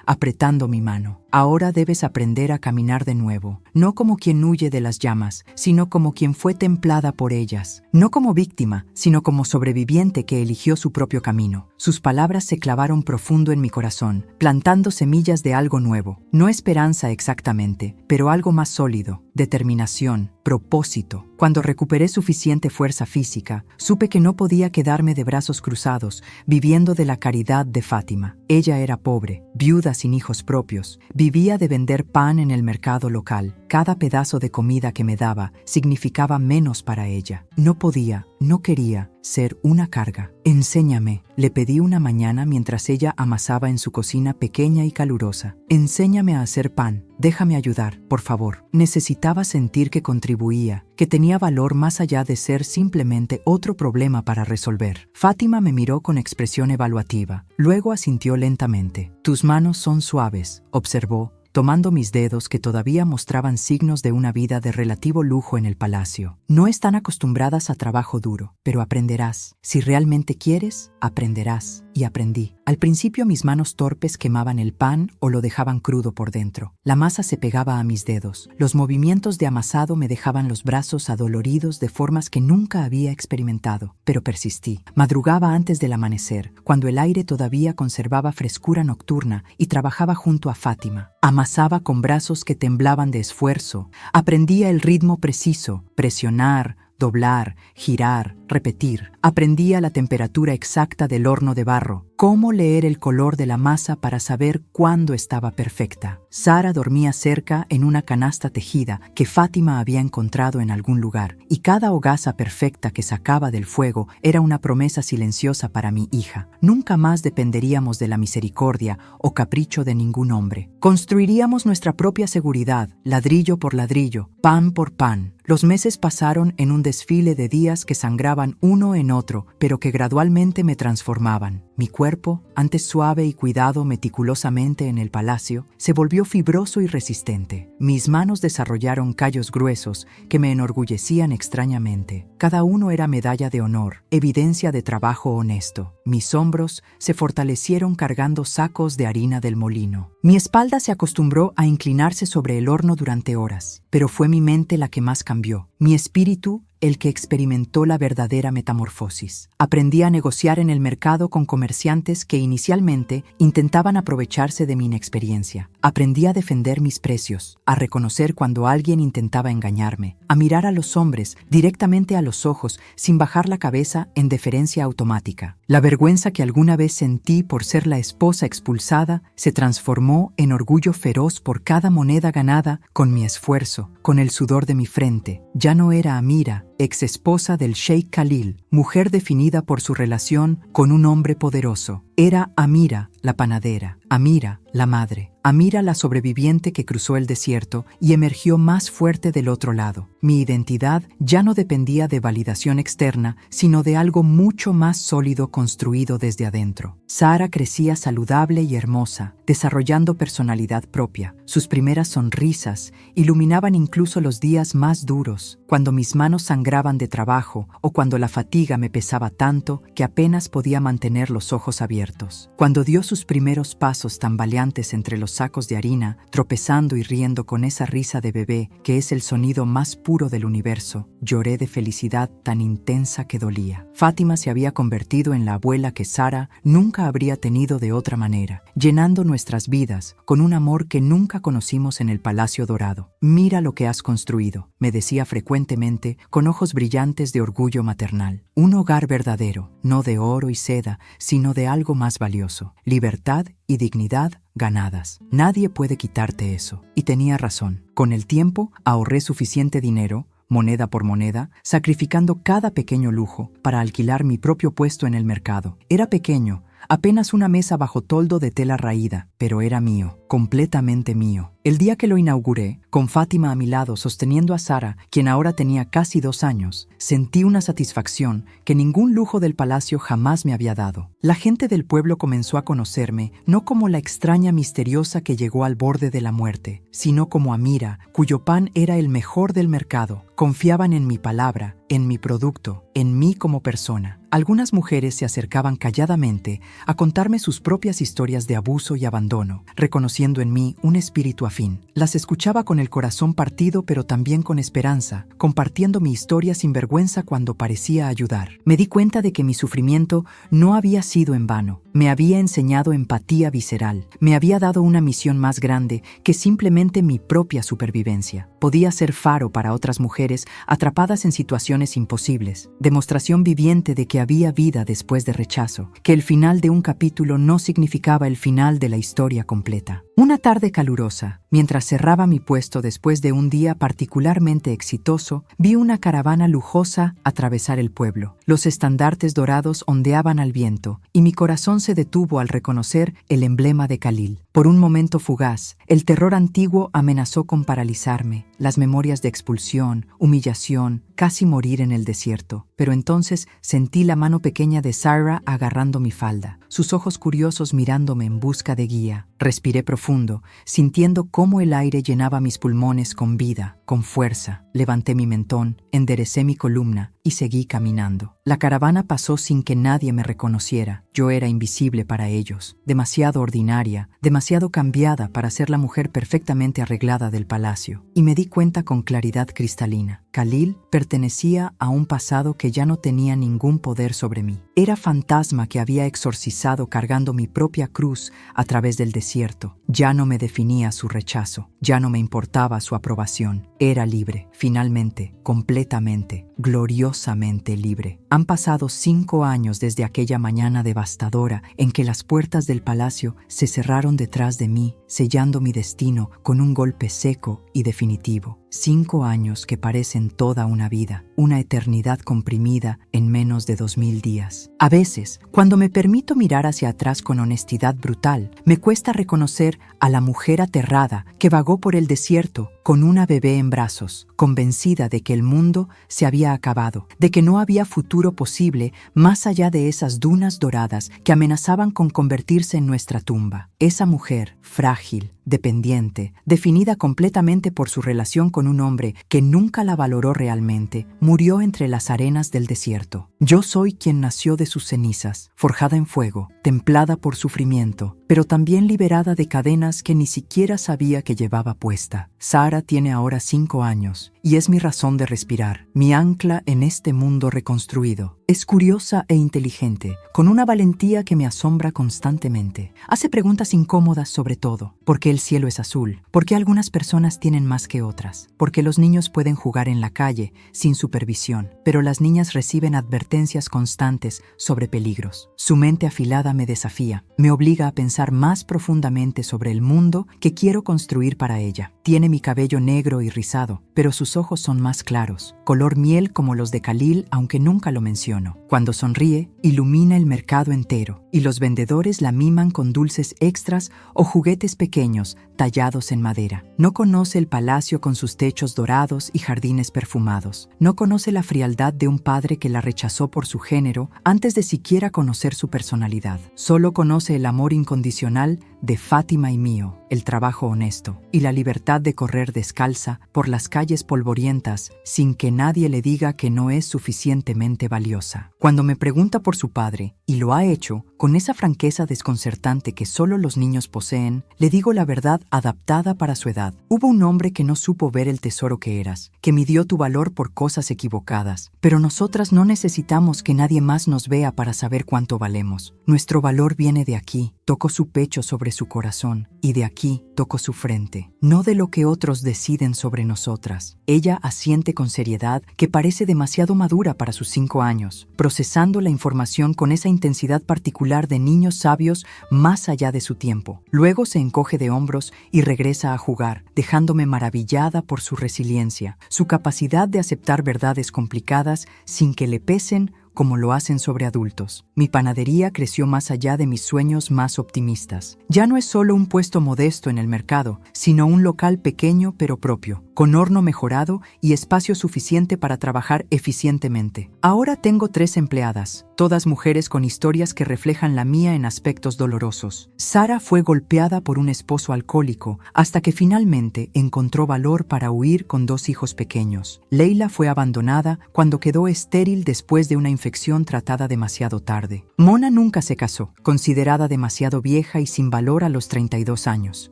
apretando mi mano. «Ahora debes aprender a caminar de nuevo, no como quien huye de las llamas, sino como quien fue templada por ellas. No como víctima, sino como sobreviviente que eligió su propio camino». Sus palabras se clavaron profundo en mi corazón, plantando semillas de algo nuevo. No esperanza exactamente, pero algo más sólido, determinación, propósito. Cuando recuperé suficiente fuerza física, supe que no podía quedarme de brazos cruzados, viviendo de la caridad de Fátima. Ella era pobre, viuda sin hijos propios, vivía de vender pan en el mercado local. Cada pedazo de comida que me daba significaba menos para ella. No podía, no quería ser una carga. «Enséñame», le pedí una mañana mientras ella amasaba en su cocina pequeña y calurosa. «Enséñame a hacer pan. Déjame ayudar, por favor». Necesitaba sentir que contribuía, que tenía valor más allá de ser simplemente otro problema para resolver. Fátima me miró con expresión evaluativa. Luego asintió lentamente. «Tus manos son suaves», observó, tomando mis dedos que todavía mostraban signos de una vida de relativo lujo en el palacio. «No están acostumbradas a trabajo duro, pero aprenderás. Si realmente quieres, aprenderás». Y aprendí. Al principio mis manos torpes quemaban el pan o lo dejaban crudo por dentro. La masa se pegaba a mis dedos. Los movimientos de amasado me dejaban los brazos adoloridos de formas que nunca había experimentado. Pero persistí. Madrugaba antes del amanecer, cuando el aire todavía conservaba frescura nocturna, y trabajaba junto a Fátima. Amasaba con brazos que temblaban de esfuerzo. Aprendía el ritmo preciso, presionar, doblar, girar, repetir. Aprendía la temperatura exacta del horno de barro, cómo leer el color de la masa para saber cuándo estaba perfecta. Sara dormía cerca en una canasta tejida que Fátima había encontrado en algún lugar, y cada hogaza perfecta que sacaba del fuego era una promesa silenciosa para mi hija. Nunca más dependeríamos de la misericordia o capricho de ningún hombre. Construiríamos nuestra propia seguridad, ladrillo por ladrillo, pan por pan. Los meses pasaron en un desfile de días que sangraban uno en otro, pero que gradualmente me transformaban. Mi cuerpo, antes suave y cuidado meticulosamente en el palacio, se volvió fibroso y resistente. Mis manos desarrollaron callos gruesos que me enorgullecían extrañamente. Cada uno era medalla de honor, evidencia de trabajo honesto. Mis hombros se fortalecieron cargando sacos de harina del molino. Mi espalda se acostumbró a inclinarse sobre el horno durante horas, pero fue mi mente la que más cambió. Mi espíritu, el que experimentó la verdadera metamorfosis. Aprendí a negociar en el mercado con comerciantes que inicialmente intentaban aprovecharse de mi inexperiencia. Aprendí a defender mis precios, a reconocer cuando alguien intentaba engañarme, a mirar a los hombres directamente a los ojos sin bajar la cabeza en deferencia automática. La vergüenza que alguna vez sentí por ser la esposa expulsada se transformó en orgullo feroz por cada moneda ganada con mi esfuerzo, con el sudor de mi frente. Ya no era Amira, ex esposa del Sheikh Khalil, mujer definida por su relación con un hombre poderoso. Era Amira, la panadera, Amira, la madre, Amira, la sobreviviente que cruzó el desierto y emergió más fuerte del otro lado. Mi identidad ya no dependía de validación externa, sino de algo mucho más sólido construido desde adentro. Sara crecía saludable y hermosa, desarrollando personalidad propia. Sus primeras sonrisas iluminaban incluso los días más duros, cuando mis manos sangraban de trabajo o cuando la fatiga me pesaba tanto que apenas podía mantener los ojos abiertos. Cuando dio sus primeros pasos tambaleantes entre los sacos de harina, tropezando y riendo con esa risa de bebé que es el sonido más puro del universo, lloré de felicidad tan intensa que dolía. Fátima se había convertido en la abuela que Sara nunca habría tenido de otra manera, llenando nuestras vidas con un amor que nunca conocimos en el Palacio Dorado. Mira lo que has construido, me decía frecuentemente con ojos brillantes de orgullo maternal. Un hogar verdadero, no de oro y seda, sino de algo más valioso, libertad y dignidad ganadas. Nadie puede quitarte eso. Y tenía razón. Con el tiempo ahorré suficiente dinero, moneda por moneda, sacrificando cada pequeño lujo para alquilar mi propio puesto en el mercado. Era pequeño, apenas una mesa bajo toldo de tela raída, pero era mío, completamente mío. El día que lo inauguré, con Fátima a mi lado sosteniendo a Sara, quien ahora tenía casi 2 años, sentí una satisfacción que ningún lujo del palacio jamás me había dado. La gente del pueblo comenzó a conocerme no como la extraña misteriosa que llegó al borde de la muerte, sino como Amira, cuyo pan era el mejor del mercado. Confiaban en mi palabra, en mi producto, en mí como persona. Algunas mujeres se acercaban calladamente a contarme sus propias historias de abuso y abandono, reconociendo en mí un espíritu afín. Las escuchaba con el corazón partido, pero también con esperanza, compartiendo mi historia sin vergüenza cuando parecía ayudar. Me di cuenta de que mi sufrimiento no había sido en vano. Me había enseñado empatía visceral. Me había dado una misión más grande que simplemente mi propia supervivencia. Podía ser faro para otras mujeres atrapadas en situaciones imposibles, demostración viviente de que había vida después de rechazo, que el final de un capítulo no significaba el final de la historia completa. Una tarde calurosa, mientras cerraba mi puesto después de un día particularmente exitoso, vi una caravana lujosa atravesar el pueblo. Los estandartes dorados ondeaban al viento, y mi corazón se detuvo al reconocer el emblema de Khalil. Por un momento fugaz, el terror antiguo amenazó con paralizarme, las memorias de expulsión, humillación, casi morir en el desierto. Pero entonces sentí la mano pequeña de Sara agarrando mi falda, sus ojos curiosos mirándome en busca de guía. Respiré profundo, sintiendo cómo el aire llenaba mis pulmones con vida, con fuerza. Levanté mi mentón, enderecé mi columna y seguí caminando. La caravana pasó sin que nadie me reconociera. Yo era invisible para ellos, demasiado ordinaria, demasiado cambiada para ser la mujer perfectamente arreglada del palacio. Y me di cuenta con claridad cristalina. Khalil pertenecía a un pasado que ya no tenía ningún poder sobre mí. Era fantasma que había exorcizado cargando mi propia cruz a través del desierto. Ya no me definía su rechazo, ya no me importaba su aprobación. Era libre, finalmente, completamente. gloriosamente libre. Han pasado 5 años desde aquella mañana devastadora en que las puertas del palacio se cerraron detrás de mí, sellando mi destino con un golpe seco y definitivo. 5 años que parecen toda una vida, una eternidad comprimida en menos de 2000 días. A veces, cuando me permito mirar hacia atrás con honestidad brutal, me cuesta reconocer a la mujer aterrada que vagó por el desierto con una bebé en brazos, convencida de que el mundo se había acabado, de que no había futuro posible más allá de esas dunas doradas que amenazaban con convertirse en nuestra tumba. Esa mujer, frágil, dependiente, definida completamente por su relación con un hombre que nunca la valoró realmente, murió entre las arenas del desierto. Yo soy quien nació de sus cenizas, forjada en fuego, templada por sufrimiento, pero también liberada de cadenas que ni siquiera sabía que llevaba puesta. Sara tiene ahora 5 años y es mi razón de respirar, mi ancla en este mundo reconstruido. Es curiosa e inteligente, con una valentía que me asombra constantemente. Hace preguntas incómodas sobre todo. ¿Por qué el cielo es azul? ¿Por qué algunas personas tienen más que otras? ¿Por qué los niños pueden jugar en la calle sin supervisión, pero las niñas reciben advertencias constantes sobre peligros? Su mente afilada me desafía, me obliga a pensar más profundamente sobre el mundo que quiero construir para ella. Tiene mi cabello negro y rizado, pero sus ojos son más claros, color miel como los de Khalil, aunque nunca lo menciono. Cuando sonríe, ilumina el mercado entero, y los vendedores la miman con dulces extras o juguetes pequeños tallados en madera. No conoce el palacio con sus techos dorados y jardines perfumados. No conoce la frialdad de un padre que la rechazó por su género antes de siquiera conocer su personalidad. Solo conoce el amor incondicional de Fátima y mío, el trabajo honesto y la libertad de correr descalza por las calles polvorientas sin que nadie le diga que no es suficientemente valiosa. Cuando me pregunta por su padre, y lo ha hecho con esa franqueza desconcertante que solo los niños poseen, le digo la verdad adaptada para su edad. Hubo un hombre que no supo ver el tesoro que eras, que midió tu valor por cosas equivocadas, pero nosotras no necesitamos que nadie más nos vea para saber cuánto valemos. Nuestro valor viene de aquí. Toco su pecho sobre su corazón y de aquí toco su frente, no de lo que otros deciden sobre nosotras. Ella asiente con seriedad que parece demasiado madura para sus 5 años, procesando la información con esa intensidad particular de niños sabios más allá de su tiempo. Luego se encoge de hombros y regresa a jugar, dejándome maravillada por su resiliencia, su capacidad de aceptar verdades complicadas sin que le pesen como lo hacen sobre adultos. Mi panadería creció más allá de mis sueños más optimistas. Ya no es solo un puesto modesto en el mercado, sino un local pequeño pero propio, con horno mejorado y espacio suficiente para trabajar eficientemente. Ahora tengo 3 empleadas, todas mujeres con historias que reflejan la mía en aspectos dolorosos. Sara fue golpeada por un esposo alcohólico hasta que finalmente encontró valor para huir con 2 hijos pequeños. Leila fue abandonada cuando quedó estéril después de una infección tratada demasiado tarde. Mona nunca se casó, considerada demasiado vieja y sin valor a los 32 años.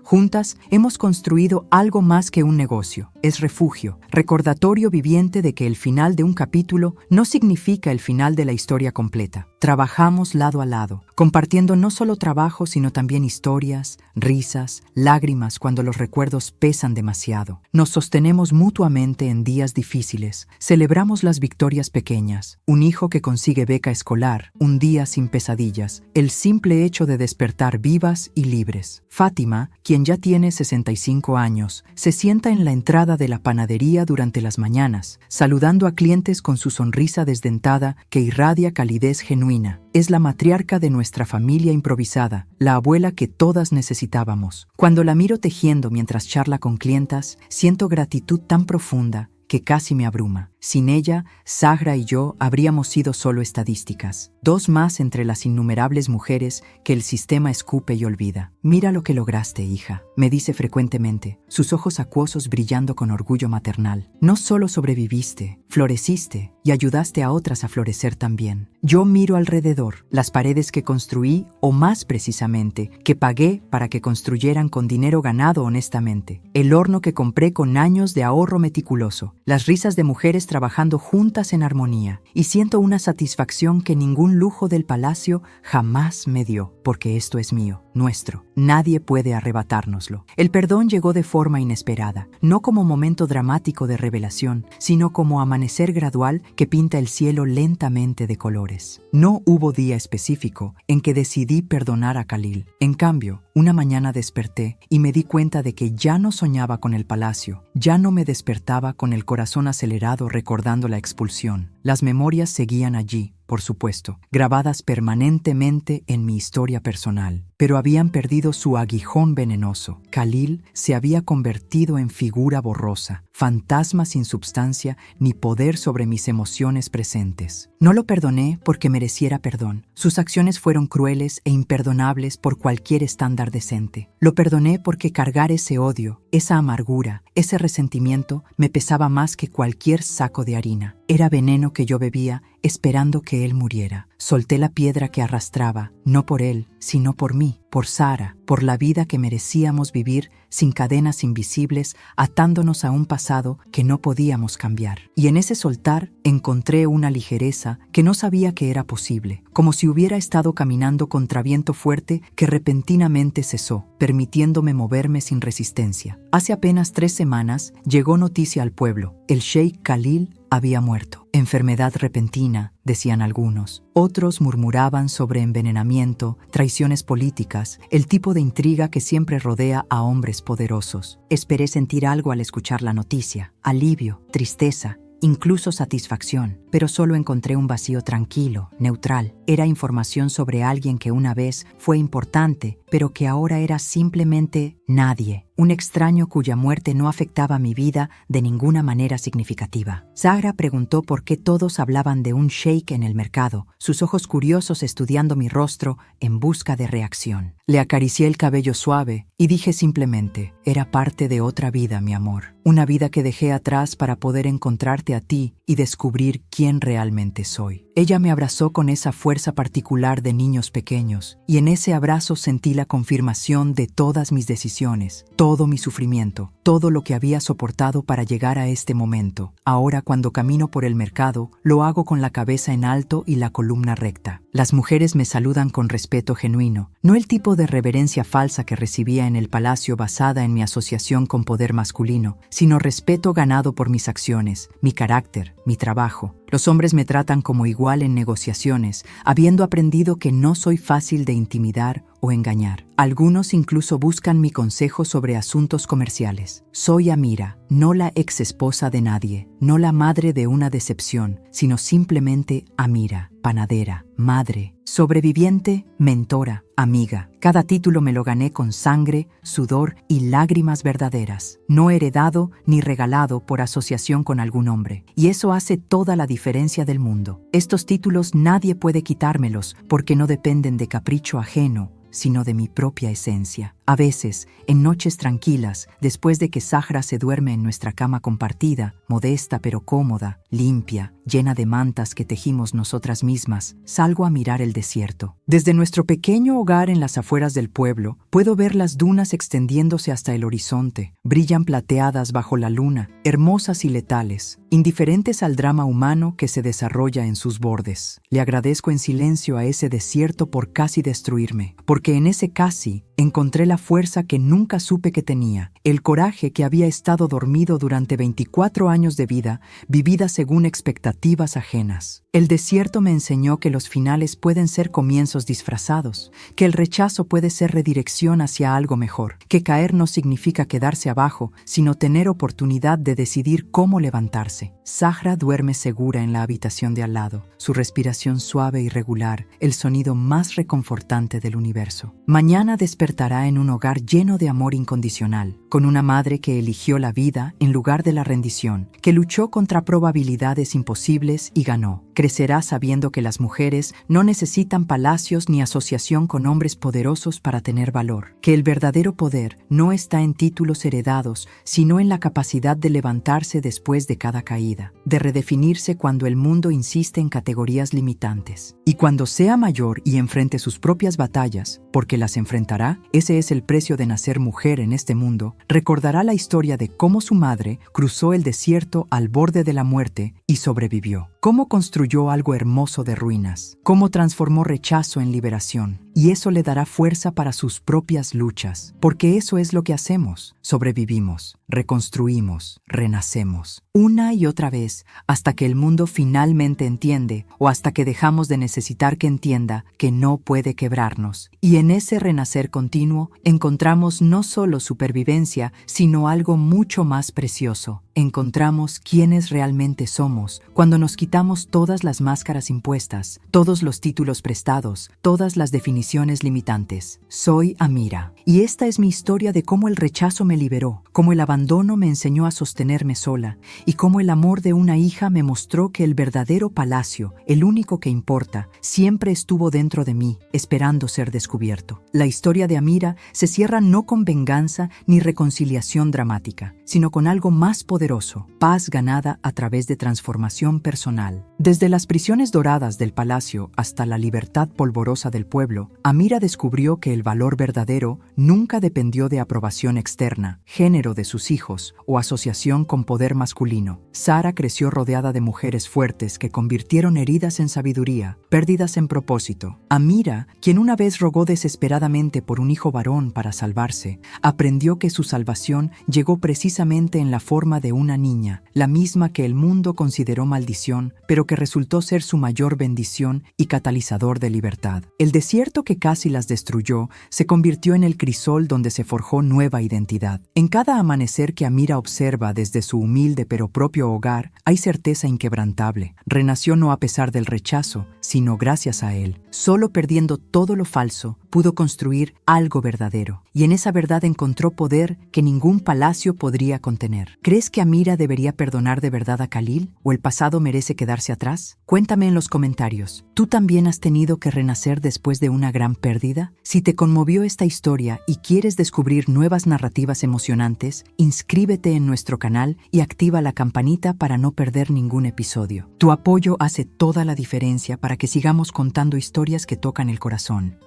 Juntas hemos construido algo más que un negocio. Es refugio, recordatorio viviente de que el final de un capítulo no significa el final de la historia completa. Trabajamos lado a lado, compartiendo no solo trabajo, sino también historias, risas, lágrimas cuando los recuerdos pesan demasiado. Nos sostenemos mutuamente en días difíciles, celebramos las victorias pequeñas, un hijo que consigue beca escolar, un día sin pesadillas, el simple hecho de despertar vivas y libres. Fátima, quien ya tiene 65 años, se sienta en la entrada de la panadería durante las mañanas, saludando a clientes con su sonrisa desdentada que irradia calidez genuina. Es la matriarca de nuestra familia improvisada, la abuela que todas necesitábamos. Cuando la miro tejiendo mientras charla con clientas, siento gratitud tan profunda que casi me abruma. Sin ella, Zahra y yo habríamos sido solo estadísticas, 2 más entre las innumerables mujeres que el sistema escupe y olvida. Mira lo que lograste, hija, me dice frecuentemente, sus ojos acuosos brillando con orgullo maternal. No solo sobreviviste, floreciste y ayudaste a otras a florecer también. Yo miro alrededor, las paredes que construí, o más precisamente, que pagué para que construyeran con dinero ganado honestamente, el horno que compré con años de ahorro meticuloso, las risas de mujeres trabajando juntas en armonía, y siento una satisfacción que ningún lujo del palacio jamás me dio, porque esto es mío. nuestro. Nadie puede arrebatárnoslo. El perdón llegó de forma inesperada, no como momento dramático de revelación, sino como amanecer gradual que pinta el cielo lentamente de colores. No hubo día específico en que decidí perdonar a Khalil. En cambio, una mañana desperté y me di cuenta de que ya no soñaba con el palacio, ya no me despertaba con el corazón acelerado recordando la expulsión. Las memorias seguían allí, por supuesto, grabadas permanentemente en mi historia personal, pero habían perdido su aguijón venenoso. Khalil se había convertido en figura borrosa, fantasma sin substancia ni poder sobre mis emociones presentes. No lo perdoné porque mereciera perdón. Sus acciones fueron crueles e imperdonables por cualquier estándar decente. Lo perdoné porque cargar ese odio, esa amargura, ese resentimiento me pesaba más que cualquier saco de harina. Era veneno que yo bebía esperando que él muriera. Solté la piedra que arrastraba, no por él, sino por mí, por Sara, por la vida que merecíamos vivir sin cadenas invisibles, atándonos a un pasado que no podíamos cambiar. Y en ese soltar encontré una ligereza que no sabía que era posible, como si hubiera estado caminando contra viento fuerte que repentinamente cesó, permitiéndome moverme sin resistencia. Hace apenas 3 semanas llegó noticia al pueblo. El sheik Khalil había muerto. Enfermedad repentina, decían algunos. Otros murmuraban sobre envenenamiento, traiciones políticas, el tipo de intriga que siempre rodea a hombres poderosos. Esperé sentir algo al escuchar la noticia: alivio, tristeza, incluso satisfacción, pero solo encontré un vacío tranquilo, neutral. Era información sobre alguien que una vez fue importante, pero que ahora era simplemente nadie. Un extraño cuya muerte no afectaba mi vida de ninguna manera significativa. Sara preguntó por qué todos hablaban de un sheik en el mercado, sus ojos curiosos estudiando mi rostro en busca de reacción. Le acaricié el cabello suave y dije simplemente: era parte de otra vida, mi amor. Una vida que dejé atrás para poder encontrarte a ti y descubrir quién realmente soy. Ella me abrazó con esa fuerza particular de niños pequeños, y en ese abrazo sentí la confirmación de todas mis decisiones, todo mi sufrimiento, todo lo que había soportado para llegar a este momento. Ahora, cuando camino por el mercado, lo hago con la cabeza en alto y la columna recta. Las mujeres me saludan con respeto genuino, no el tipo de reverencia falsa que recibía en el palacio basada en mi asociación con poder masculino, sino respeto ganado por mis acciones, mi carácter, mi trabajo. Los hombres me tratan como igual en negociaciones, habiendo aprendido que no soy fácil de intimidar o engañar. Algunos incluso buscan mi consejo sobre asuntos comerciales. Soy Amira, no la ex esposa de nadie, no la madre de una decepción, sino simplemente Amira, panadera, madre, sobreviviente, mentora, amiga. Cada título me lo gané con sangre, sudor y lágrimas verdaderas, no heredado ni regalado por asociación con algún hombre. Y eso hace toda la diferencia del mundo. Estos títulos nadie puede quitármelos porque no dependen de capricho ajeno, sino de mi propia esencia. A veces, en noches tranquilas, después de que Zahra se duerme en nuestra cama compartida, modesta pero cómoda, limpia, llena de mantas que tejimos nosotras mismas, salgo a mirar el desierto. Desde nuestro pequeño hogar en las afueras del pueblo, puedo ver las dunas extendiéndose hasta el horizonte. Brillan plateadas bajo la luna, hermosas y letales, indiferentes al drama humano que se desarrolla en sus bordes. Le agradezco en silencio a ese desierto por casi destruirme, porque en ese casi encontré la fuerza que nunca supe que tenía, el coraje que había estado dormido durante 24 años de vida, vivida según expectativas ajenas. El desierto me enseñó que los finales pueden ser comienzos disfrazados, que el rechazo puede ser redirección hacia algo mejor, que caer no significa quedarse abajo, sino tener oportunidad de decidir cómo levantarse. Zahra duerme segura en la habitación de al lado, su respiración suave y regular, el sonido más reconfortante del universo. Mañana despertará en un hogar lleno de amor incondicional, con una madre que eligió la vida en lugar de la rendición, que luchó contra probabilidades imposibles y ganó. Crecerá sabiendo que las mujeres no necesitan palacios ni asociación con hombres poderosos para tener valor, que el verdadero poder no está en títulos heredados, sino en la capacidad de levantarse después de cada caída, de redefinirse cuando el mundo insiste en categorías limitantes. Y cuando sea mayor y enfrente sus propias batallas, porque las enfrentará, ese es el precio de nacer mujer en este mundo, recordará la historia de cómo su madre cruzó el desierto al borde de la muerte y sobrevivió. cómo construyó algo hermoso de ruinas, cómo transformó rechazo en liberación. Y eso le dará fuerza para sus propias luchas, porque eso es lo que hacemos. Sobrevivimos, reconstruimos, renacemos, una y otra vez, hasta que el mundo finalmente entiende, o hasta que dejamos de necesitar que entienda que no puede quebrarnos. Y en ese renacer continuo encontramos no solo supervivencia, sino algo mucho más precioso. Encontramos quiénes realmente somos cuando nos quitamos todas las máscaras impuestas, todos los títulos prestados, todas las definiciones limitantes. Soy Amira, y esta es mi historia de cómo el rechazo me liberó, cómo el abandono me enseñó a sostenerme sola, y cómo el amor de una hija me mostró que el verdadero palacio, el único que importa, siempre estuvo dentro de mí, esperando ser descubierto. La historia de Amira se cierra no con venganza ni reconciliación dramática, sino con algo más poderoso, paz ganada a través de transformación personal. Desde las prisiones doradas del palacio hasta la libertad polvorosa del pueblo, Amira descubrió que el valor verdadero nunca dependió de aprobación externa, género de sus hijos o asociación con poder masculino. Sara creció rodeada de mujeres fuertes que convirtieron heridas en sabiduría, pérdidas en propósito. Amira, quien una vez rogó desesperadamente por un hijo varón para salvarse, aprendió que su salvación llegó precisamente en la forma de una niña, la misma que el mundo consideró maldición, pero que resultó ser su mayor bendición y catalizador de libertad. El desierto que casi las destruyó se convirtió en el crisol donde se forjó nueva identidad. En cada amanecer que Amira observa desde su humilde pero propio hogar, hay certeza inquebrantable. Renació no a pesar del rechazo, sino gracias a él. Solo perdiendo todo lo falso, pudo construir algo verdadero, y en esa verdad encontró poder que ningún palacio podría contener. ¿Crees que Amira debería perdonar de verdad a Khalil, o el pasado merece quedarse atrás? Cuéntame en los comentarios. ¿Tú también has tenido que renacer después de una gran pérdida? Si te conmovió esta historia y quieres descubrir nuevas narrativas emocionantes, inscríbete en nuestro canal y activa la campanita para no perder ningún episodio. Tu apoyo hace toda la diferencia para que sigamos contando historias que tocan el corazón.